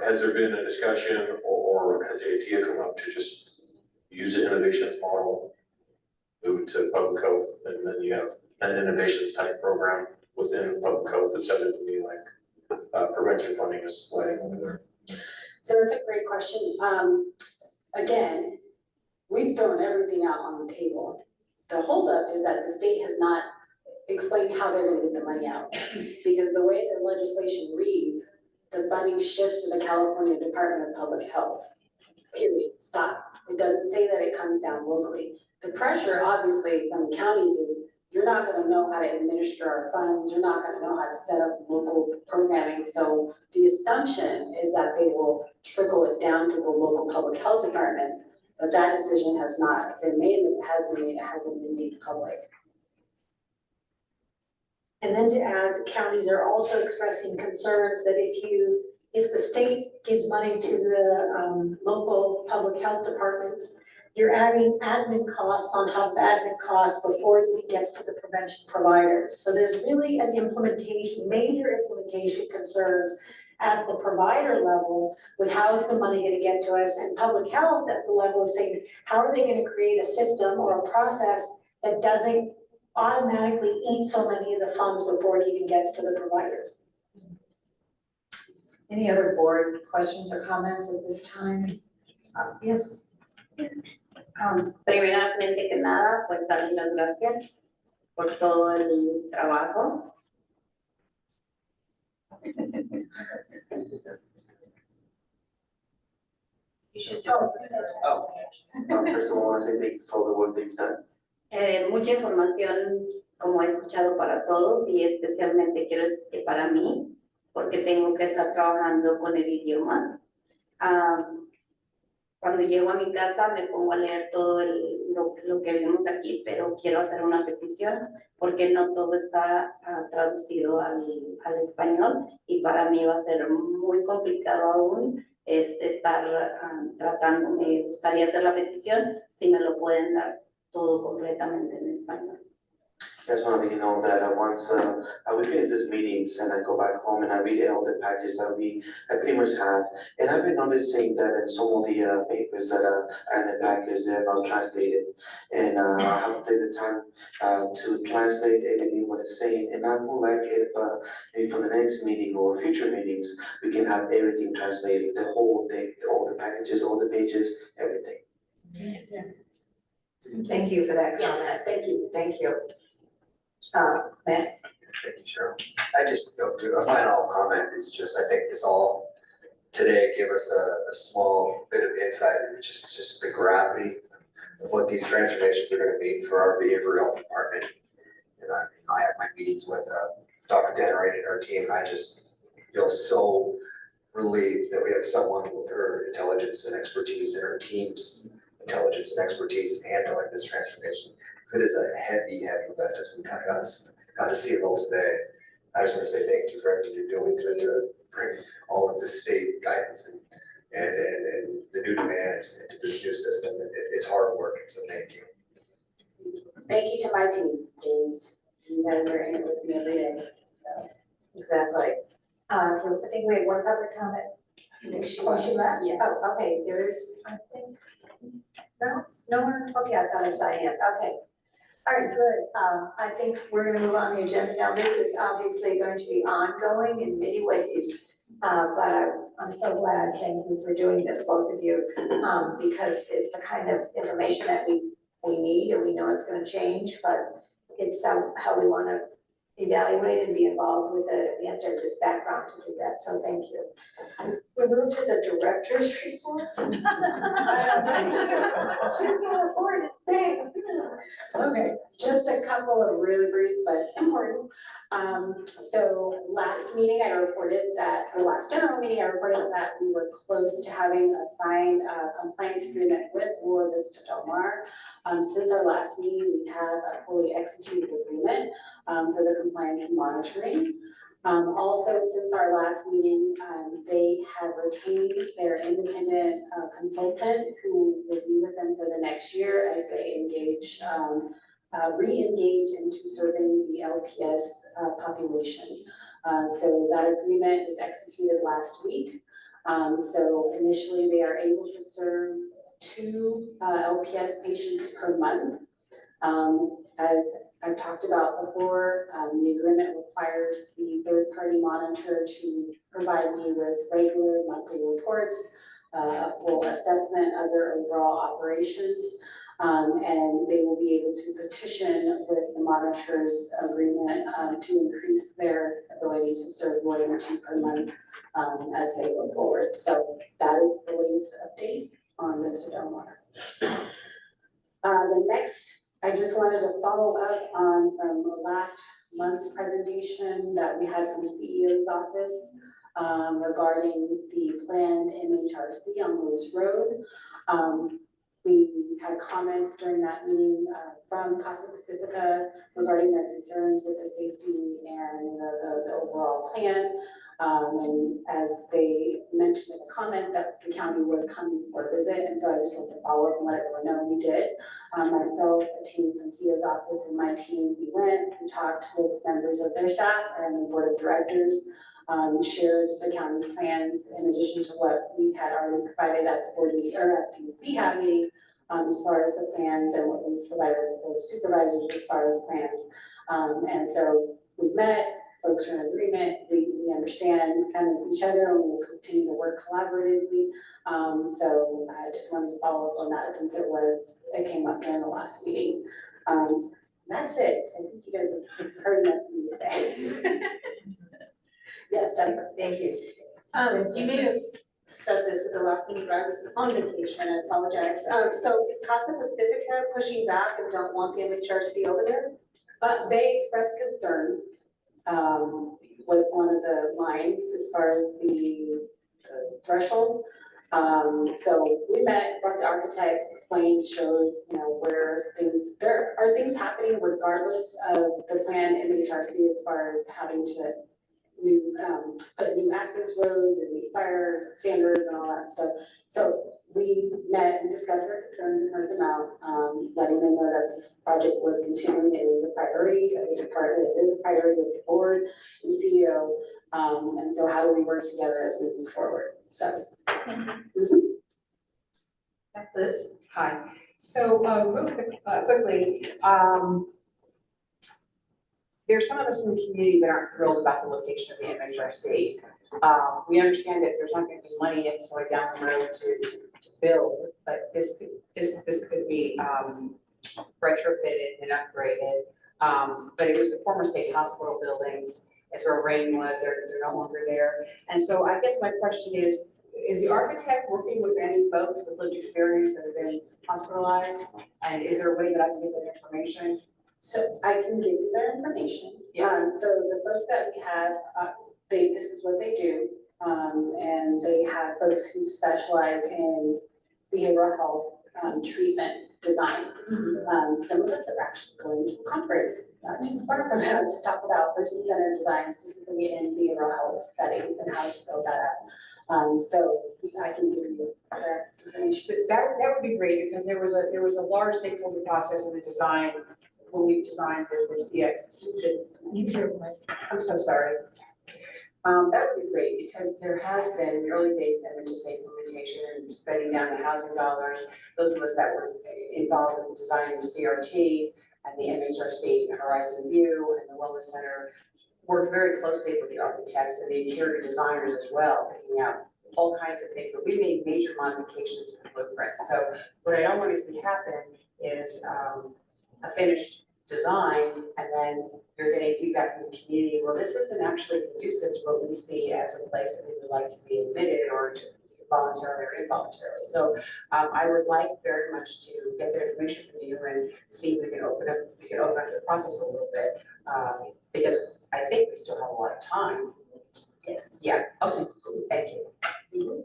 has there been a discussion or has the idea come up to just use the innovations model, move it to public health, and then you have an innovations type program within public health? It sounded to me like prevention funding is sliding over there. So that's a great question. Again, we've thrown everything out on the table. The holdup is that the state has not explained how they're gonna get the money out. Because the way the legislation reads, the funding shifts to the California Department of Public Health. Period, stop. It doesn't say that it comes down locally. The pressure, obviously, from the counties is, you're not gonna know how to administer our funds, you're not gonna know how to set up local programming. So the assumption is that they will trickle it down to the local public health departments, but that decision has not been made, it has been made, it hasn't been made public. And then to add, counties are also expressing concerns that if the state gives money to the local public health departments, you're adding admin costs on top of admin costs before it even gets to the prevention providers. So there's really an major implementation concerns at the provider level with how is the money gonna get to us, and public health at the level of saying, how are they gonna create a system or a process that doesn't automatically eat so many of the funds before it even gets to the providers. Any other board questions or comments at this time? Yes. Primeramente que nada, pues darle las gracias por todo el trabajo. First of all, I want to say thank you for all the work that you've done. Mucha información, como he escuchado, para todos y especialmente quiero decir que para mí, porque tengo que estar trabajando con el idioma. Cuando llego a mi casa me pongo a leer todo lo que vemos aquí, pero quiero hacer una petición porque no todo está traducido al español y para mí va a ser muy complicado aún estar tratando. Me gustaría hacer la petición si me lo pueden dar todo completamente en español. I just want to let you know that once we finish these meetings and I go back home and I read all the packages that I pretty much have, and I've been noticing that in some of the papers that are in the package, they're not translated, and I have to take the time to translate everything what it's saying, and I would like if maybe for the next meeting or future meetings, we can have everything translated, the whole thing, all the packages, all the pages, everything. Yes. Thank you for that comment. Yes, thank you. Thank you. Matt? Thank you, Cheryl. I just, do a final comment is just, I think this all today gave us a small bit of insight into just the gravity of what these transformations are gonna mean for our behavioral health department. And I have my meetings with Dr. Dennery and our team, and I just feel so relieved that we have someone with her intelligence and expertise and her team's intelligence and expertise handling this transformation. Because it is a heavy lift, as we kind of got to see a little today. I just want to say thank you for everything you're doing to bring all of the state guidance and the new demands into this new system. It's hard work, so thank you. Thank you to my team, because you guys are in it with me every day, so. Exactly. I think we have one other comment. I think she left? Yeah. Oh, okay, there is, I think, no one, okay, I thought I saw him, okay. All right, good, I think we're gonna move on the agenda now. This is obviously going to be ongoing in many ways. But I'm so glad, thank you for doing this, both of you, because it's the kind of information that we need and we know it's gonna change, but it's how we want to evaluate and be involved with we have to have this background to do that, so thank you. We move to the director's report. She's got a board to say. Okay, just a couple of really brief but important. So last meeting I reported that, the last general meeting I reported that we were close to having a signed compliance agreement with Lua Vista Del Mar. Since our last meeting, we have a fully executed agreement for the compliance monitoring. Also, since our last meeting, they have retained their independent consultant who will be with them for the next year as they engage, re-engage into serving the LPS population. So that agreement was executed last week. So initially they are able to serve 2 LPS patients per month. As I've talked about before, the agreement requires the third-party monitor to provide me with regular monthly reports, a full assessment of their overall operations, and they will be able to petition with the monitor's agreement to increase their ability to serve more than 2 per month as they go forward. So that is the latest update on Vista Del Mar. The next, I just wanted to follow up on from last month's presentation that we had from the CEO's office regarding the planned MHRC on Lewis Road. We had comments during that meeting from Casa Pacifica regarding their concerns with the safety and the overall plan. And as they mentioned in the comment that the county was coming for a visit, and so I just wanted to follow up and let everyone know we did. Myself, a team from CEO's office, and my team, we went and talked with members of their staff and the board of directors. Shared the county's plans in addition to what we had already provided at the board meeting or at the BHAB meeting as far as the plans and what we provided for the supervisors as far as plans. And so we met, folks are in agreement, we understand kind of each other and we'll continue to work collaboratively. So I just wanted to follow up on that since it came up during the last meeting. That's it. I think you guys have heard enough from me today. Yes, Jennifer. Thank you. You may have said this at the last meeting, but I was on vacation, I apologize. So is Casa Pacifica pushing back and don't want the MHRC over there? They expressed concerns with one of the lines as far as the threshold. So we met, brought the architect, explained, showed, where there are things happening regardless of the plan in the HRC as far as having to put new access roads and meet fire standards and all that stuff. So we met and discussed their concerns and heard them out, letting them know that this project was continuing. It is a priority. It is a priority of the board and CEO. And so how do we work together as we move forward? So. Liz? Hi. So real quickly, there's some of us in the community that aren't thrilled about the location of the MHRC. We understand that there's not going to be money necessarily down the road to build, but this could be retrofitted and upgraded. But it was the former state hospital buildings. It's where Rain was. They're no longer there. And so I guess my question is the architect working with any folks with lived experience that have been hospitalized? And is there a way that I can get that information? So I can give you their information. Yeah. So the folks that we have, this is what they do. And they have folks who specialize in behavioral health treatment design. Some of us are actually going to a conference not too far from now to talk about person-centered design specifically in behavioral health settings and how to build that up. So I can give you that information. That would be great because there was a large stakeholder process in the design when we designed the CX. I'm so sorry. That would be great because there has been in the early days of MHSA implementation and spending down the housing dollars. Those of us that were involved in designing the CRT and the MHRC Horizon View and the Wellness Center worked very closely with the architects and the interior designers as well, picking out all kinds of things. But we made major modifications to the blueprint. So what I don't want to see happen is a finished design, and then you're getting feedback from the community, well, this isn't actually conducive to what we see as a place that we would like to be admitted or to voluntarily or involuntarily. So I would like very much to get the information from you and see if we can open up the process a little bit, because I think we still have a lot of time. Yes. Yeah, okay, cool, thank you.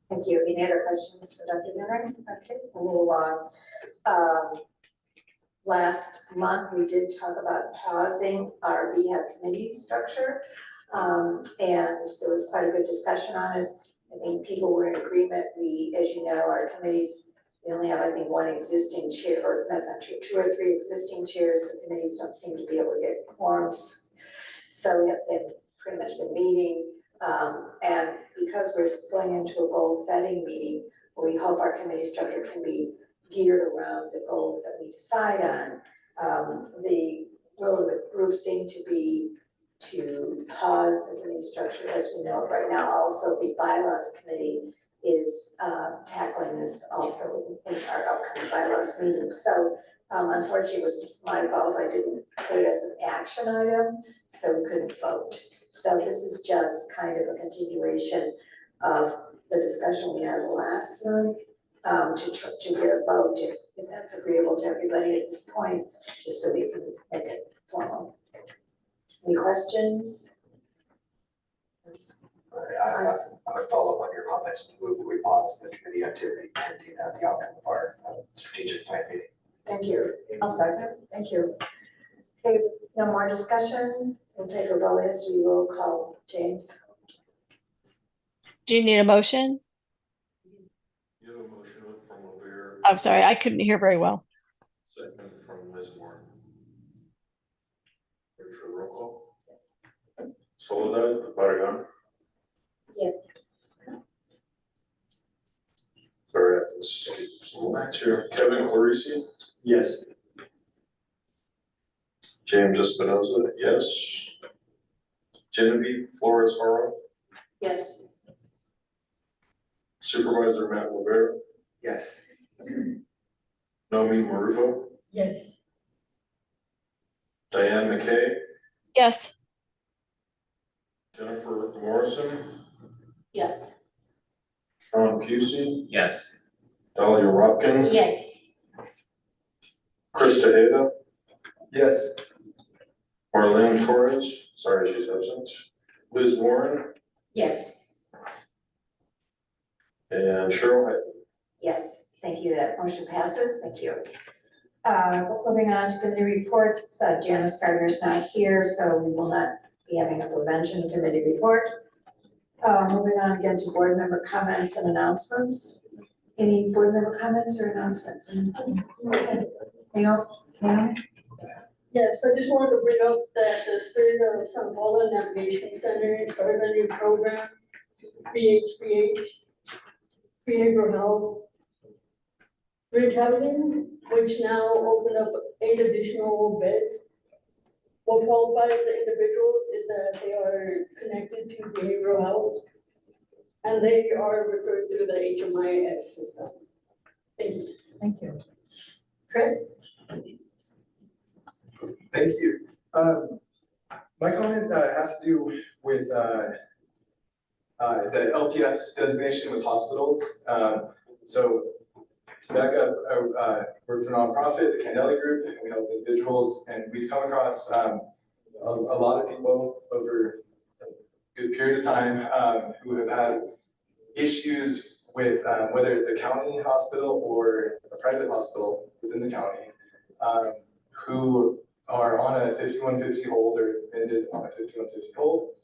Thank you. Any other questions for Dr. Miller? Okay, we'll move on. Last month, we did talk about pausing our BHAB committee structure. And there was quite a good discussion on it. I think people were in agreement. We, as you know, our committees, we only have, I think, one existing chair, or that's not true, 2 or 3 existing chairs. The committees don't seem to be able to get quorums. So we have pretty much been meeting. And because we're going into a goal setting meeting, we hope our committee structure can be geared around the goals that we decide on. The will of the group seemed to be to pause the committee structure as we know it right now. Also, the bylaws committee is tackling this also in our upcoming bylaws meeting. So unfortunately, it was my fault. I didn't put it as an action item, so we couldn't vote. So this is just kind of a continuation of the discussion we had last month, to get a vote, if that's agreeable to everybody at this point, just so we can make it formal. Any questions? I would follow up on your comments, move that we pause the committee activity pending the outcome of our strategic plan meeting. Thank you. I'll second. Thank you. Okay, no more discussion. We'll take a vote as we roll call. James? Do you need a motion? You have a motion from Lavere, I'm sorry, I couldn't hear very well. second from Ms. Warren. Ready for the roll call? Soledad Barragan. Yes. Sorry, I have to skip some lines here. Kevin Clarisi, Yes. James Espinoza, yes. Genevieve Flores Haro, Yes. Supervisor Matt Lavere, Yes. Nomi Marufo, Yes. Diane McKay, Yes. Jennifer Morrison, Yes. Sean Pusey, Yes. Dahlia Rodkin, Yes. Chris Tejeda, Yes. Marlene Torres, sorry she's absent, Liz Warren, Yes. and Cheryl Hayden. Yes, thank you. That motion passes. Thank you. Moving on to committee reports, Janice Gardner's not here, so we will not be having a prevention committee report. Moving on again to board member comments and announcements. Any board member comments or announcements? Okay. Naomi? Yes, I just wanted to bring up that the Spirit of San Paulo Navigation Center started a new program, BHBH, Behavioral Health Rehabilitation, which now opened up 8 additional beds. What qualifies the individuals is that they are connected to behavioral health, and they are referred through the HMIS system. Thank you. Thank you. Chris? Thank you. My comment has to do with the LPS designation with hospitals. So to back up, we're a nonprofit, the Candelli Group, and we help individuals, and we've come across a lot of people over a good period of time who have had issues with whether it's a county hospital or a private hospital within the county, who are on a 5150 hold or ended on a 5150 hold,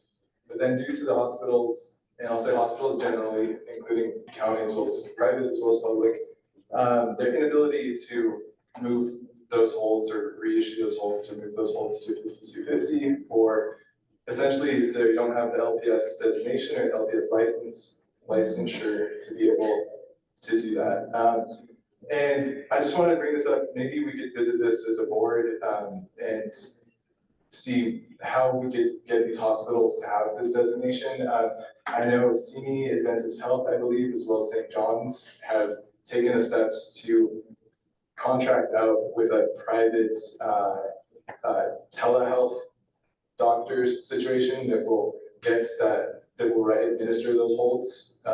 but then due to the hospitals, and I'll say hospitals generally, including county as well as private as well as public, their inability to move those holds or reissue those holds or move those holds to 5250, or essentially they don't have the LPS designation or LPS licensure to be able to do that. And I just wanted to bring this up, maybe we could visit this as a board and see how we could get these hospitals to have this designation. I know CME, Adventist Health, I believe, as well as St. John's have taken the steps to contract out with a private telehealth doctors situation that will get that will administer those holds.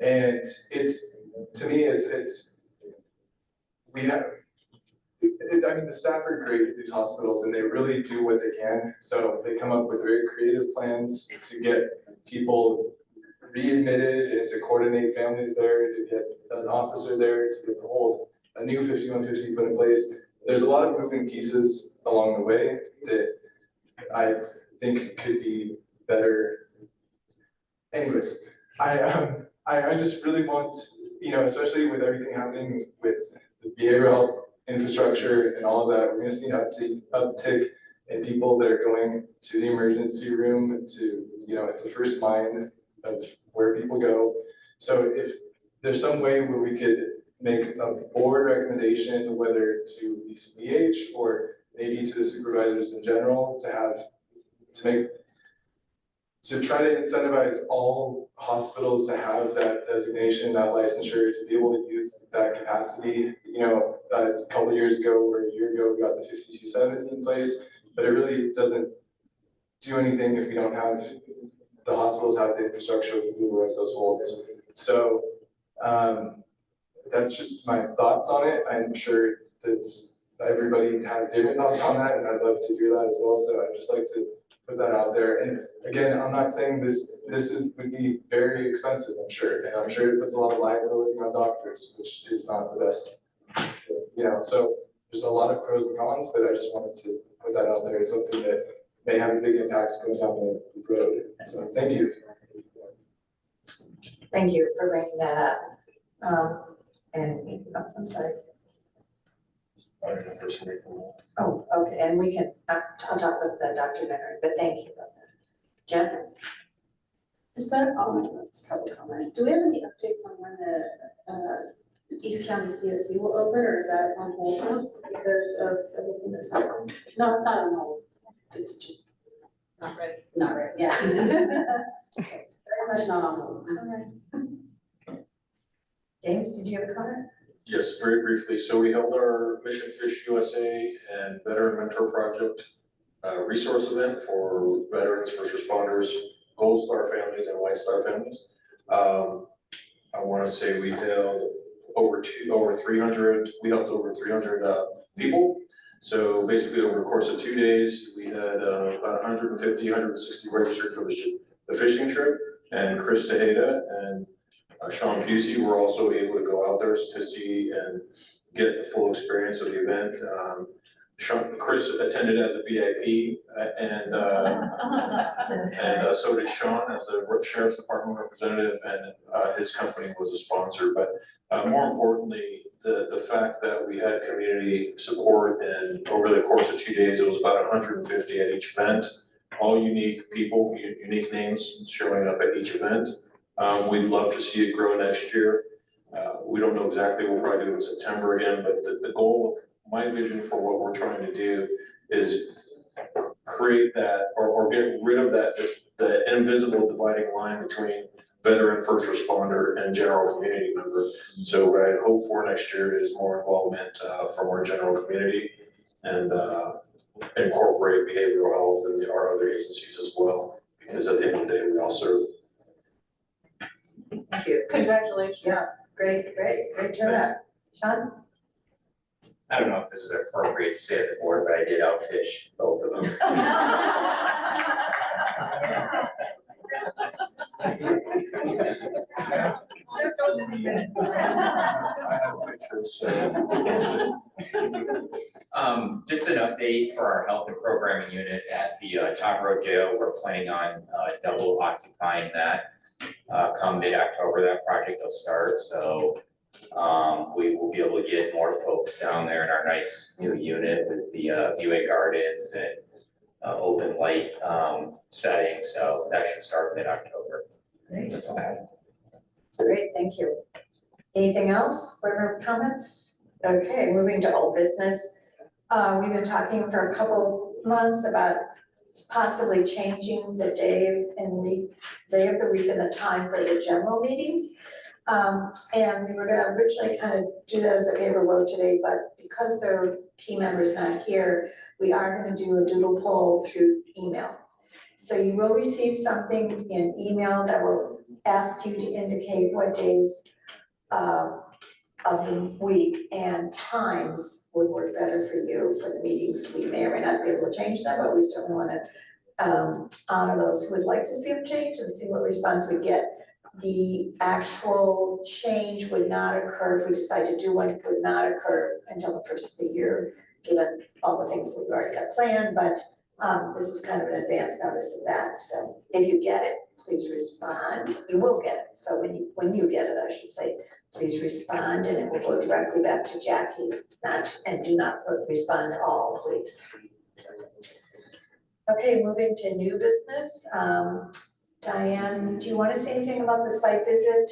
And to me, we have, I mean, the staff are great at these hospitals and they really do what they can. So they come up with very creative plans to get people readmitted and to coordinate families there, to get an officer there, to get a new 5150 put in place. There's a lot of moving pieces along the way that I think could be better. Anyways, I just really want, especially with everything happening with the behavioral health infrastructure and all of that, we're gonna see an uptick in people that are going to the emergency room to, it's the first line of where people go. So if there's some way where we could make a board recommendation, whether to BCBH or maybe to the supervisors in general, to try to incentivize all hospitals to have that designation, that licensure, to be able to use that capacity. A couple of years ago or a year ago, we got the 5270 in place, but it really doesn't do anything if we don't have the hospitals have the infrastructure to move those holds. So that's just my thoughts on it. I'm sure that everybody has different thoughts on that, and I'd love to hear that as well. So I'd just like to put that out there. And again, I'm not saying this would be very expensive, I'm sure, and I'm sure it puts a lot of liability on doctors, which is not the best. So there's a lot of pros and cons, but I just wanted to put that out there as something that may have a big impact going down the road. So thank you. Thank you for bringing that up. I'm sorry. Oh, okay, and we can, I'll talk with the Dr. Leonard, but thank you about that. Jennifer? Is that, that's public comment. Do we have any updates on when the East County CSU will open, or is that on hold because of everything that's happened? No, it's not on hold. It's just not ready. Not ready, yeah. Okay, very much not on hold. Okay. James, did you have a comment? Yes, very briefly. So we held our Mission Fish USA and Veteran Mentor Project resource event for veterans, first responders, Gold Star families, and White Star families. I want to say we held over 300. We helped over 300 people. So basically, over the course of 2 days, we had about 150, 160 registered for the fishing trip. And Chris Tejeda and Sean Pusey were also able to go out there to see and get the full experience of the event. Chris attended as a VIP, and so did Sean as a Sheriff's Department representative, and his company was a sponsor. But more importantly, the fact that we had community support, and over the course of 2 days, it was about 150 at each event, all unique people, unique names showing up at each event. We'd love to see it grow next year. We don't know exactly, we'll probably do it in September again, but the goal of my vision for what we're trying to do is create that or get rid of the invisible dividing line between veteran, first responder, and general community member. So what I hope for next year is more involvement from our general community and incorporate behavioral health and our other agencies as well, because at the end of the day, we all serve. Thank you. Congratulations. Yeah, great turnout. Sean? I don't know if this is appropriate to say at the board, but I did outfish both of them. Just an update for our health and programming unit at the Top Road Jail. We're planning on double occupying that. Come mid-October, that project will start, so we will be able to get more folks down there in our nice new unit with the viewing gardens and open light setting, so that should start mid-October. That's all I have. Great, thank you. Anything else? Board member comments? Okay, moving to old business. We've been talking for a couple months about possibly changing the day of the week and the time for the general meetings. And we were gonna originally kind of do that as a paper vote today, but because their key member's not here, we are gonna do a doodle poll through email. So you will receive something in email that will ask you to indicate what days of the week and times would work better for you for the meetings. We may or may not be able to change them, but we certainly wanna honor those who would like to see them change and see what response we get. The actual change would not occur, if we decide to do one, it would not occur until the first of the year, given all the things that we've already got planned, but this is kind of an advance notice of that, so if you get it, please respond. You will get it, so when you get it, I should say, please respond, and it will go directly back to Jackie, and do not respond at all, please. Okay, moving to new business. Diane, do you want to say anything about the site visit?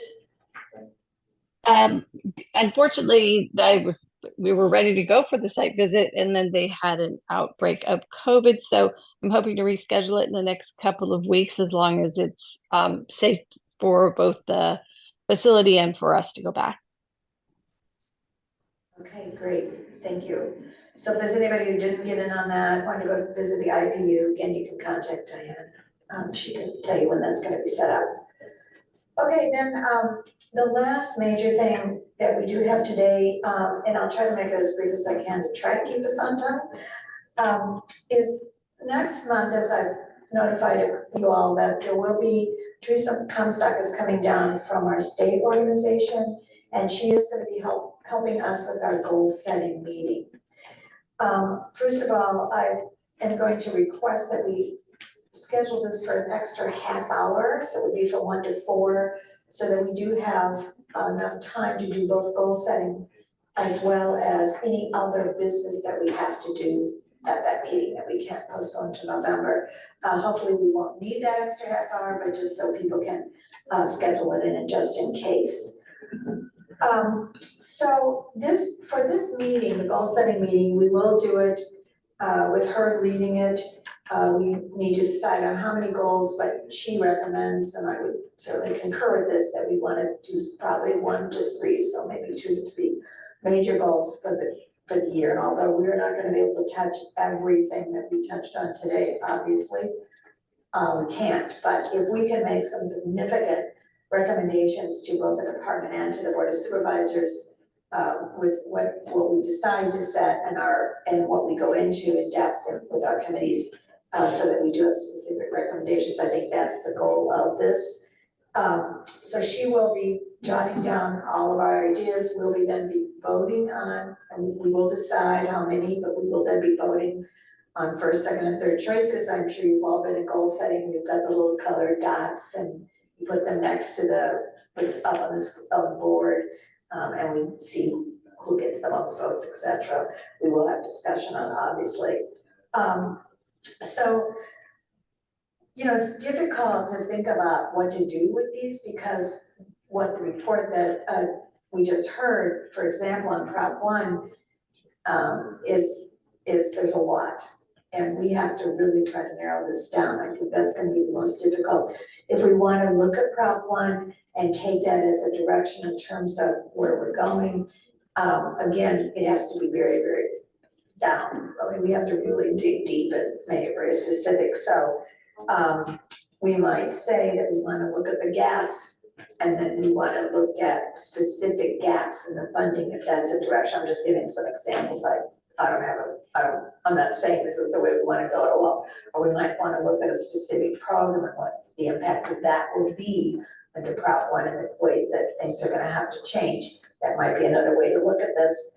Unfortunately, we were ready to go for the site visit, and then they had an outbreak of COVID. So I'm hoping to reschedule it in the next couple of weeks, as long as it's safe for both the facility and for us to go back. Okay, great, thank you. So if there's anybody who didn't get in on that, want to go visit the IPU, again, you can contact Diane. She can tell you when that's gonna be set up. Okay, then the last major thing that we do have today, and I'll try to make it as brief as I can to try to keep us on time, is next month, as I've notified you all, that there will be, Teresa Comstock is coming down from our state organization, and she is gonna be helping us with our goal setting meeting. First of all, I am going to request that we schedule this for an extra half hour, so it would be from 1 to 4, so that we do have enough time to do both goal setting as well as any other business that we have to do at that meeting that we can't postpone to November. Hopefully we won't need that extra half hour, but just so people can schedule it in just in case. So for this meeting, the goal setting meeting, we will do it with her leading it. We need to decide on how many goals, but she recommends, and I would certainly concur with this, that we wanna do probably 1 to 3, so maybe 2 to 3 major goals for the year. And although we're not gonna be able to touch everything that we touched on today, obviously, we can't, but if we can make some significant recommendations to both the department and to the Board of Supervisors, with what we decide to set and what we go into in depth with our committees, so that we do have specific recommendations. I think that's the goal of this. So she will be jotting down all of our ideas. We'll then be voting on, and we will decide how many, but we will then be voting on first, second, and third choices. I'm sure you've all been in goal setting. We've got the little colored dots, and you put them next to what's up on the board, and we see who gets the most votes, etc. We will have discussion on, obviously. So, it's difficult to think about what to do with these, because what the report that we just heard, for example, on Prop 1, is there's a lot. And we have to really try to narrow this down. I think that's gonna be the most difficult. If we wanna look at Prop 1 and take that as a direction in terms of where we're going, again, it has to be very, very down. I mean, we have to really dig deep and make it very specific. So we might say that we wanna look at the gaps, and then we wanna look at specific gaps in the funding, if that's a direction. I'm just giving some examples. I'm not saying this is the way we wanna go at all. Or we might wanna look at a specific program and what the impact of that will be under Prop 1 and the ways that things are gonna have to change. That might be another way to look at this.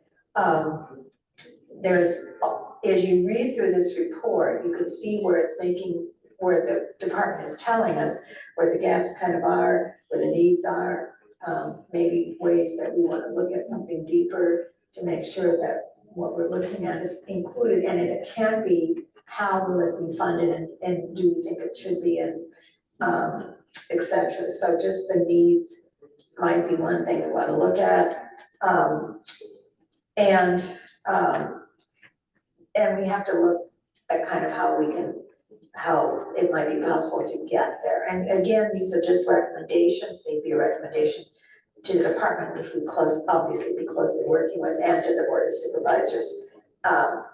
As you read through this report, you can see where the department is telling us where the gaps kind of are, where the needs are, maybe ways that we wanna look at something deeper to make sure that what we're looking at is included, and if it can be, how will it be funded, and do we think it should be, and et cetera. So just the needs might be one thing we wanna look at. And we have to look at kind of how it might be possible to get there. And again, these are just recommendations, they'd be a recommendation to the department, which we obviously be closely working with, and to the board of supervisors,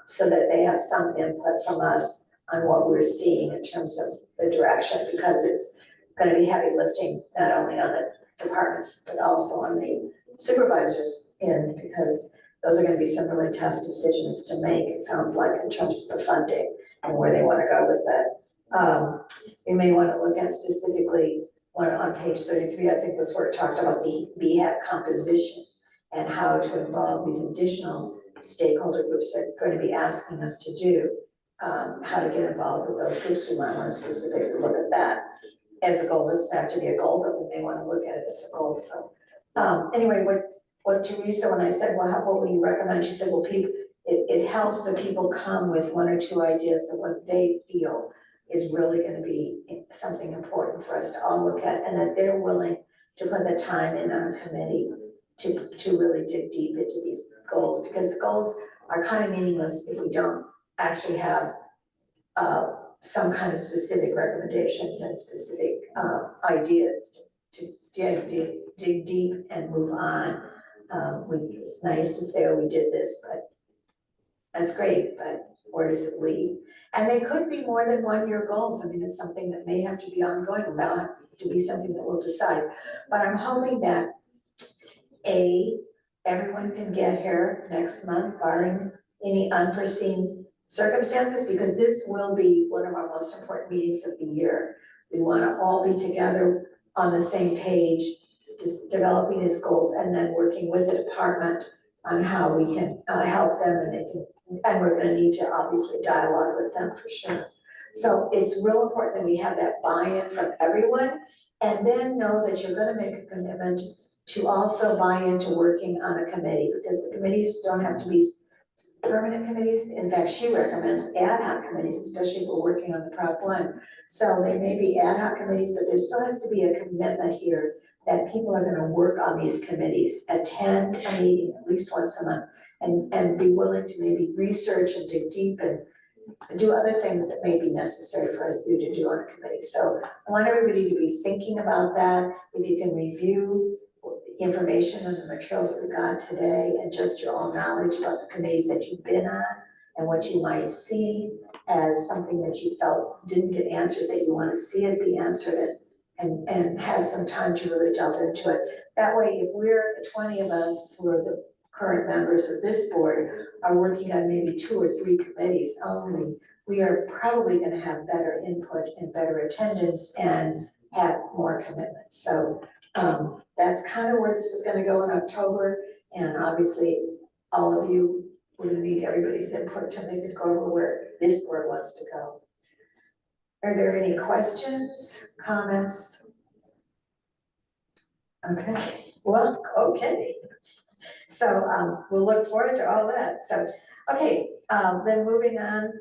so that they have some input from us on what we're seeing in terms of the direction, because it's gonna be heavy lifting, not only on the departments, but also on the supervisors because those are gonna be some really tough decisions to make, it sounds like, in terms of the funding and where they wanna go with it. You may wanna look at specifically one on page 33, I think was where it talked about the BHAB composition and how to involve these additional stakeholder groups that are gonna be asking us to do, how to get involved with those groups. We might wanna specifically look at that as a goal. It doesn't have to be a goal, but we may wanna look at it as a goal, so. Anyway, what Teresa, when I said, well, what would you recommend? She said, well, it helps that people come with one or two ideas of what they feel is really gonna be something important for us to all look at, and that they're willing to put the time in on a committee to really dig deep into these goals, because the goals are kind of meaningless if we don't actually have some kind of specific recommendations and specific ideas to dig deep and move on. It's nice to say, oh, we did this, but that's great, but where does it lead? And they could be more than 1 year goals. I mean, it's something that may have to be ongoing, that'll have to be something that we'll decide. But I'm hoping that everyone can get here next month, barring any unforeseen circumstances, because this will be one of our most important meetings of the year. We wanna all be together on the same page, just developing these goals and then working with the department on how we can help them, and we're gonna need to obviously dialogue with them for sure. So it's real important that we have that buy-in from everyone, and then know that you're gonna make a commitment to also buy into working on a committee, because the committees don't have to be permanent committees. In fact, she recommends ad hoc committees, especially if we're working on the Prop 1. So they may be ad hoc committees, but there still has to be a commitment here that people are gonna work on these committees, attend a meeting at least once a month, and be willing to maybe research and dig deep and do other things that may be necessary for you to do on a committee. So I want everybody to be thinking about that. If you can review the information and the materials that we got today, and just your own knowledge about the committees that you've been on and what you might see as something that you felt didn't get answered, that you want to see it be answered, and have some time to really delve into it. That way, if we're the 20 of us who are the current members of this board are working on maybe 2 or 3 committees only, we are probably gonna have better input and better attendance and have more commitment. So that's kind of where this is gonna go in October, and obviously all of you, we're gonna need everybody's input to make it go over where this board wants to go. Are there any questions, comments? Okay, well, okay. So we'll look forward to all that. So, okay, then moving on,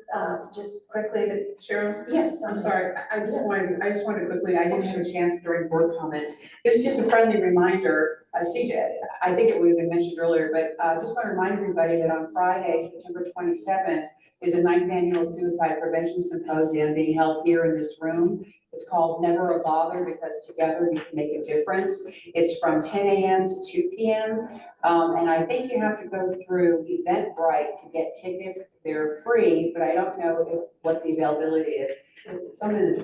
just quickly to. Cheryl? Yes, I'm sorry, I just wanted quickly, I didn't have a Okay. chance during board comments. This is just a friendly reminder, CJ, I think it would have been mentioned earlier, but just want to remind everybody that on Friday, September 27th, is a 9th annual suicide prevention symposium being held here in this room. It's called Never a Bother, because together we can make a difference. It's from 10 a.m. to 2 p.m. And I think you have to go through Eventbrite to get tickets. They're free, but I don't know what the availability is.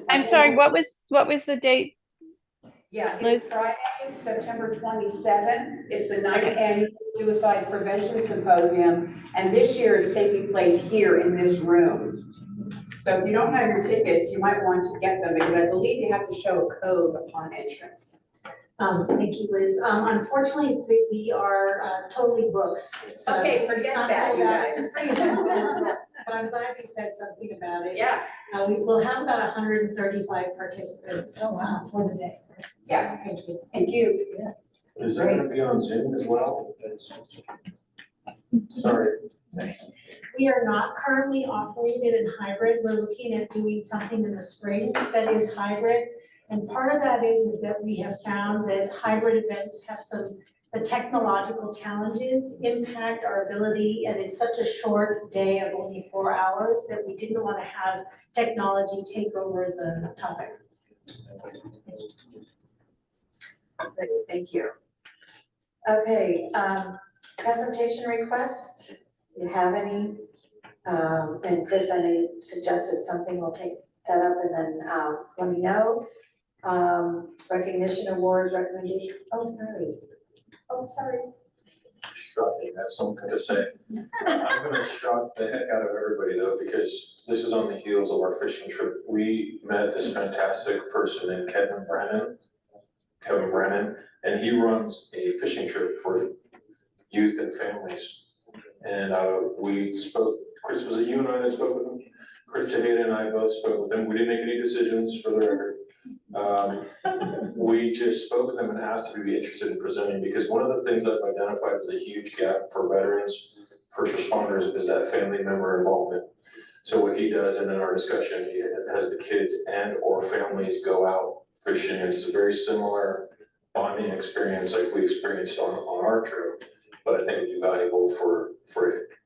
I'm sorry, what was the date? Yeah, Liz? it's Friday, September 27th. It's the 9th Okay. annual Suicide Prevention Symposium. And this year it's taking place here in this room. So if you don't have your tickets, you might want to get them, because I believe you have to show a code upon entrance. Thank you, Liz. Unfortunately, we are totally booked. It's, Okay, forget it's not that, sold you out. guys. It's pretty available, but I'm glad you said something about it. Yeah. We will have about 135 participants for the day. Yeah. Thank you. Thank you. Is that gonna be on Zoom as well? Sorry. We are not currently operated in hybrid. We're looking at doing something in the spring that is hybrid. And part of that is that we have found that hybrid events have the technological challenges impact our ability, and it's such a short day of only 4 hours that we didn't want to have technology take over the topic. Great, thank you. Okay, presentation request, you have any? And Chris, I know you suggested something, we'll take that up and then, let me know. Recognition awards, recommendation, oh, sorry. Shocking, I have something to say. I'm gonna shock the heck out of everybody though, because this is on the heels of our fishing trip. We met this fantastic person named Kevin Brennan, and he runs a fishing trip for youth and families. And we spoke, Chris, was it you and I that spoke with him? Chris Tejeda and I both spoke with him. We didn't make any decisions for the record. We just spoke with him and asked if he'd be interested in presenting, because one of the things I've identified as a huge gap for veterans, first responders, is that family member involvement. So what he does, and in our discussion, he has the kids and or families go out fishing. It's a very similar bonding experience like we experienced on our trip, but I think it'd be valuable for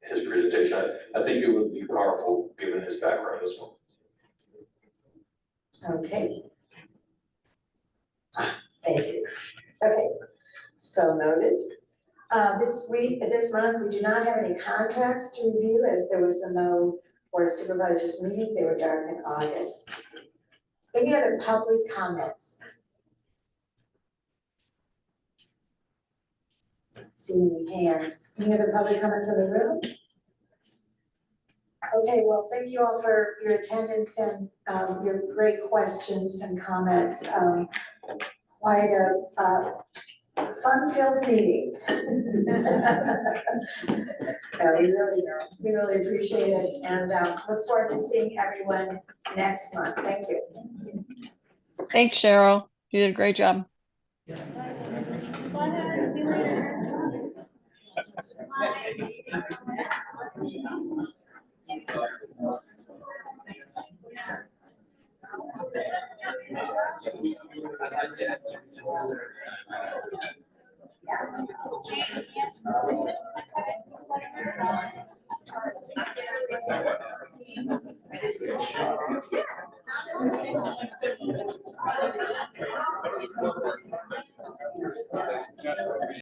his presentation. I think it would be powerful given his background as well. Okay. Thank you. Okay, so noted. This month, we do not have any contracts to review as there was no Board of Supervisors meeting, they were done in August. Any other public comments? See any hands? Any other public comments in the room? Okay, well, thank you all for your attendance and your great questions and comments. Quite a fun-filled meeting. We really appreciate it and look forward to seeing everyone next month. Thank you. Thanks, Cheryl. You did a great job. See you later.